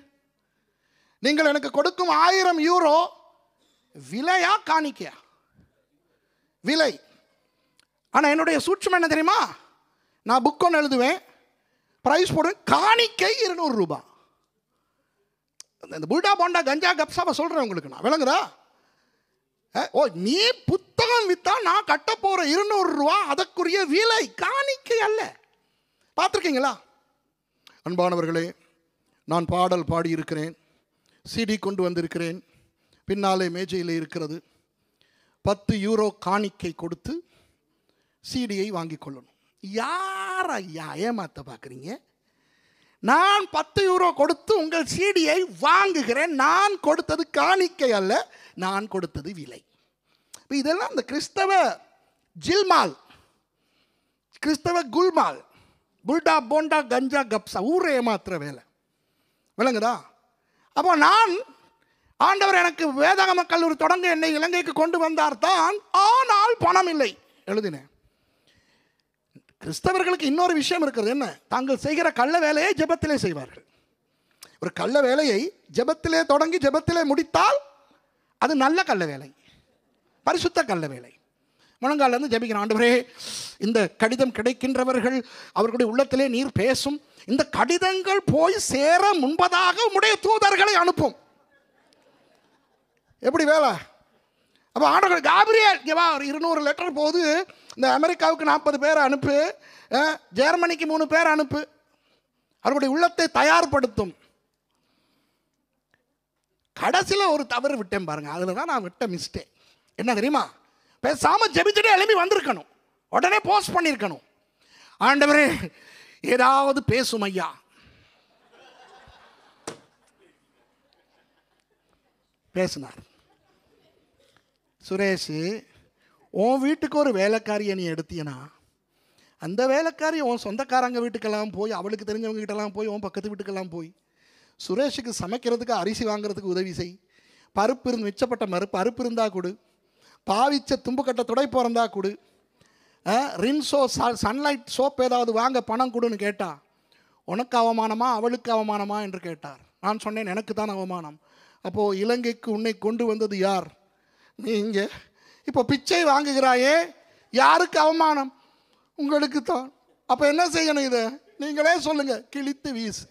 நீங்கள் எனக்கு கொடுக்கும் 1000 யூரோ விலையா காணிக்கையா? விலை. ஆனால் என்னுடைய சூட்சம் என்ன தெரியுமா? நான் புக் ஒன்று எழுதுவேன், பிரைஸ் போடுவேன், காணிக்கை 200 ரூபாய். இந்த புல்டா போண்டா கஞ்சா கப்சாவை சொல்கிறேன் உங்களுக்கு நான். விளங்குதா? ஓ, நீ புத்தகம் விற்றா நான் கட்ட போகிற 200 ரூபா அதற்குரிய விலை, காணிக்கை அல்ல. பார்த்துருக்கீங்களா? அன்பானவர்களே, நான் பாடல் பாடியிருக்கிறேன், சிடி கொண்டு வந்திருக்கிறேன், பின்னாலே மேஜையில் இருக்கிறது. 10 யூரோ காணிக்கை கொடுத்து சிடியை வாங்கி கொள்ளணும். யார் ஐயா ஏமாத்த பார்க்குறீங்க? நான் 10 யூரோ கொடுத்து உங்கள் சிடியை வாங்குகிறேன். நான் கொடுத்தது காணிக்கை அல்ல, நான் கொடுத்தது விலை. இதெல்லாம் இந்த கிறிஸ்தவ ஜில்மால், கிறிஸ்தவ குல்மால், புல்டா போண்டா கஞ்சா கப்சா, ஊரை ஏமாத்துற வேலை. விளங்குதா? அப்போ நான், ஆண்டவர் எனக்கு வேதாகம கல்லூரி தொடங்க என்னை இலங்கைக்கு கொண்டு வந்தார் தான், ஆனால் பணம் இல்லை எழுதினேன். கிறிஸ்தவர்களுக்கு இன்னொரு விஷயம் இருக்கிறது. என்ன? தாங்கள் செய்கிற கள்ள வேலையை ஜெபத்திலே செய்வார்கள். ஒரு கள்ள வேலையை ஜெபத்திலே தொடங்கி ஜெபத்திலே முடித்தால் அது நல்ல கள்ள வேலை, பரிசுத்த கள்ள வேலை. முழங்காலிருந்து ஜெபிக்கிற, ஆண்டவரே இந்த கடிதம் கிடைக்கின்றவர்கள் அவர்களுடைய உள்ளத்திலே நீர் பேசும், இந்த கடிதங்கள் போய் சேர முன்பதாக உம்முடைய தூதர்களை அனுப்பும். எப்படி வேலை? அப்போ ஆண்டவர் காபிரியல் இங்கே வா, ஒரு 200 லெட்டர் போகுது, இந்த அமெரிக்காவுக்கு 40 பேரை அனுப்பு, ஜெர்மனிக்கு 3 பேர் அனுப்பு, அவர்களுடைய உள்ளத்தை தயார்படுத்தும். கடைசியில் ஒரு தவறு விட்டேன் பாருங்க, அதில் தான் நான் விட்ட மிஸ்டேக். என்ன தெரியுமா? பேசாமல் ஜெபிச்சுட்டு எழுப்பி வந்திருக்கணும், உடனே போஸ்ட் பண்ணியிருக்கணும், ஆண்டவரே ஏதாவது பேசும் ஐயா. பேசினார். சுரேஷ், உன் வீட்டுக்கு ஒரு வேலைக்காரியை நீ எடுத்தீனா, அந்த வேலைக்காரி உன் சொந்தக்காரங்க வீட்டுக்கெல்லாம் போய், அவளுக்கு தெரிஞ்சவங்க கிட்டலாம் போய், உன் பக்கத்து வீட்டுக்கெல்லாம் போய், சுரேஷுக்கு சமைக்கிறதுக்கு அரிசி வாங்குறதுக்கு உதவி செய், பருப்பு இருந்து மிச்சப்பட்ட பருப்பு இருந்தால் கொடு, பாவிச்ச தும்புக்கட்டை துடைப்பு இருந்தா கொடு, ரின்ஸோ சன்லைட் சோப் ஏதாவது வாங்க பணம் கொடுன்னு கேட்டா, உனக்கு அவமானமா அவளுக்கு அவமானமா என்று கேட்டார். நான் சொன்னேன், எனக்கு தான் அவமானம். அப்போது இலங்கைக்கு உன்னை கொண்டு வந்தது யார்? நீங்க. இப்போ பிச்சை வாங்குகிறாயே, யாருக்கு அவமானம்? உங்களுக்கு தான். அப்போ என்ன செய்யணும்? இதை நீங்களே சொல்லுங்க. கிழித்து வீசு.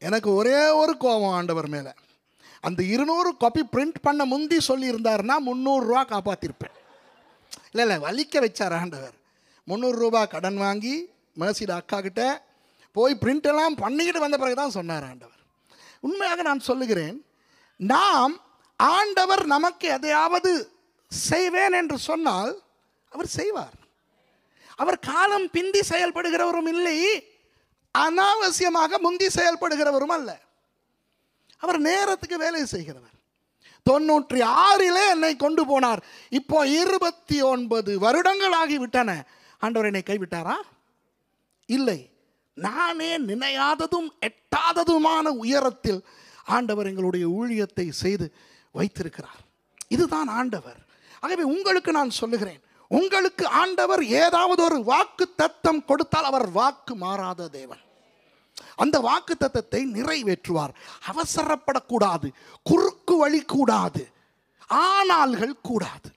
எனக்கு ஒரே ஒரு கோபம் ஆண்டவர் மேலே. அந்த 200 காப்பி பிரிண்ட் பண்ண முந்தி சொல்லியிருந்தாருன்னா 300 ரூபா காப்பாற்றிருப்பேன். இல்லை வலிக்க வச்சார் ஆண்டவர். 300 ரூபா கடன் வாங்கி மேர்சிட அக்கா கிட்ட போய் பிரிண்ட் எல்லாம் பண்ணிக்கிட்டு வந்த பிறகு தான் சொன்னார் ஆண்டவர். உண்மையாக நான் சொல்லுகிறேன், நாம் ஆண்டவர் நமக்கு எதையாவது செய்வேன் என்று சொன்னால் அவர் செய்வார். அவர் காலம் பிந்தி செயல்படுகிறவரும் இல்லை, அனாவசியமாக முந்தி செயல்படுகிறவரும் அல்ல. அவர் நேரத்துக்கு வேலை செய்கிறவர். 96 என்னை கொண்டு போனார். இப்போ 29 வருடங்கள் ஆகிவிட்டன. ஆண்டவர் என்னை கைவிட்டாரா? இல்லை. நானே நினையாததும் எட்டாததுமான உயரத்தில் ஆண்டவர் எங்களுடைய ஊழியத்தை செய்து வைத்திருக்கிறார். இதுதான் ஆண்டவர். ஆகவே உங்களுக்கு நான் சொல்லுகிறேன், உங்களுக்கு ஆண்டவர் ஏதாவது ஒரு வாக்கு தத்தம் கொடுத்தால் அவர் வாக்கு மாறாத தேவன். அந்த வாக்கு தத்தத்தை நிறைவேற்றுவார். அவசரப்படக்கூடாது, குறுக்கு வழி கூடாது, ஆனால்கள் கூடாது.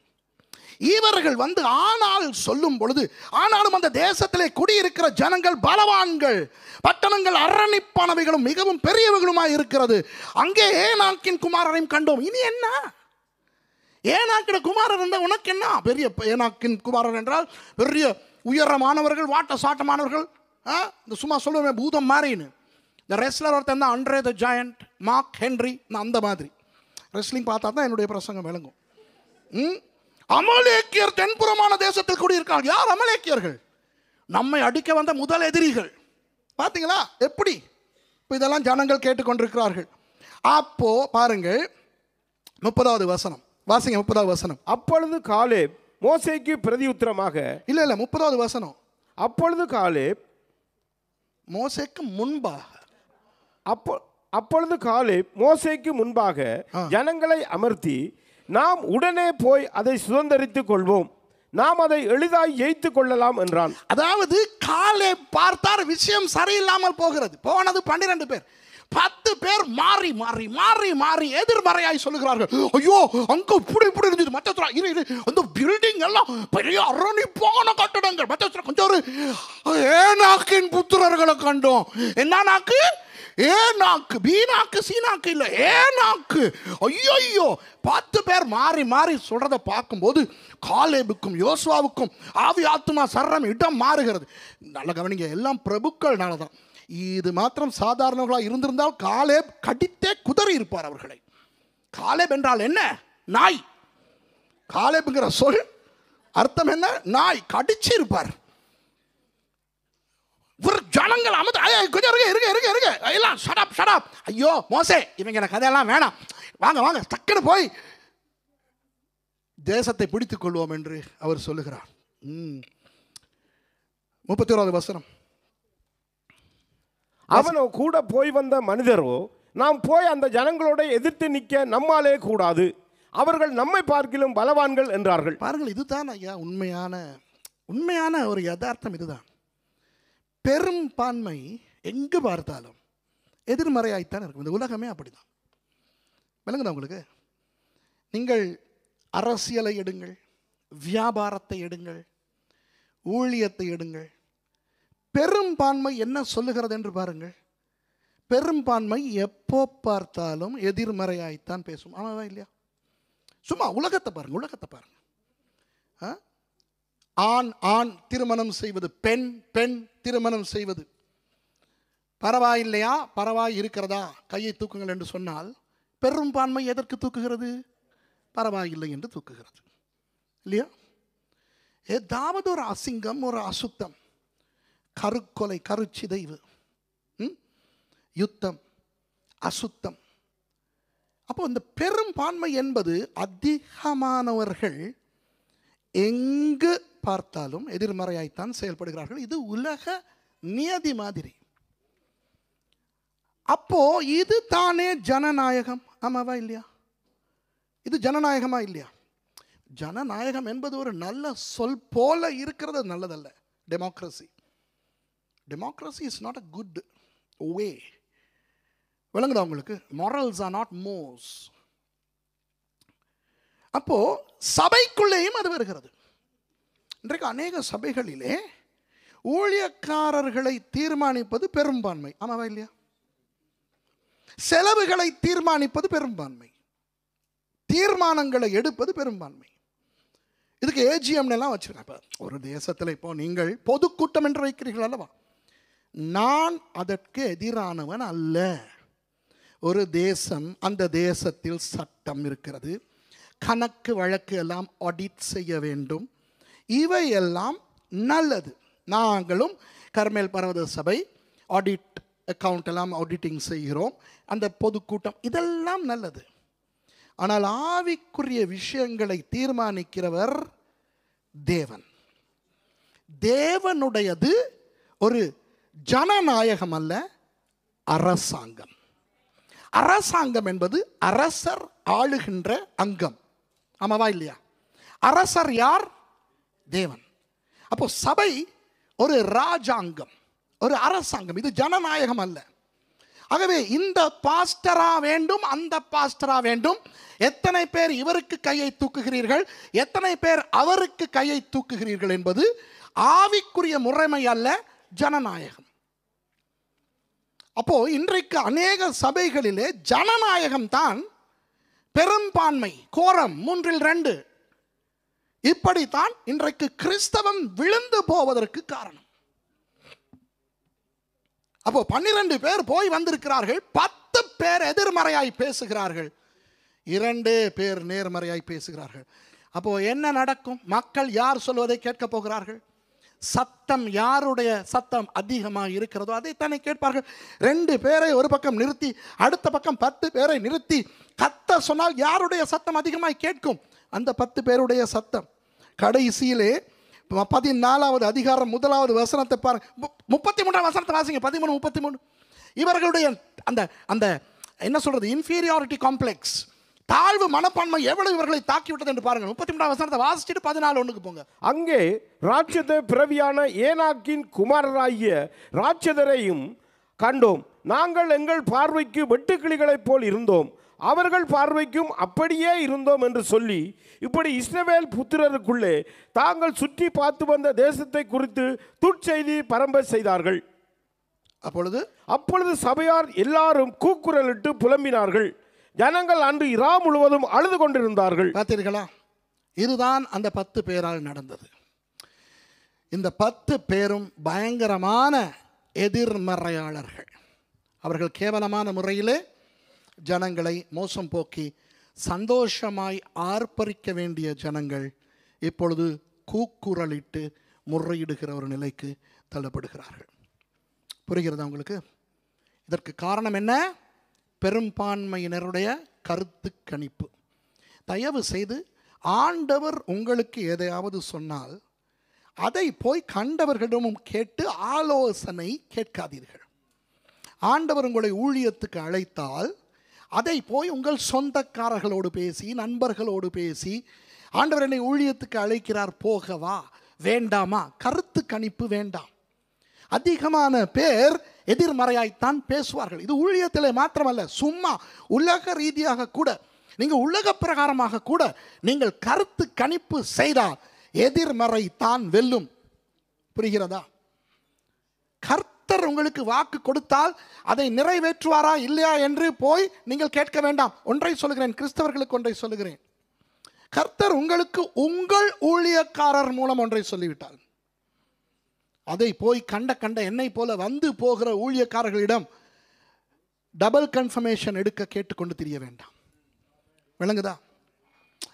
இவர்கள் வந்து ஆனால் சொல்லும் பொழுது, ஆனாலும் அந்த தேசத்திலே குடியிருக்கிற ஜனங்கள் பலவான்கள், பட்டணங்கள் அரணிப்பானவைகளும் மிகவும் பெரியவர்களுமாய் இருக்கிறது. அங்கே ஏனாக்கின் குமாரரையும் கண்டோம். இனி என்ன? ஏனாக்கின் குமாரர் இருந்தால் உனக்கு என்ன? பெரிய ஏனாக்கின் குமாரர் என்றால் பெரிய உயரமானவர்கள், வாட்ட சாட்டமானவர்கள். இந்த சும்மா சொல்லுவேன் பூதம் மாறின்னு. இந்த ரெஸ்லர் ஒருத்தன் தான் அண்ட்ரே த ஜாயண்ட், மார்க் ஹென்ரி. நான் அந்த மாதிரி ரெஸ்லிங் பார்த்தா தான் என்னுடைய பிரசங்கம் விளங்கும். அமலேக்கியர் தென்புறமான தேசத்தில் கூடியிருக்காங்க. யார் அமலேக்கியர்கள்? நம்மை அடிக்க வந்த முதல் எதிரிகள். பார்த்தீங்களா எப்படி? இப்போ இதெல்லாம் ஜனங்கள் கேட்டுக்கொண்டிருக்கிறார்கள். அப்போ பாருங்கள் 30வது வசனம் வாசிங்க. 30வது வசனம். அப்பொழுது காலேப் மோசேக்கு பிரதியுத்தரமாக, இல்லை 30வது வசனம். அப்பொழுது காலேப் மோசேக்கு முன்பாக, அப்பொழுது காலேப் மோசேக்கு முன்பாக ஜனங்களை அமர்த்தி, நாம் உடனே போய் அதை சுதந்தரித்துக் கொள்வோம், நாம் அதை எளிதாய் ஜெயித்துக் கொள்ளலாம் என்றான். அதாவது காலேப் பார்த்தார், விஷயம் சரியில்லாமல் போகிறது. போனது 12 பேர். 10 பேர் மாறி மாறி மாறி மாறி எதிர்மறையாய் சொல்லுகிறார்கள். ஐயோ அங்க இப்படி இருந்தது, மற்ற அந்த பில்டிங் எல்லாம் பெரிய அரணிப்பான கட்டடங்கள். மற்ற கொஞ்சம் ஒரு ஏனாக்கின் புத்திரர்களை கண்டோம். என்ன நாக்கு? ஏனாக்கு. பீனாக்கு சீனாக்கு இல்லை, ஏனாக்கு. ஐயோ 10 பேர் மாறி மாறி சொல்றதை பார்க்கும்போது காலேபுக்கும் யோசுவாவுக்கும் ஆவி ஆத்துமா சர்ரம் இடம் மாறுகிறது. நல்ல கவனிங்க, எல்லாம் பிரபுக்கள்னால தான். இது மாத்திரம் சாதாரணர்களாக இருந்திருந்தால் காலேப் கடித்தே குதறி இருப்பார் அவர்களை. காலேப் என்றால் என்ன? நாய். காலேப்ங்கிற சொல் அர்த்தம் என்ன? நாய். கடிச்சு இருப்பார். ஒரு ஜனங்கள் கொஞ்சம் இருங்க எல்லாம் ஷடாப். ஐயோ மோசே, இவங்க கதையெல்லாம் வேணாம், வாங்க டக்குன்னு போய் தேசத்தை பிடித்துக் கொள்வோம் என்று அவர் சொல்லுகிறார். 31வது வசனம். அவனோ கூட போய் வந்த மனிதரோ, நாம் போய் அந்த ஜனங்களோட எதிர்த்து நிற்க நம்மாலே கூடாது, அவர்கள் நம்மை பார்க்கிலும் பலவான்கள் என்றார்கள். பாருங்கள், இதுதான் ஐயா உண்மையான ஒரு யதார்த்தம். இதுதான் பெரும்பான்மை. எங்கு பார்த்தாலும் எதிர்மறையாய்த்தான் இருக்கும். இந்த உலகமே அப்படிதான். விளங்குதா உங்களுக்கு? நீங்கள் அரசியலை எடுங்கள், வியாபாரத்தை எடுங்கள், ஊழியத்தை எடுங்கள், பெரும்பான்மை என்ன சொல்லுகிறது என்று பாருங்கள். பெரும்பான்மை எப்போ பார்த்தாலும் எதிர்மறையாய்த்தான் பேசும். ஆமாவா இல்லையா? சும்மா உலகத்தை பாருங்க. ஆண் திருமணம் செய்வது, பெண் திருமணம் செய்வது. பரவாயில்லையா, இருக்கிறதா, கையை தூக்குங்கள் என்று சொன்னால் பெரும்பான்மை எதற்கு தூக்குகிறது? பரவாயில்லை என்று தூக்குகிறது இல்லையா? ஏதாவது ஒரு அசிங்கம், ஒரு அசுத்தம், கருக்கொலை, கருச்சிதைவு, யுத்தம், அசுத்தம். அப்போ இந்த பெரும்பான்மை என்பது அதிகமானவர்கள் எங்கு பார்த்தாலும் எதிர்மறையாய்த்தான் செயல்படுகிறார்கள். இது உலக நியதி மாதிரி. அப்போ இது தானே ஜனநாயகம். ஆமாவா இல்லையா? இது ஜனநாயகமா இல்லையா? ஜனநாயகம் என்பது ஒரு நல்ல சொல் போல இருக்கிறது நல்லதல்ல. Democracy is not a good way. விளங்குதா உங்களுக்கு? Morals are not mores. அப்போ சபைக்குள்ளேயும் அது வருகிறது. இன்றைக்கு அநேக சபைகளிலே ஊழியக்காரர்களை தீர்மானிப்பது பெரும்பான்மை, ஆமாவா இல்லையா? செலவுகளை தீர்மானிப்பது பெரும்பான்மை, தீர்மானங்களை எடுப்பது பெரும்பான்மை. இதுக்கு ஏஜிஎம் எல்லாம் வச்சிருக்கேன். ஒரு தேசத்தில் இப்போ நீங்கள் பொதுக்கூட்டம் என்று வைக்கிறீர்கள் அல்லவா? நான் அதற்கு எதிரானவன் அல்ல. ஒரு தேசம், அந்த தேசத்தில் சட்டம் இருக்கிறது, கணக்கு வழக்கு எல்லாம் ஆடிட் செய்ய வேண்டும், இவையெல்லாம் நல்லது. நாங்களும் கர்மேல் பர்வத சபை ஆடிட் அக்கவுண்ட் எல்லாம் ஆடிட்டிங் செய்கிறோம், அந்த பொதுக்கூட்டம், இதெல்லாம் நல்லது. ஆனால் ஆவிக்குரிய விஷயங்களை தீர்மானிக்கிறவர் தேவன். தேவனுடையது ஒரு ஜனநாயகம் அல்ல, அரசாங்கம். அரசாங்கம் என்பது அரசர் ஆளுகின்ற அங்கம், ஆமாவா இல்லையா? அரசர் யார்? தேவன். அப்போ சபை ஒரு ராஜாங்கம், ஒரு அரசாங்கம், இது ஜனநாயகம் அல்ல. ஆகவே இந்த பாஸ்டரா வேண்டும், அந்த பாஸ்டரா வேண்டும், எத்தனை பேர் இவருக்கு கையை தூக்குகிறீர்கள், எத்தனை பேர் அவருக்கு கையை தூக்குகிறீர்கள் என்பது ஆவிக்குரிய முறைமை அல்ல, ஜனநாயகம். அப்போ இன்றைக்கு அநேக சபைகளிலே ஜனநாயகம் தான் பெரும்பான்மை, கோரம் 3-2. இப்படித்தான் இன்றைக்கு கிறிஸ்தவம் விழுந்து போவதற்கு காரணம். அப்போ 12 பேர் போய் வந்திருக்கிறார்கள், 10 பேர் எதிர்மறையாய் பேசுகிறார்கள், 2 பேர் நேர்மறையாய் பேசுகிறார்கள். அப்போ என்ன நடக்கும்? மக்கள் யார் சொல்வதை கேட்க போகிறார்கள்? சத்தம், யாருடைய சத்தம் அதிகமாக இருக்கிறதோ அதைத்தானே கேட்பார்கள். 2 பேரை ஒரு பக்கம் நிறுத்தி அடுத்த பக்கம் 10 பேரை நிறுத்தி கத்த சொன்னால் யாருடைய சத்தம் அதிகமாக கேட்கும்? அந்த 10 பேருடைய சத்தம். கடைசியிலே 14வது அதிகாரம் 1வது வசனத்தை பாருங்க, 33ஆம் வசனத்தை வாசிங்க. 13-33. இவர்களுடைய அந்த அந்த என்ன சொல்றது, இன்ஃபீரியாரிட்டி காம்ப்ளெக்ஸ், தாழ்வு மனப்பான்மை எவ்வளவு இவர்களை தாக்கிவிட்டது என்று பாருங்கள். 33ஆம் வசனத்தை வாசிச்சுட்டு 14:1 போங்க. அங்கே ராட்சத பிறவியான ஏனாக்கின் குமாரராகிய ராட்சதரையும் கண்டோம். நாங்கள் எங்கள் பார்வைக்கு வெட்டுக்கிளிகளைப் போல் இருந்தோம், அவர்கள் பார்வைக்கும் அப்படியே இருந்தோம் என்று சொல்லி, இப்படி இஸ்ரவேல் புத்திரருக்குள்ளே தாங்கள் சுற்றி பார்த்து வந்த தேசத்தை குறித்து துட்செய்தி பரம்ப செய்தார்கள். அப்பொழுது சபையார் எல்லாரும் கூக்குரலிட்டு புலம்பினார்கள். ஜனங்கள் அன்று இரா முழுவதும் அழுது கொண்டிருந்தார்கள். பார்த்தீர்களா? இதுதான் அந்த 10 பேரால் நடந்தது. இந்த 10 பேரும் பயங்கரமான எதிர்மறையாளர்கள். அவர்கள் கேவலமான முறையிலே ஜனங்களை மோசம் போக்கி சந்தோஷமாய் ஆர்ப்பரிக்க வேண்டிய ஜனங்கள் இப்பொழுது கூக்குரலிட்டு முறையிடுகிற ஒரு நிலைக்கு தள்ளப்படுகிறார்கள். புரிகிறதா உங்களுக்கு? இதற்கு காரணம் என்ன? பெரும்பான்மையினருடைய கருத்து கணிப்பு. தயவு செய்து ஆண்டவர் உங்களுக்கு எதையாவது சொன்னால் அதை போய் கண்டவர்களிடமும் கேட்டு ஆலோசனை கேட்காதீர்கள். ஆண்டவர் உங்களை ஊழியத்துக்கு அழைத்தால் அதை போய் உங்கள் சொந்தக்காரர்களோடு பேசி, நண்பர்களோடு பேசி, ஆண்டவர் என்னை ஊழியத்துக்கு அழைக்கிறார், போகவா வேண்டாமா, கருத்து கணிப்பு வேண்டாம். அதிகமான பேர் எதிர்மறையாய்த்தான் பேசுவார்கள். இது ஊழியத்திலே மாத்திரமல்ல, சும்மா உலக ரீதியாக கூட, நீங்கள் உலக பிரகாரமாக கூட நீங்கள் கருத்து கணிப்பு செய்தால் எதிர்மறை தான் வெல்லும். புரிகிறதா? கர்த்தர் உங்களுக்கு வாக்கு கொடுத்தால் அதை நிறைவேற்றுவாரா இல்லையா என்று போய் நீங்கள் கேட்க வேண்டாம். ஒன்றை சொல்லுகிறேன், கிறிஸ்தவர்களுக்கு ஒன்றை சொல்லுகிறேன். கர்த்தர் உங்களுக்கு உங்கள் ஊழியக்காரர் மூலம் ஒன்றை சொல்லிவிட்டார். அதை போய் கண்ட என்னை போல வந்து போகிற ஊழியக்காரர்களிடம் டபுள் கன்ஃபர்மேஷன் எடுக்க கேட்டுக்கொண்டு தெரிய வேண்டாம். விளங்குதா?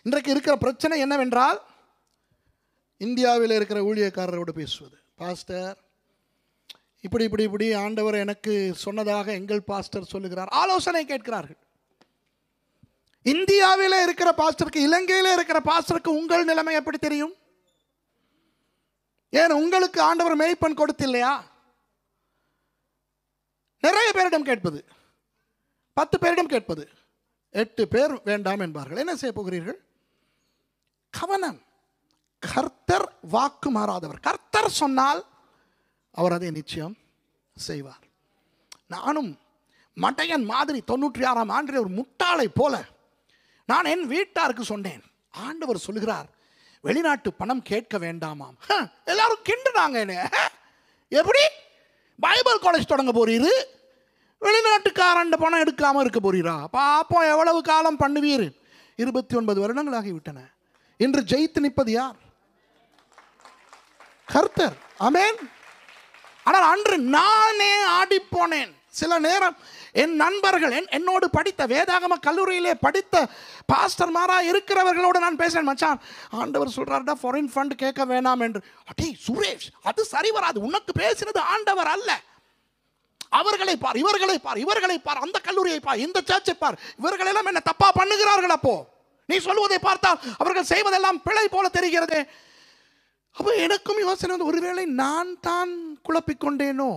இன்றைக்கு இருக்கிற பிரச்சனை என்னவென்றால், இந்தியாவில் இருக்கிற ஊழியக்காரரோடு பேசுவது, பாஸ்டர் இப்படி இப்படி இப்படி ஆண்டவர் எனக்கு சொன்னதாக எங்கள் பாஸ்டர் சொல்லுகிறார், ஆலோசனை கேட்கிறார்கள். இந்தியாவில் இருக்கிற பாஸ்டருக்கு, இலங்கையில் இருக்கிற பாஸ்டருக்கு உங்கள் நிலைமை எப்படி தெரியும்? ஏன் உங்களுக்கு ஆண்டவர் மேய்ப்பன் கொடுத்தில்லையா? நிறைய பேரிடம் கேட்பது, 10 பேரிடம் கேட்பது, 8 பேர் வேண்டாம் என்பார்கள். என்ன செய்ய போகிறீர்கள்? கவனம். கர்த்தர் வாக்கு மாறாதவர். கர்த்தர் சொன்னால் அவர் அதை நிச்சயம் செய்வார். நானும் மடையன் மாதிரி 96ஆம் ஆண்டில் ஒரு முட்டாளை போல நான் என் வீட்டாருக்கு சொன்னேன். ஆண்டவர் சொல்லுகிறார், வெளிநாட்டு பணம் கேட்க வேண்டாமாம். எல்லாரும் கிண்டுனாங்க. என்ன எப்படி பைபிள் காலேஜ் தொடங்க போறீரு, வெளிநாட்டுக்காரண்ட பணம் எடுக்காம இருக்க போறீரா? பாப்போம் எவ்வளவு காலம் பண்ணுவீர். 29 வருடங்கள் ஆகிவிட்டன. இன்று ஜெயித்து நிற்பது யார்? கர்த்தர். ஆமென். ஆனால் அன்று நானே ஆடி போனேன். சில நேரம் என் நண்பர்கள், என்னோடு படித்த வேதாகம கல்லூரியிலே படித்த பாஸ்டர்மாரா இருக்கிறவர்களோடு நான் பேசுறேன். மச்சான், ஆண்டவர் சொல்றாருடா ஃபாரின் ஃபண்ட் கேட்க வேணாம் என்று. அடே சுரேஷ், அது சரி வராது. உனக்கு பேசினது ஆண்டவர் அல்ல. அவர்களை பார், இவர்களை பார், இவர்களை பார், அந்த கல்லூரியை பார், இந்த சர்ச்சை பார், இவர்கள் எல்லாம் என்ன தப்பா பண்ணுகிறார்கள்? அப்போ நீ சொல்வதை பார்த்தால் அவர்கள் செய்வதெல்லாம் பிழை போல தெரிகிறது. அப்போ எனக்கும் யோசனை வந்து, ஒருவேளை நான் தான் குழப்பிக்கொண்டேனோ?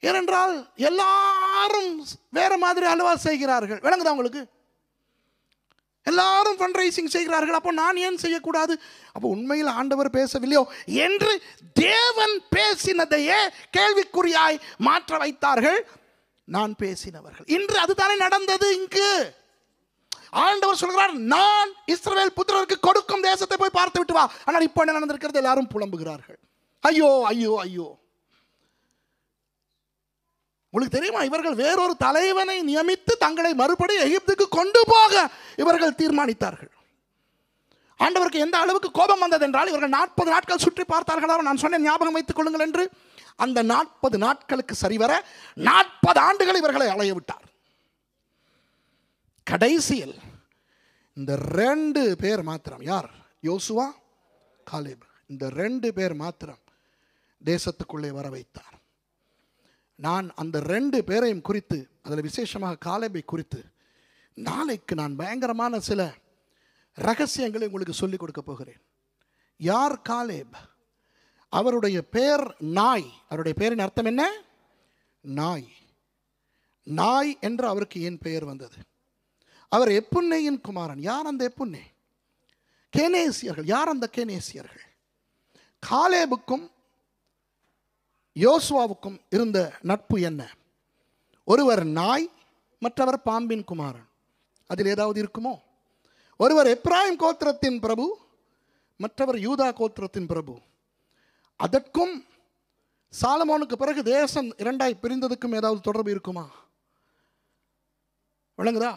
ஏனென்றால் எல்லாரும் வேற மாதிரி அலுவா செய்கிறார்கள். விளங்குதா உங்களுக்கு? எல்லாரும் ஃபண்ட் ரைசிங் செய்கிறார்கள். அப்போ நான் ஏன் செய்யக்கூடாது? அப்போ உண்மையில் ஆண்டவர் பேசவில்லையோ என்று தேவன் பேசினதையே கேள்விக்குறியாய் மாற்ற வைத்தார்கள் நான் பேசினவர்கள். இன்று அதுதானே நடந்தது. இங்கு ஆண்டவர் சொல்கிறார், நான் இஸ்ரவேல் புத்திரருக்கு கொடுக்கும் தேசத்தை போய் பார்த்து விட்டு வா. ஆனால் இப்போ என்ன நடந்திருக்கிறது? எல்லாரும் புலம்புகிறார்கள். ஐயோ ஐயோ ஐயோ. உங்களுக்கு தெரியுமா, இவர்கள் வேறொரு தலைவனை நியமித்து தங்களை மறுபடி எகிப்துக்கு கொண்டு போக இவர்கள் தீர்மானித்தார்கள். ஆண்டவருக்கு எந்த அளவுக்கு கோபம் வந்தது என்றால், இவர்கள் 40 நாட்கள் சுற்றி பார்த்தார்களா? நான் சொன்னேன், ஞாபகம் வைத்துக் கொள்ளுங்கள் என்று. அந்த 40 நாட்களுக்கு சரிவர 40 ஆண்டுகள் இவர்களை அலைய விட்டார். கடைசியில் இந்த 2 பேர் மாத்திரம், யார்? யோசுவா, காலேப். இந்த 2 பேர் மாத்திரம் தேசத்துக்குள்ளே வர வைத்தார். நான் அந்த 2 பேரையும் குறித்து, அதில் விசேஷமாக காலேபை குறித்து நாளைக்கு நான் பயங்கரமான சில ரகசியங்களை உங்களுக்கு சொல்லிக் கொடுக்க போகிறேன். யார் காலேப்? அவருடைய பேர் நாய். அவருடைய பேரின் அர்த்தம் என்ன? நாய். நாய் என்று அவருக்கு ஏன் பெயர் வந்தது? அவர் எப்புன்னேயின் குமாரன். யார் அந்த எப்புன்னே? கேனேசியர்கள். யார் அந்த கேனேசியர்கள்? காலேபுக்கும் யோசுவாவுக்கும் இருந்த நட்பு என்ன? ஒருவர் நாய், மற்றவர் பாம்பின் குமாரன். அதில் ஏதாவது இருக்குமோ? ஒருவர் எப்ராயிம் கோத்திரத்தின் பிரபு, மற்றவர் யூதா கோத்திரத்தின் பிரபு. அதற்கும் சாலமோனுக்கு பிறகு தேசம் 2ஆய் பிரிந்ததுக்கும் ஏதாவது தொடர்பு இருக்குமா? விளங்குதா?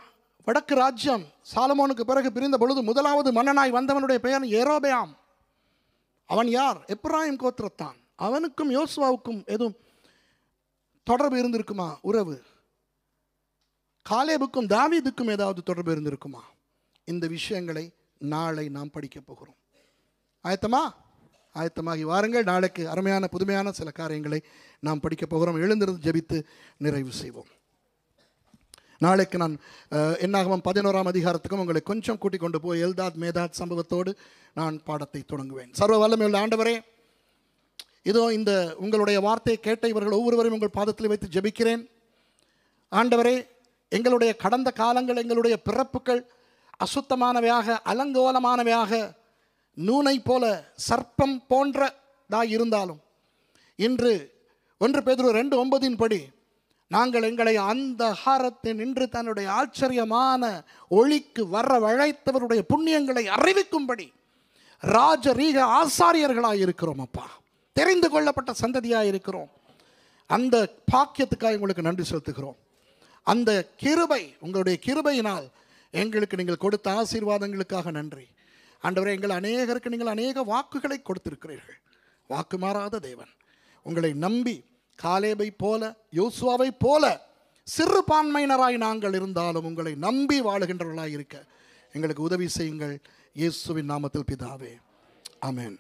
வடக்கு ராஜ்யம் சாலமோனுக்கு பிறகு பிரிந்த பொழுது முதலாவது மன்னனாய் வந்தவனுடைய பெயர் யெரொபெயாம். அவன் யார்? எப்ராயிம் கோத்திரத்தான். அவனுக்கும் யோசுவாவுக்கும் எதுவும் தொடர்பு இருந்திருக்குமா? உறவு. காலேபுக்கும் தாவீதுக்கும் ஏதாவது தொடர்பு இருந்திருக்குமா? இந்த விஷயங்களை நாளை நாம் படிக்க போகிறோம். ஆயத்தமா? ஆயத்தமாகி வாருங்கள். நாளைக்கு அருமையான புதுமையான சில காரியங்களை நாம் படிக்க போகிறோம். எழுந்திருந்து ஜெபித்து நிறைவு செய்வோம். நாளைக்கு நான் என்னாகமம் 11ஆம் அதிகாரத்துக்கும் உங்களை கொஞ்சம் கூட்டிக் கொண்டு போய் எல்தாத் மேதாத் சம்பவத்தோடு நான் பாடத்தை தொடங்குவேன். சர்வ வல்லமையுள்ள ஆண்டவரே, இதோ இந்த உங்களுடைய வார்த்தையை கேட்ட இவர்கள் ஒவ்வொருவரையும் உங்கள் பாதத்தில் வைத்து ஜெபிக்கிறேன். ஆண்டவரே, எங்களுடைய கடந்த காலங்கள், எங்களுடைய பிறப்புகள் அசுத்தமானவையாக, அலங்கோலமானவையாக, நூனை போல சர்ப்பம் போன்றதாய் இருந்தாலும், இன்று 1 பேதுரு 2:9 படி நாங்கள் எங்களை அந்த ஹாரத்தில் நின்று தன்னுடைய ஆச்சரியமான ஒளிக்கு வரவழைத்தவருடைய புண்ணியங்களை அறிவிக்கும்படி ராஜரீக ஆசாரியர்களாக இருக்கிறோம். அப்பா, தெரிந்து கொள்ளப்பட்ட சந்ததியாக இருக்கிறோம். அந்த பாக்கியத்துக்காக உங்களுக்கு நன்றி செலுத்துகிறோம். அந்த கிருபை, உங்களுடைய கிருபையினால் எங்களுக்கு நீங்கள் கொடுத்த ஆசீர்வாதங்களுக்காக நன்றி. ஆண்டவரே, எங்கள் அநேகருக்கு நீங்கள் அநேக வாக்குகளை கொடுத்திருக்கிறீர்கள். வாக்கு மாறாத தேவன். உங்களை நம்பி காலேபை போல, யோசுவாவை போல சிறுபான்மையினராய் நாங்கள் இருந்தாலும் உங்களை நம்பி வாழுகின்றவர்களாய் இருக்க எங்களுக்கு உதவி செய்யுங்கள். இயேசுவின் நாமத்தில் பிதாவே, ஆமென்.